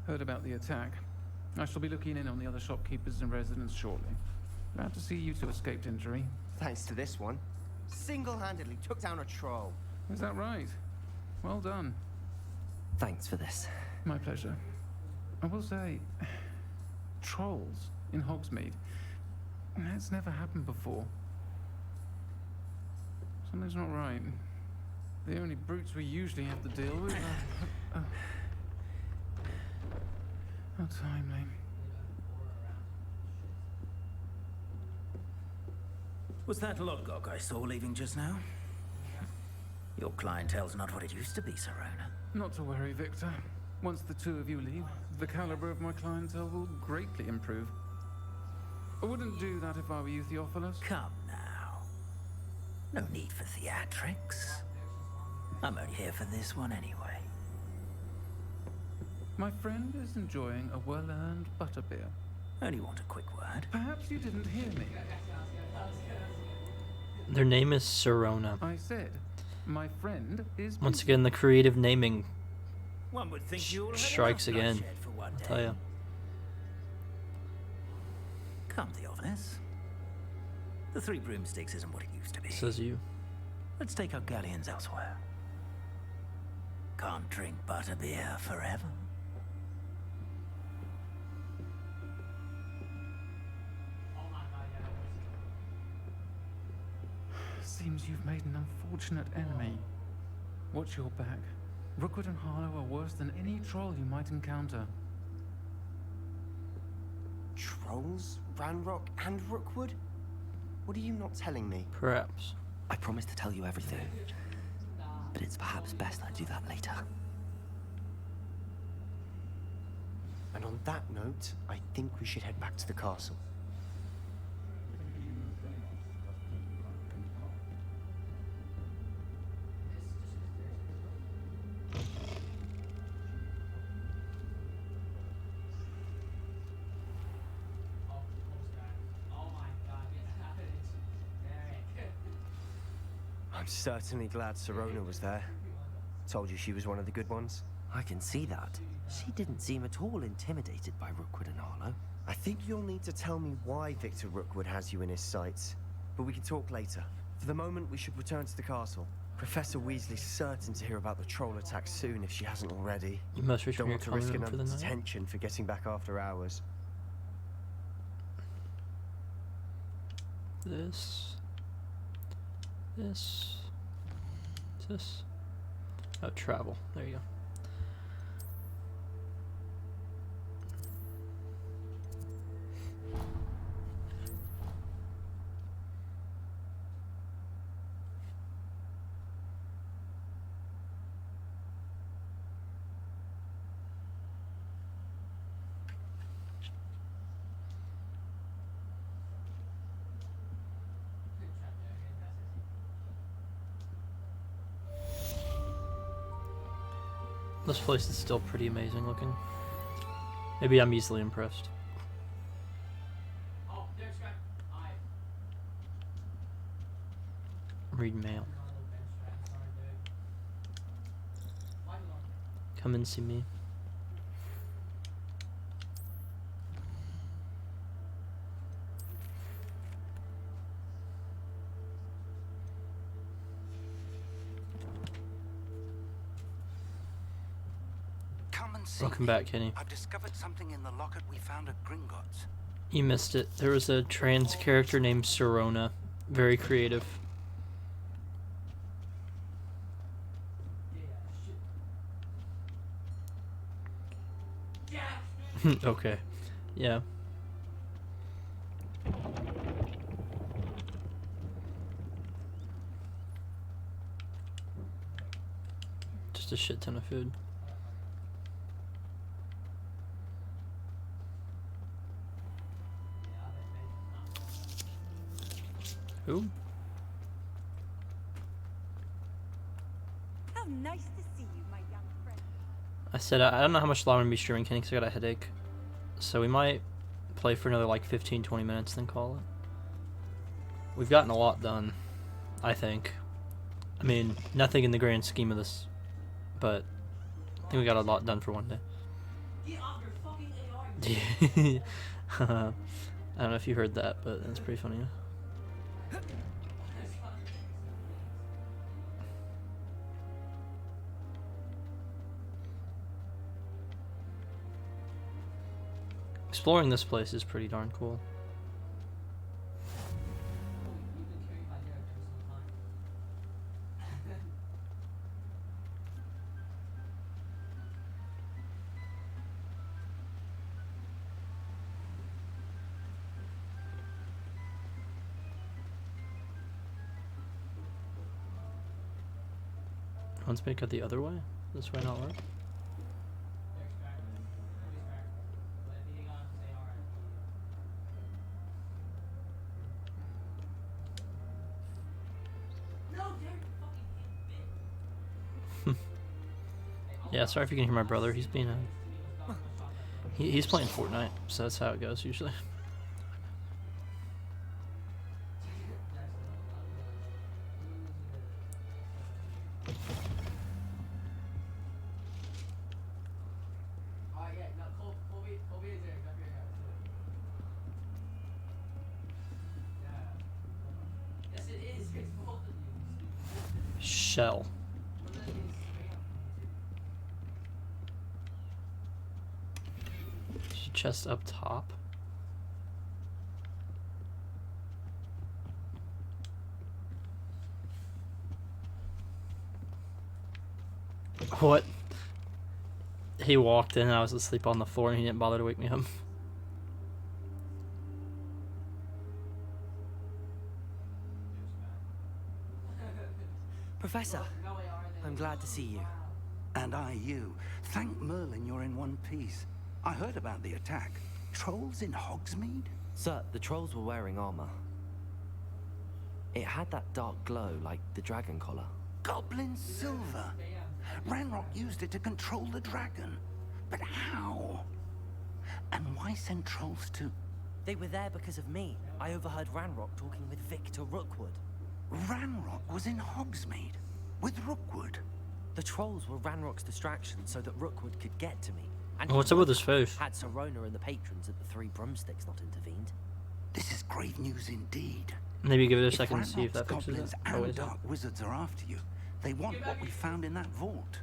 Heard about the attack. I shall be looking in on the other shopkeepers and residents shortly. Glad to see you two escaped injury. Thanks to this one. Single-handedly took down a troll. Is that right? Well done. Thanks for this. My pleasure. I will say, trolls in Hogsmeade. That's never happened before. Something's not right. The only brutes we usually have to deal with are... How timely. Was that Lodgok I saw leaving just now? Your clientele's not what it used to be, Sirona. Not to worry, Victor. Once the two of you leave, the caliber of my clientele will greatly improve. I wouldn't do that if I were you, Theophilus. Come now. No need for theatrics. I'm only here for this one anyway. My friend is enjoying a well-earned butterbeer. Only want a quick word. Perhaps you didn't hear me. Their name is Sirona. I said, my friend is... Once again, the creative naming One would think you all had strikes enough again. bloodshed for one I'll day. tell you. Come, Theophilus. The 3 broomsticks isn't what it used to be. Says you. Let's take our galleons elsewhere. Can't drink butterbeer forever. Seems you've made an unfortunate enemy. Watch your back. Rookwood and Harlow are worse than any troll you might encounter. Trolls? Ranrock and Rookwood? What are you not telling me? Perhaps. I promise to tell you everything. But it's perhaps best I do that later. And on that note, I think we should head back to the castle. I'm certainly glad Sirona was there. Told you she was one of the good ones. I can see that. She didn't seem at all intimidated by Rookwood and Harlow. I think you'll need to tell me why Victor Rookwood has you in his sights. But we can talk later. For the moment, we should return to the castle. Professor Weasley's certain to hear about the troll attack soon if she hasn't already. You must return Don't your want to risk covenant for another the night. detention for getting back after hours. This. Oh, travel. There you go. This place is still pretty amazing looking. Maybe I'm easily impressed. Read mail. Come and see me. Welcome back, Kenny. I've discovered something in the locket we found at Gringotts. You missed it. There was a trans character named Sirona. Very creative. Okay. Yeah. Just a shit ton of food. Who? How nice to see you, my young friend. I said I don't know how much longer I'm gonna be streaming, Kenny, because I got a headache. So we might play for another like 15-20 minutes, then call it. We've gotten a lot done, I think. I mean, nothing in the grand scheme of this, but I think we got a lot done for one day. Get off your fucking AR. I don't know if you heard that, but that's pretty funny. Exploring this place is pretty darn cool. Let's make it the other way. This way not work. Yeah, sorry if you can hear my brother. He's being he's playing Fortnite, so that's how it goes usually. Shell. Chest up top. What? He walked in and I was asleep on the floor and he didn't bother to wake me up. Professor, I'm glad to see you. And I you. Thank Merlin you're in one piece. I heard about the attack. Trolls in Hogsmeade? Sir, the trolls were wearing armor. It had that dark glow like the dragon collar. Goblin silver. Ranrock used it to control the dragon. But how? And why send trolls to... They were there because of me. I overheard Ranrock talking with Victor Rookwood. Ranrock was in Hogsmeade with Rookwood. The trolls were Ranrock's distraction so that Rookwood could get to me. And What's up with his face? Had Serona and the patrons at the Three Broomsticks not intervened. This is grave news indeed. Maybe give it a If second to see if Ranrock's that fixes goblins it. and Oh, is it? dark wizards are after you, they want what we found in that vault.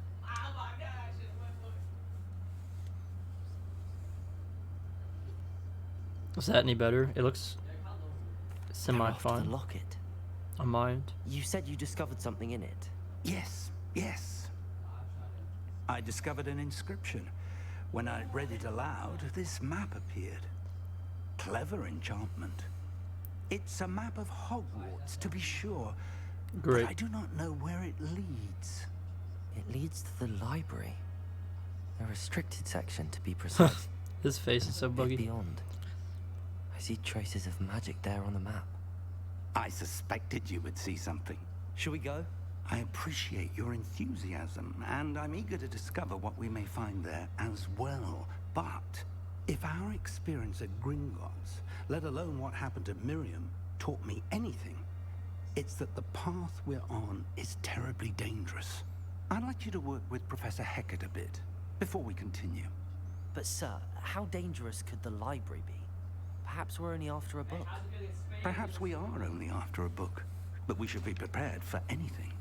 Is that any better? It looks semi-fine. The locket. On my end. You said you discovered something in it. Yes, yes. I discovered an inscription. When I read it aloud, this map appeared. Clever enchantment. It's a map of Hogwarts, to be sure. Great. But I do not know where it leads. It leads to the library. The restricted section, to be precise. His face is so buggy. Beyond. I see traces of magic there on the map. I suspected you would see something. Shall we go? I appreciate your enthusiasm, and I'm eager to discover what we may find there as well. But if our experience at Gringotts, let alone what happened to Miriam, taught me anything, it's that the path we're on is terribly dangerous. I'd like you to work with Professor Hecat a bit before we continue. But sir, how dangerous could the library be? Perhaps we're only after a book. Perhaps we are only after a book, but we should be prepared for anything.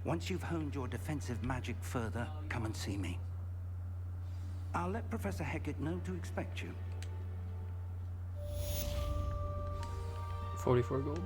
Once you've honed your defensive magic further, come and see me. I'll let Professor Hecat know to expect you. 44 gold.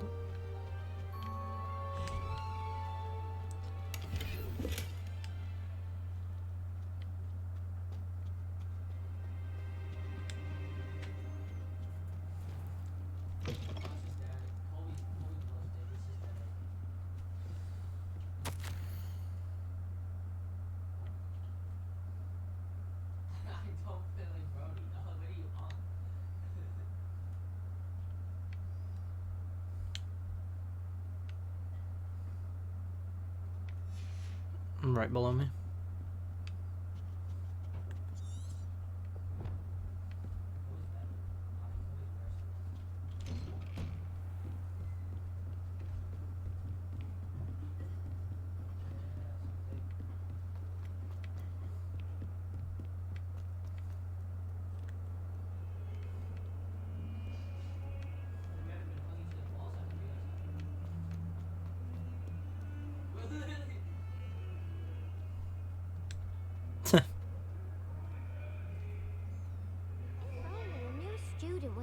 Right below me.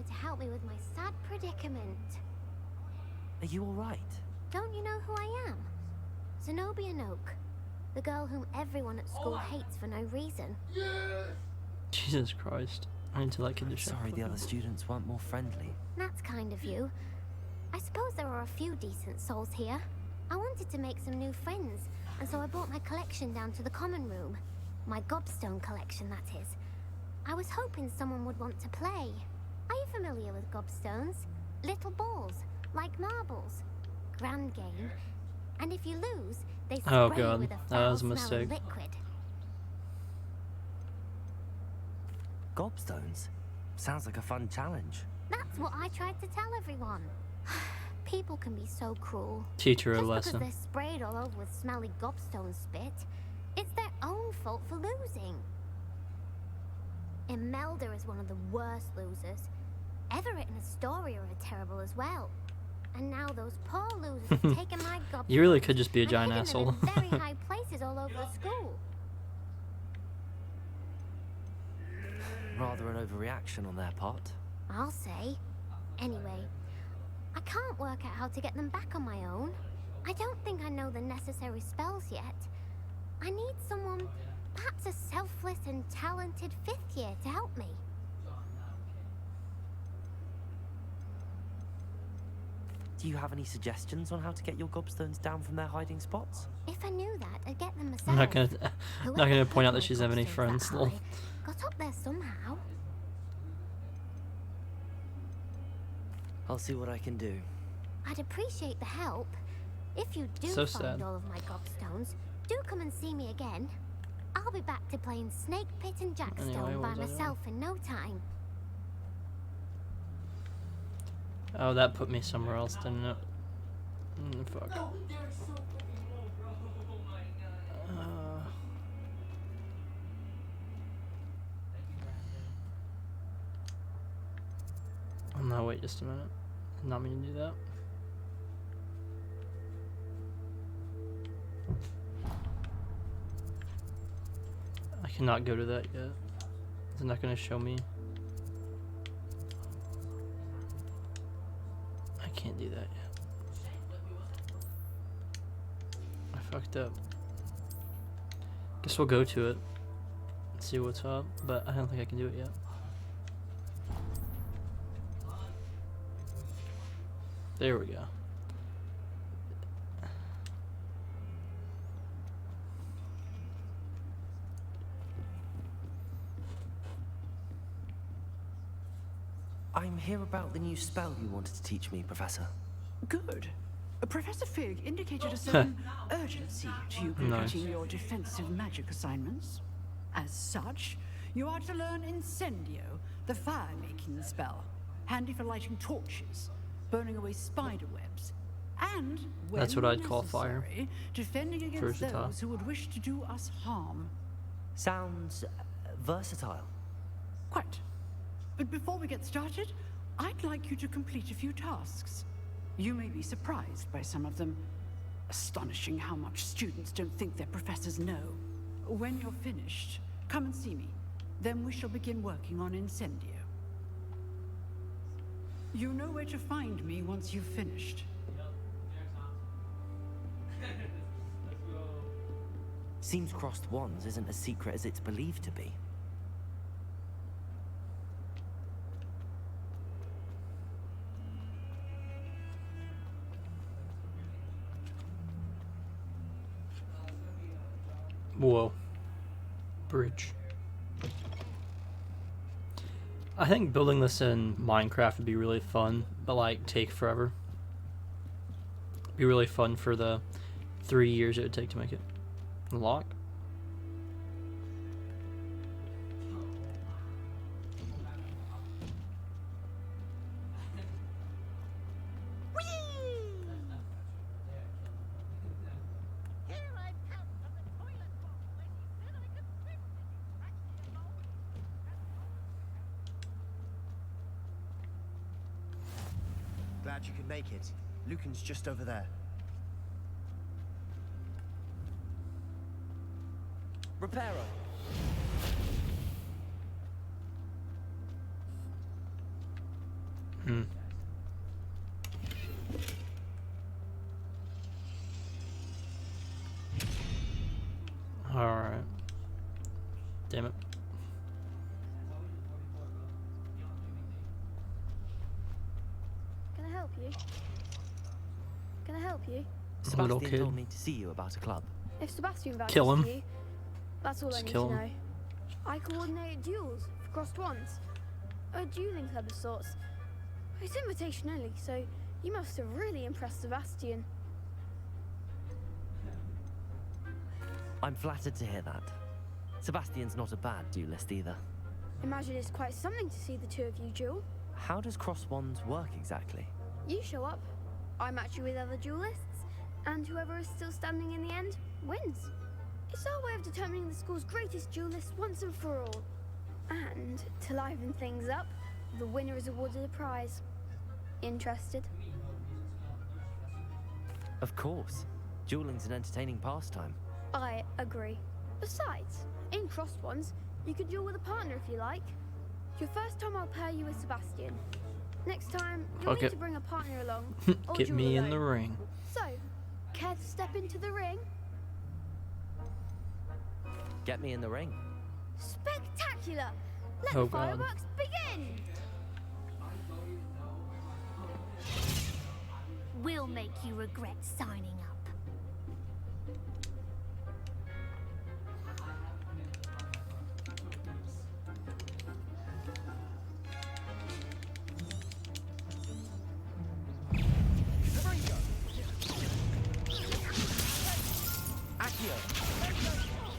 To help me with my sad predicament. Are you alright? Don't you know who I am? Zenobia Noak, the girl whom everyone at school hates for no reason. Jesus Christ. I need to like it to shut Sorry up. the other students weren't more friendly. That's kind of you. I suppose there are a few decent souls here. I wanted to make some new friends, and so I brought my collection down to the common room. My gobstone collection, that is. I was hoping someone would want to play. Are you familiar with gobstones? Little balls, like marbles. Grand game. And if you lose, they spray Oh you god, with a that was a foul-smelling mistake. liquid. Gobstones? Sounds like a fun challenge. That's what I tried to tell everyone. People can be so cruel. Teach her a Just lesson. because they're sprayed all over with smelly gobstone spit, it's their own fault for losing. Imelda is one of the worst losers. Everett and Astoria are terrible as well. And now those poor losers have taken my gobstones. You really could just be a and giant hidden asshole. them in very high places all over the school. Rather an overreaction on their part. I'll say. Anyway, I can't work out how to get them back on my own. I don't think I know the necessary spells yet. I need someone, perhaps a selfless and talented 5th year to help me. Do you have any suggestions on how to get your gobstones down from their hiding spots? If I knew that, I'd get them myself. I'm not gonna Whoever point out hid that my she's have any gobstones friends. that Lol. high got up there somehow. I'll see what I can do. I'd appreciate the help. If you do So find sad. all of my gobstones, do come and see me again. I'll be back to playing Snake Pit and Jackstone Anyway, what by was I doing? myself in no time. Oh, that put me somewhere else, didn't it? Fuck. Oh no, wait just a minute. Not mean to do that. I cannot go to that yet. It's not gonna show me. I can't do that yet. I fucked up. Guess we'll go to it and see what's up, but I don't think I can do it yet. There we go. I'm here about the new spell you wanted to teach me, Professor. Good. Professor Fig indicated a certain urgency to you completing your defensive magic assignments. As such, you are to learn Incendio, the fire-making spell, handy for lighting torches, burning away spider webs, and, when that's what I'd call fire. necessary, defending against those who would wish to do us harm. Sounds versatile. Quite. But before we get started, I'd like you to complete a few tasks. You may be surprised by some of them. Astonishing how much students don't think their professors know. When you're finished, come and see me. Then we shall begin working on Incendio. You know where to find me once you've finished. Seems crossed wands isn't as secret as it's believed to be. Whoa. Bridge. I think building this in Minecraft would be really fun, but like take forever. Be really fun for the 3 years it would take to make it. Unlock. Glad you could make it. Lucan's just over there. Reparo. Alright. Damn it. Can I help you? Can I help you? Little Sebastian kid. told me to see you about a club. If Sebastian vouches Kill him. for you, that's all Just I need kill to him. know. I coordinate duels for crossed wands. A dueling club of sorts. It's invitation only, so you must have really impressed Sebastian. I'm flattered to hear that. Sebastian's not a bad duelist either. Imagine it's quite something to see the two of you duel. How does cross wands work exactly? You show up, I match you with other duelists, and whoever is still standing in the end wins. It's our way of determining the school's greatest duelist once and for all. And to liven things up, the winner is awarded a prize. Interested? Of course. Dueling's an entertaining pastime. I agree. Besides, in crossed ones, you could duel with a partner if you like. Your first time I'll pair you with Sebastian. Next time, you'll Fuck need it. to bring a partner along. Or Get duel me in the alone. ring. So, care to step into the ring? Get me in the ring. Spectacular! Let Oh, the God. fireworks begin! We'll make you regret signing up.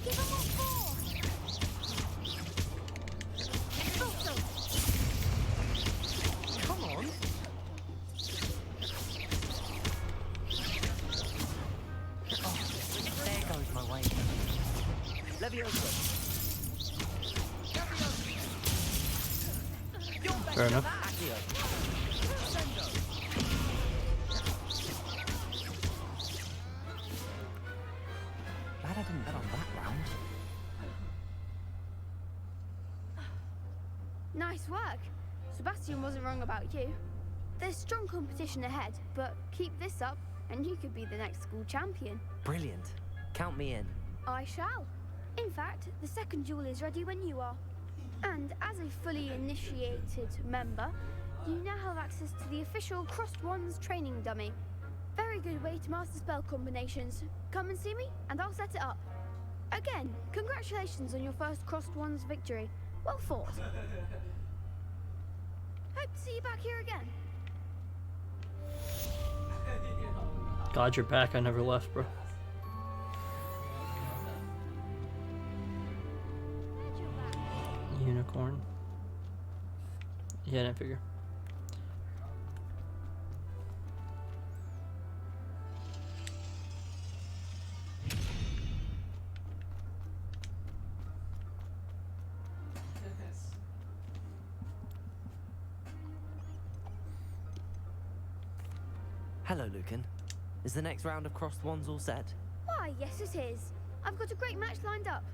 Give them all four! Come on. Fair enough. Glad I didn't bet on that round. Nice work. Sebastian wasn't wrong about you. There's strong competition ahead, but keep this up and you could be the next school champion. Brilliant. Count me in. I shall. In fact, the second duel is ready when you are. And as a fully initiated member, you now have access to the official Crossed Wands training dummy. Very good way to master spell combinations. Come and see me, and I'll set it up. Again, congratulations on your first Crossed Wands victory. Well fought. Hope to see you back here again. Glad you're back. I never left, bro. Unicorn. Yeah, I didn't figure. Hello, Lucan. Is the next round of Crossed Wands all set? Why, yes it is. I've got a great match lined up.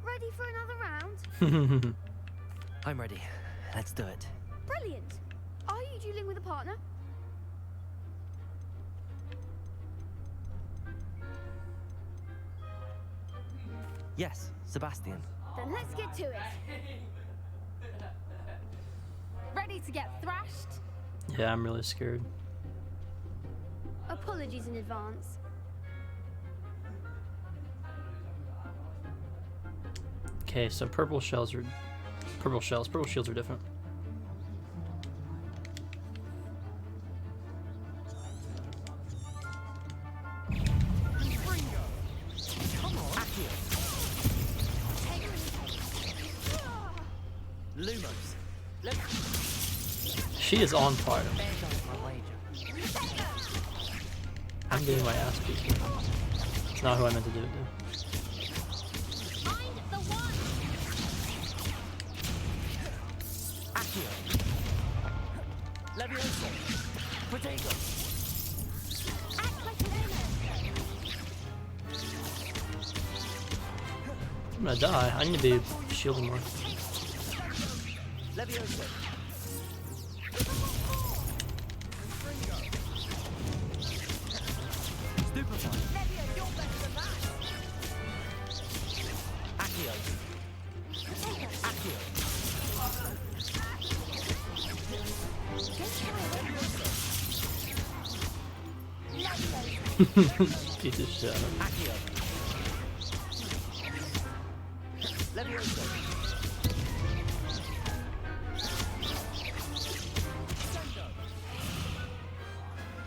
Ready for another round? I'm ready. Let's do it. Brilliant. Are you dueling with a partner? Yes, Sebastian. Then let's get to it. Ready to get thrashed? Yeah, I'm really scared. Apologies in advance. Okay, so purple shields are different. She is on fire. I'm getting my ass beat. It's not who I meant to do it to. I'm gonna die. I need to be shielding more. Piece of shit.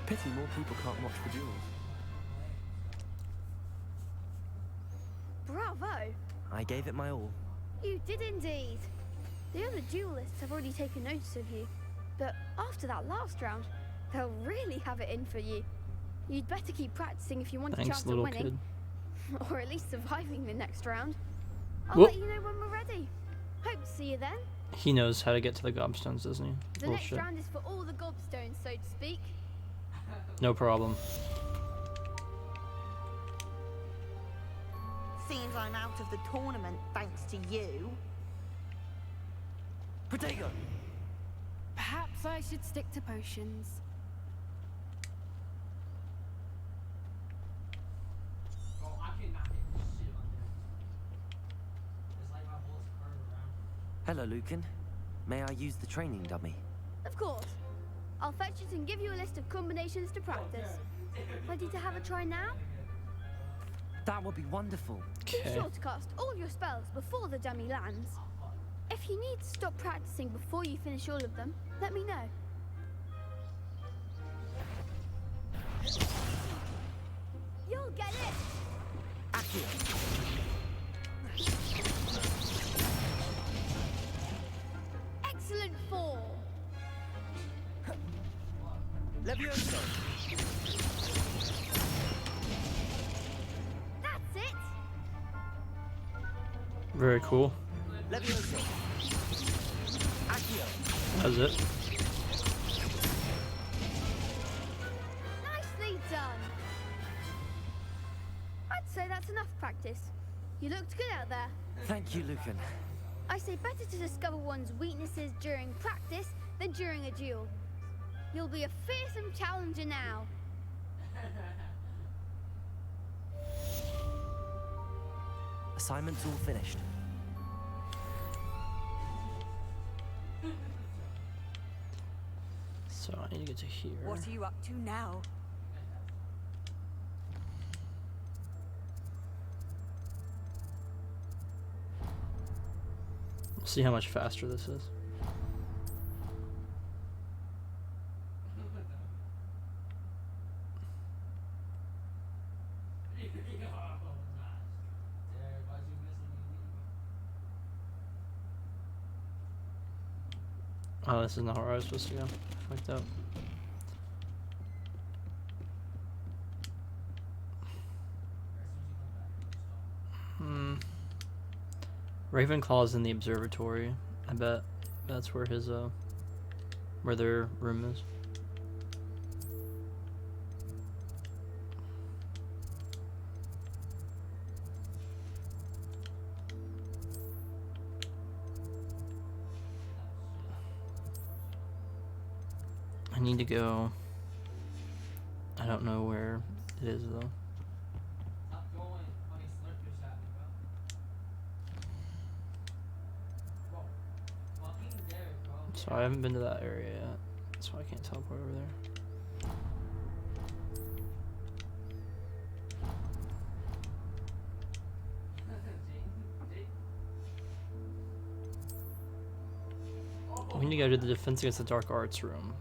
Pity more people can't watch the duels. Bravo! I gave it my all. You did indeed. The other duelists have already taken notice of you, but after that last round, they'll really have it in for you. You'd better keep practicing if you want a chance at winning. Or at least surviving the next round. I'll let you know when we're ready. Hope to see you then. He knows how to get to the gobstones, doesn't he? The next round is for all the gobstones, so to speak. No problem. Seems I'm out of the tournament thanks to you. Protego! Perhaps I should stick to potions. Hello, Lucan. May I use the training dummy? Of course. I'll fetch it and give you a list of combinations to practice. Ready to have a try now? That would be wonderful. Be sure to cast all your spells before the dummy lands. If you need to stop practicing before you finish all of them, let me know. You'll get it! Excellent form! Levioso! That's it! Very cool. Levioso. Accio. That's it. Nicely done. I'd say that's enough practice. You looked good out there. Thank you, Lucan. I say better to discover one's weaknesses during practice than during a duel. You'll be a fearsome challenger now. Assignment's all finished. So I need to get to here. What are you up to now? We'll see how much faster this is. Oh, this is not where I was supposed to go. Fucked up. Ravenclaw's in the observatory. I bet that's where his where their room is. I need to go. I don't know where it is though. So I haven't been to that area yet, so I can't teleport over there. We need to go to the Defense Against the Dark Arts room.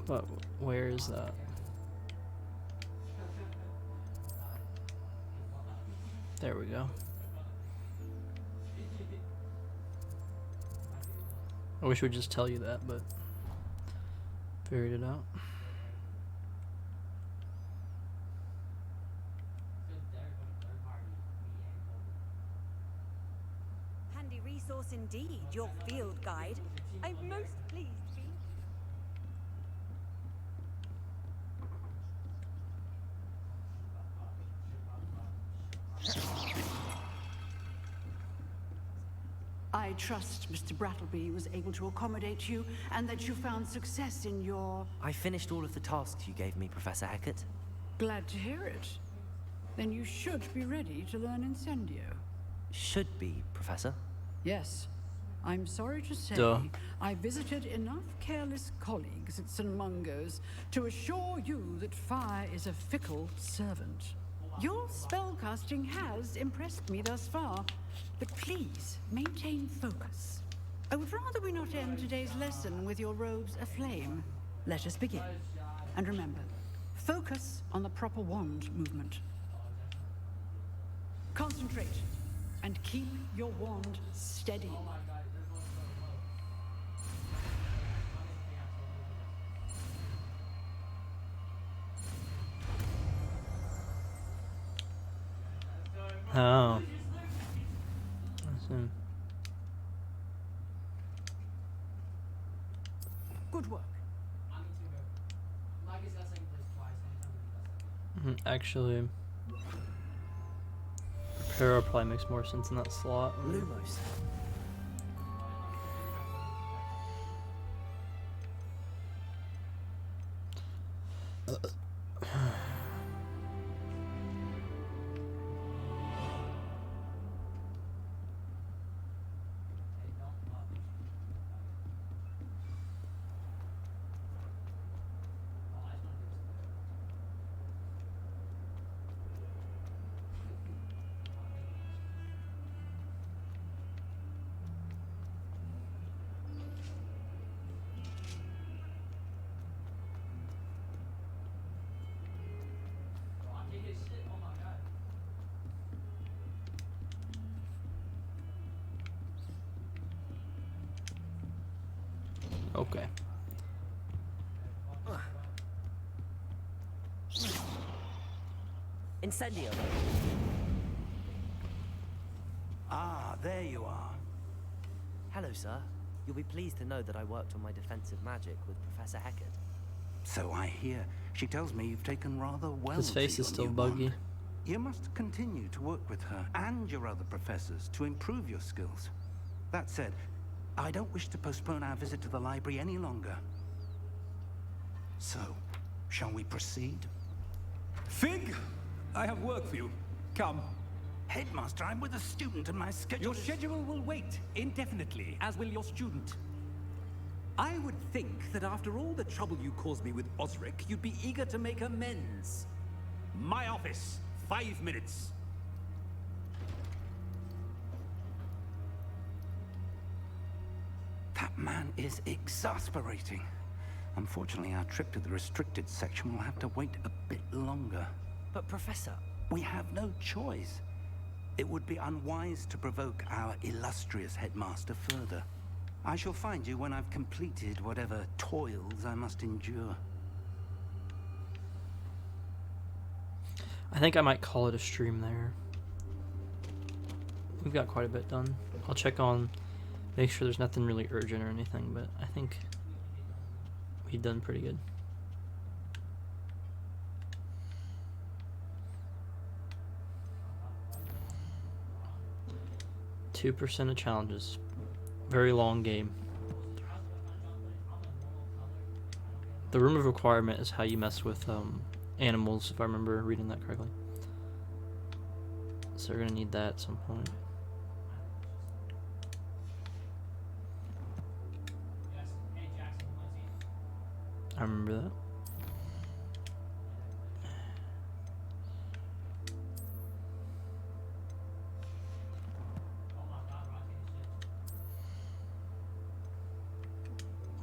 But where is that? There we go. I wish we'd just tell you that, but figured it out. Handy resource indeed, your field guide. I'm most pleased. I trust Mr. Brattleby was able to accommodate you and that you found success in your... I finished all of the tasks you gave me, Professor Hackett. Glad to hear it. Then you should be ready to learn Incendio. Should be, Professor. Yes. I'm sorry to say, Duh. I visited enough careless colleagues at St. Mungo's to assure you that fire is a fickle servant. Your spellcasting has impressed me thus far, but please maintain focus. I would rather we not end today's lesson with your robes aflame. Let us begin. And remember, focus on the proper wand movement. Concentrate and keep your wand steady. Oh. I see. Good work. Actually, Reparo probably makes more sense in that slot. Lumos. Okay. Incendio. there you are. Hello, sir. You'll be pleased to know that I worked on my defensive magic with Professor Heckard. So I hear. She tells me you've taken rather well His face to is your still new buggy. wand. You must continue to work with her and your other professors to improve your skills. That said, I don't wish to postpone our visit to the library any longer. So, shall we proceed? Fig, I have work for you. Come. Headmaster, I'm with a student and my schedule Your schedule will wait indefinitely, as will your student. I would think that after all the trouble you caused me with Osric, you'd be eager to make amends. My office, 5 minutes. That man is exasperating. Unfortunately, our trip to the restricted section will have to wait a bit longer. But Professor... We have no choice. It would be unwise to provoke our illustrious headmaster further. I shall find you when I've completed whatever toils I must endure. I think I might call it a stream there. We've got quite a bit done. I'll check on, make sure there's nothing really urgent or anything, but I think we've done pretty good. %2 of challenges. Very long game. The room of requirement is how you mess with animals, if I remember reading that correctly. So we're gonna need that at some point. I remember that.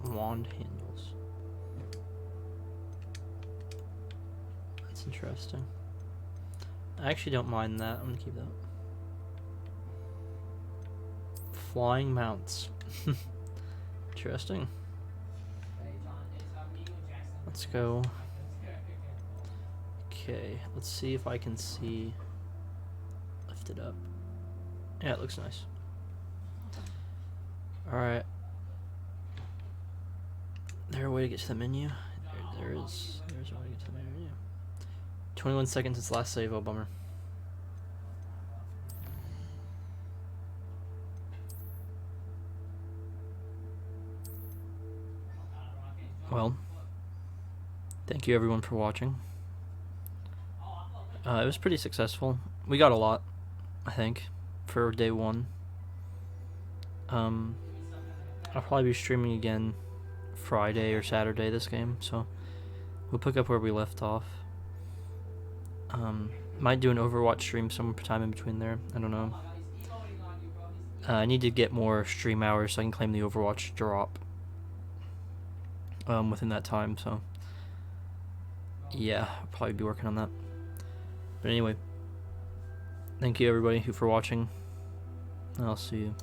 Wand handles. That's interesting. I actually don't mind that. I'm gonna keep that. Flying mounts. Interesting. Let's go. Okay, let's see if I can see. Lift it up. Yeah, it looks nice. Alright. There a way to get to the menu? There's a way to get to the menu. 21 seconds since last save, oh bummer. Well, thank you everyone for watching. It was pretty successful. We got a lot, I think, for day one. I'll probably be streaming again Friday or Saturday this game, so we'll pick up where we left off. Might do an Overwatch stream sometime in between there. I don't know. I need to get more stream hours so I can claim the Overwatch drop within that time, so yeah, I'll probably be working on that. But anyway, thank you everybody for watching. I'll see you.